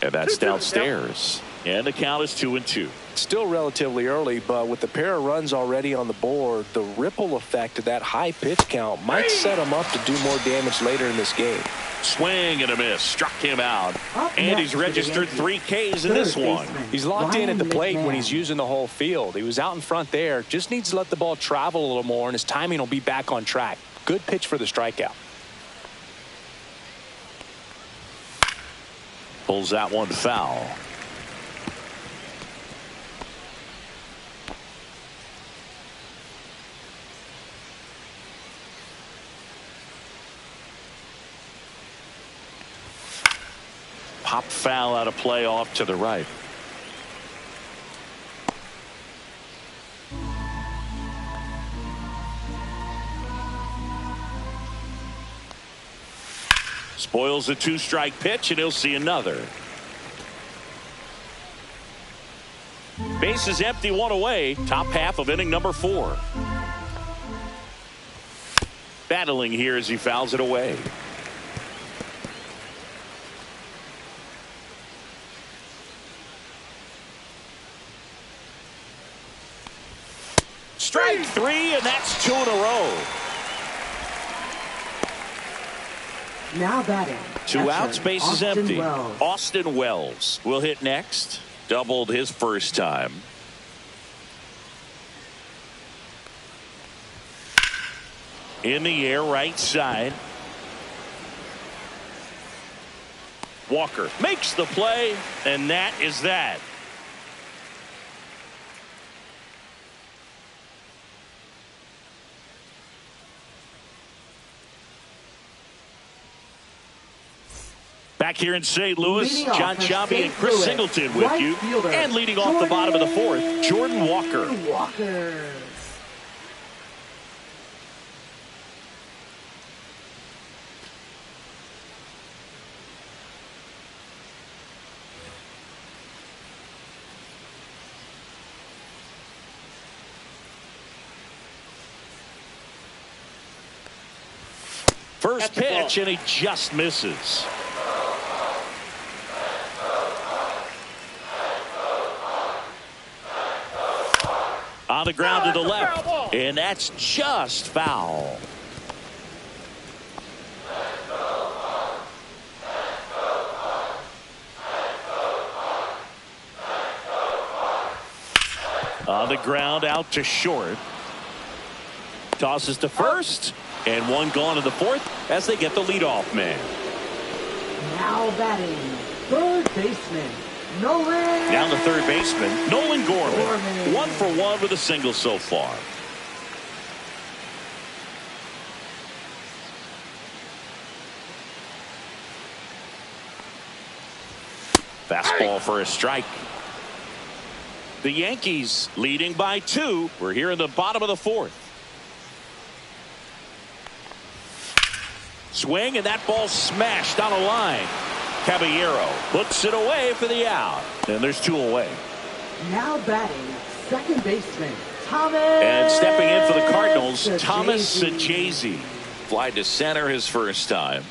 And that's downstairs. And the count is 2-2. Still relatively early, but with the pair of runs already on the board, the ripple effect of that high pitch count might set them up to do more damage later in this game. Swing and a miss. Struck him out. And he's registered 3 Ks in this one. He's locked in at the plate when he's using the whole field. He was out in front there. Just needs to let the ball travel a little more, and his timing will be back on track. Good pitch for the strikeout. Pulls that one foul. Pop foul out of play off to the right. Spoils a 2-strike pitch, and he'll see another. Base is empty, 1 away. Top half of inning number 4. Battling here as he fouls it away. Strike 3, and that's 2 in a row. Now batting. 2 outs, base is empty. Wells. Austin Wells will hit next. Doubled his first time. In the air, right side. Walker makes the play, and that is that. Back here in St. Louis, John Sciambi and Chris Singleton with you. And leading off the bottom of the 4th, Jordan Walker. First pitch, and he just misses. On the ground to the left, and that's just foul. On the ground, out to short. Tosses to first, and 1 gone in the 4th as they get the leadoff man. Now batting, third baseman. Down to third baseman, Nolan Gorman. 1 for 1 with a single so far. Fastball for a strike. The Yankees leading by 2. We're here in the bottom of the 4th. Swing, and that ball smashed on a line. Caballero puts it away for the out, and there's 2 away. Now batting, second baseman, Thomas. And stepping in for the Cardinals, Thomas Sajazi. Fly to center his first time.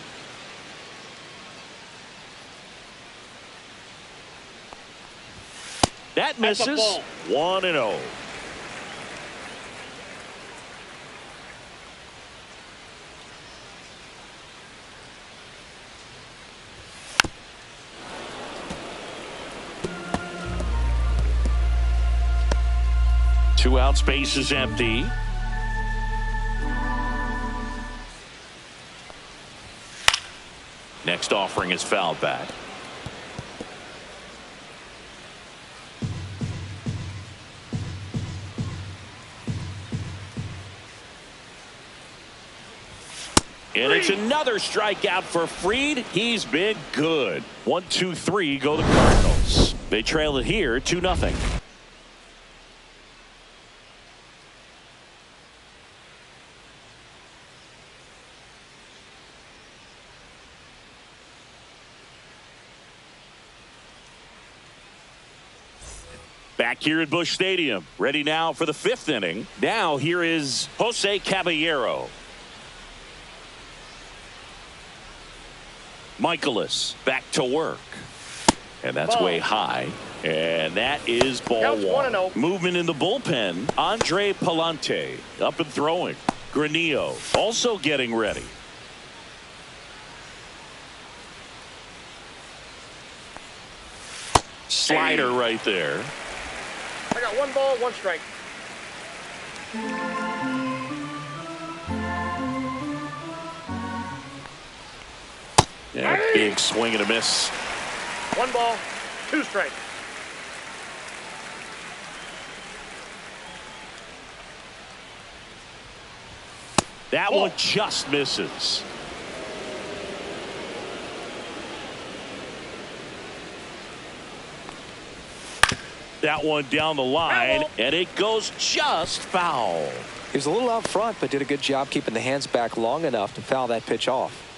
That misses. 1-0. Two out, space is empty. Next offering is fouled back. And it's another strikeout for Fried. He's been good. 1, 2, 3 go the Cardinals. They trail it here 2-0. Back here at Busch Stadium, ready now for the 5th inning. Now here is Jose Caballero. Michaelis back to work. And that's way high. And that is ball 1. Movement in the bullpen. Andre Palante up and throwing. Granillo also getting ready. Slider right there. I got 1 ball, 1 strike. Yeah, big swing and a miss. 1 ball, 2 strikes. That one just misses. That one down the line, and it goes just foul. He was a little out front, but did a good job keeping the hands back long enough to foul that pitch off.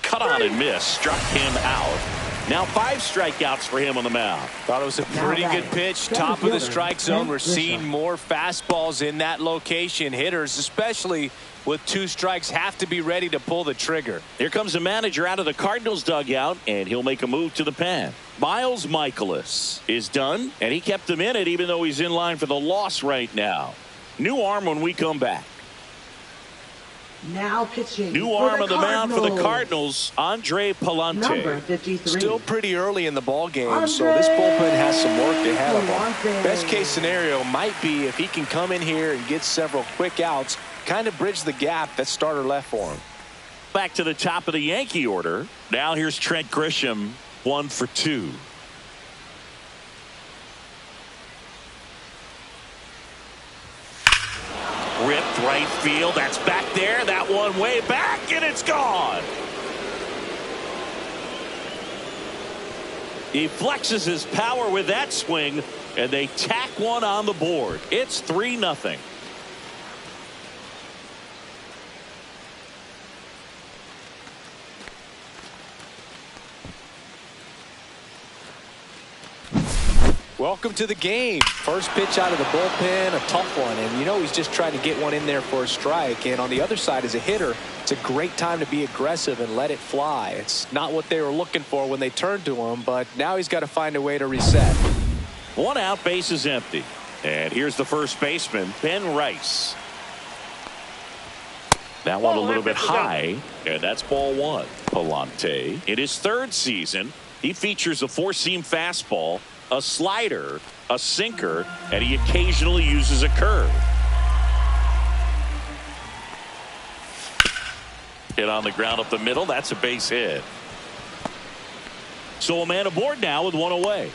Cut on and miss. Struck him out. Now 5 strikeouts for him on the mound. Thought it was a pretty good pitch. Top of the strike zone. We're seeing more fastballs in that location. Hitters, especially with 2 strikes, have to be ready to pull the trigger. Here comes the manager out of the Cardinals dugout, and he'll make a move to the pen. Miles Michaelis is done, and he kept him in it even though he's in line for the loss right now. New arm when we come back. Now pitching. New arm on the mound for the Cardinals, Andre Palante. Number 53. Still pretty early in the ball game, so this bullpen has some work ahead of him. Best case scenario might be if he can come in here and get several quick outs, kind of bridge the gap that starter left for him. Back to the top of the Yankee order. Now here's Trent Grisham, 1 for 2. Ripped right field. That's back there. That one way back, and it's gone. He flexes his power with that swing, and they tack one on the board. It's 3-0. Welcome to the game. First pitch out of the bullpen, a tough one, and you know he's just trying to get one in there for a strike. And on the other side, as a hitter, it's a great time to be aggressive and let it fly. It's not what they were looking for when they turned to him, but now he's got to find a way to reset. 1 out, base is empty. And here's the first baseman, Ben Rice. That one a little bit high, and that's ball 1. Palante, in his 3rd season, he features a 4-seam fastball, a slider, a sinker, and he occasionally uses a curve. Hit on the ground up the middle. That's a base hit. So a man aboard now with 1 away.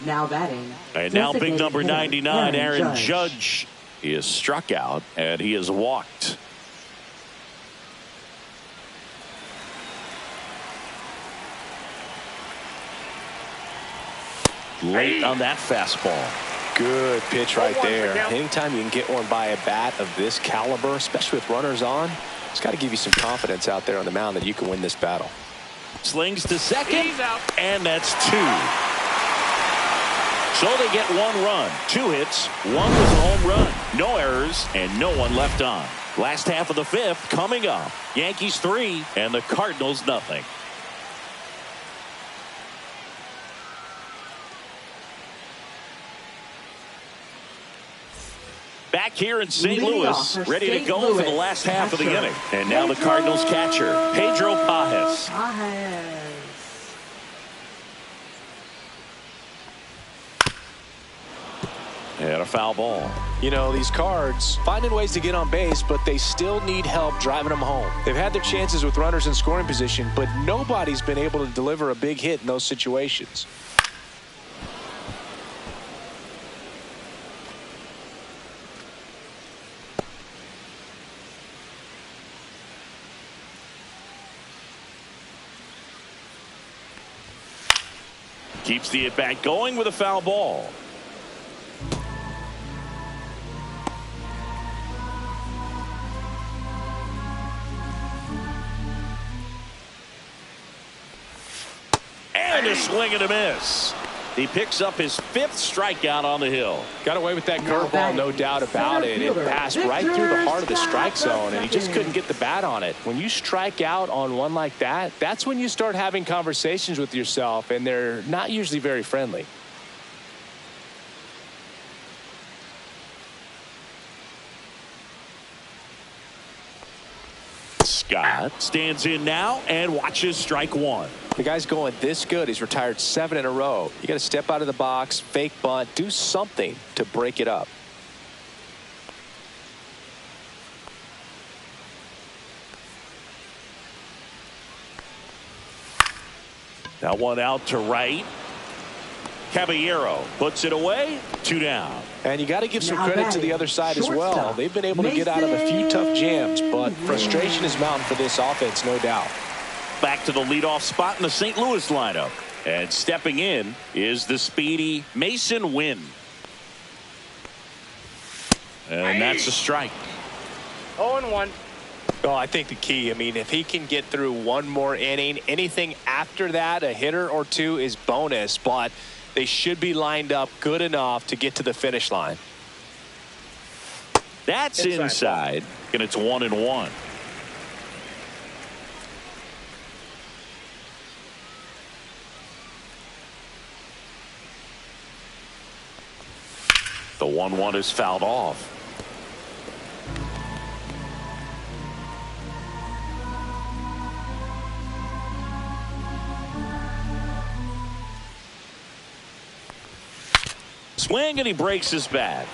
Now batting. And now big number 99, Aaron Judge. Judge, he is struck out and he is walked. Late on that fastball. Good pitch right there. Anytime you can get one by a bat of this caliber, especially with runners on, it's got to give you some confidence out there on the mound that you can win this battle. Slings to second, and that's 2. So they get 1 run, 2 hits, 1 was a home run, no errors, and no one left on. Last half of the 5th coming up. Yankees 3 and the Cardinals nothing. Back here in St. Louis, ready to go for the last half of the inning. And now the Cardinals catcher, Pedro Pajes. And a foul ball. You know, these Cards finding ways to get on base, but they still need help driving them home. They've had their chances with runners in scoring position, but nobody's been able to deliver a big hit in those situations. Keeps the at-bat going with a foul ball. And a swing and a miss. He picks up his 5th strikeout on the hill. Got away with that curveball, no doubt about it. It passed right through the heart of the strike zone, and he just couldn't get the bat on it. When you strike out on one like that, that's when you start having conversations with yourself, and they're not usually very friendly. Scott stands in now and watches strike one. The guy's going this good. He's retired 7 in a row. You got to step out of the box, fake bunt, do something to break it up. That one out to right. Caballero puts it away. 2 down. And you got to give some credit to the other side as well. They've been able to get out of a few tough jams, but frustration is mounting for this offense, no doubt. Back to the leadoff spot in the St. Louis lineup. And stepping in is the speedy Mason Wynn. And that's a strike. 0-1. Oh, I think the key, I mean, if he can get through one more inning, anything after that, a hitter or two is bonus, but they should be lined up good enough to get to the finish line. That's inside. And it's 1-1. The 1-1 is fouled off. Swing, and he breaks his bat.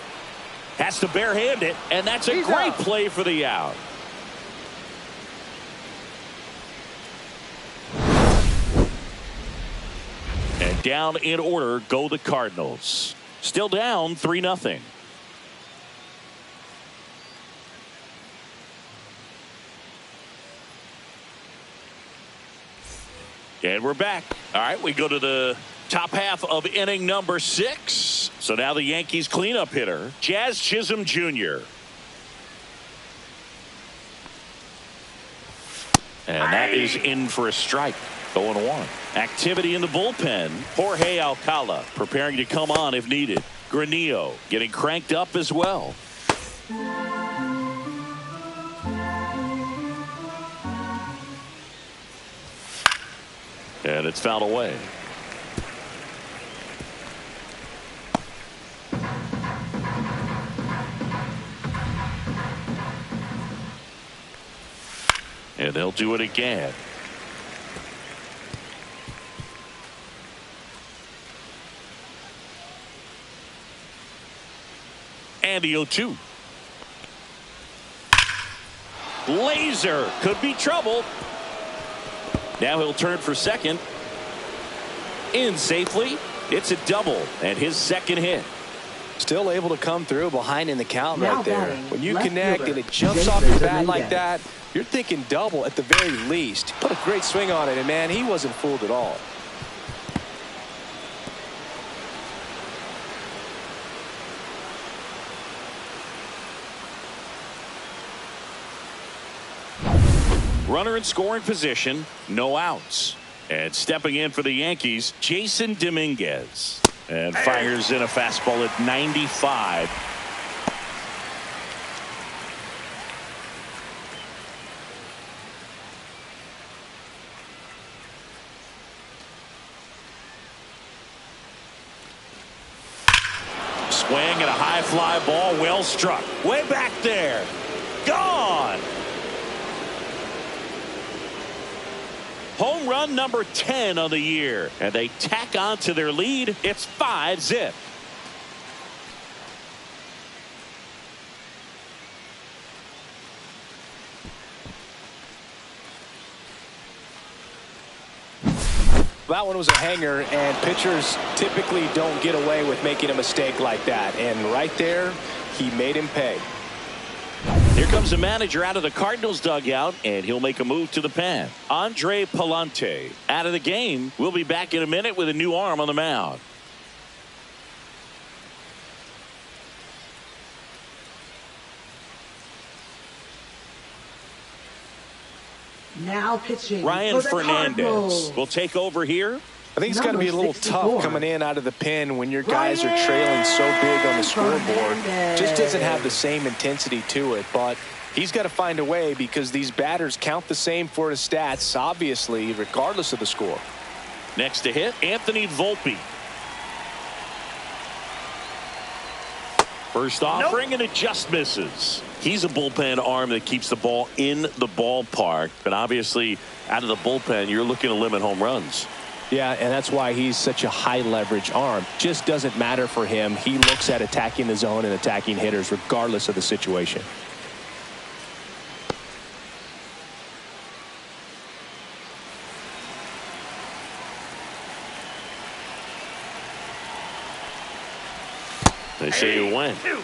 Has to barehand it, and that's a great play for the out. And down in order go the Cardinals. Still down 3-0. And we're back. All right, we go to the top half of inning number 6. So now the Yankees cleanup hitter, Jazz Chisholm Jr. And that is in for a strike. 0-1. Activity in the bullpen. Jorge Alcala preparing to come on if needed. Granillo getting cranked up as well. And it's fouled away. And they'll do it again. And the 0-2. Laser could be trouble. Now he'll turn for second. In safely. It's a double and his second hit. Still able to come through behind in the count Now right there. batting, When you left connect fielder, and it jumps Jason off your bat like Dominguez. that, you're thinking double at the very least. Put a great swing on it, and man, he wasn't fooled at all. Runner in scoring position, no outs. And stepping in for the Yankees, Jason Dominguez. And fires in a fastball at 95. Swing and a high fly ball, well struck. Way back there. Gone. Home run number 10 on the year, and they tack on to their lead. It's 5-0. That one was a hanger, and pitchers typically don't get away with making a mistake like that. And right there, he made him pay. Here comes the manager out of the Cardinals dugout, and he'll make a move to the pen. Andre Palante out of the game. We'll be back in a minute with a new arm on the mound. Now pitching. Ryan for the Fernandez Cardinals. will take over here. I think it's got to be a little Number tough 64. coming in out of the pen when your guys are trailing so big on the scoreboard. Just doesn't have the same intensity to it, but he's got to find a way because these batters count the same for his stats, obviously, regardless of the score. Next to hit, Anthony Volpe. First offering, and it just misses. He's a bullpen arm that keeps the ball in the ballpark. But obviously, out of the bullpen, you're looking to limit home runs. Yeah, and that's why he's such a high leverage arm. Just doesn't matter for him. He looks at attacking the zone and attacking hitters regardless of the situation. They say you win. 2.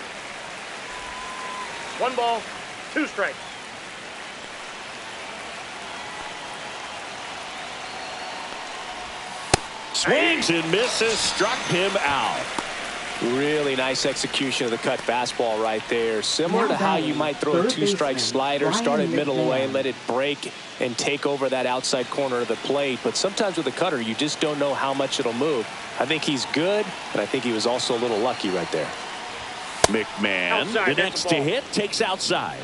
1 ball, 2 strikes. Swings and misses, struck him out. Really nice execution of the cut fastball right there. Similar to how you might throw a 2-strike slider, start it middle away, let it break and take over that outside corner of the plate. But sometimes with a cutter, you just don't know how much it'll move. I think he's good, but I think he was also a little lucky right there. McMahon, the next to hit, takes outside.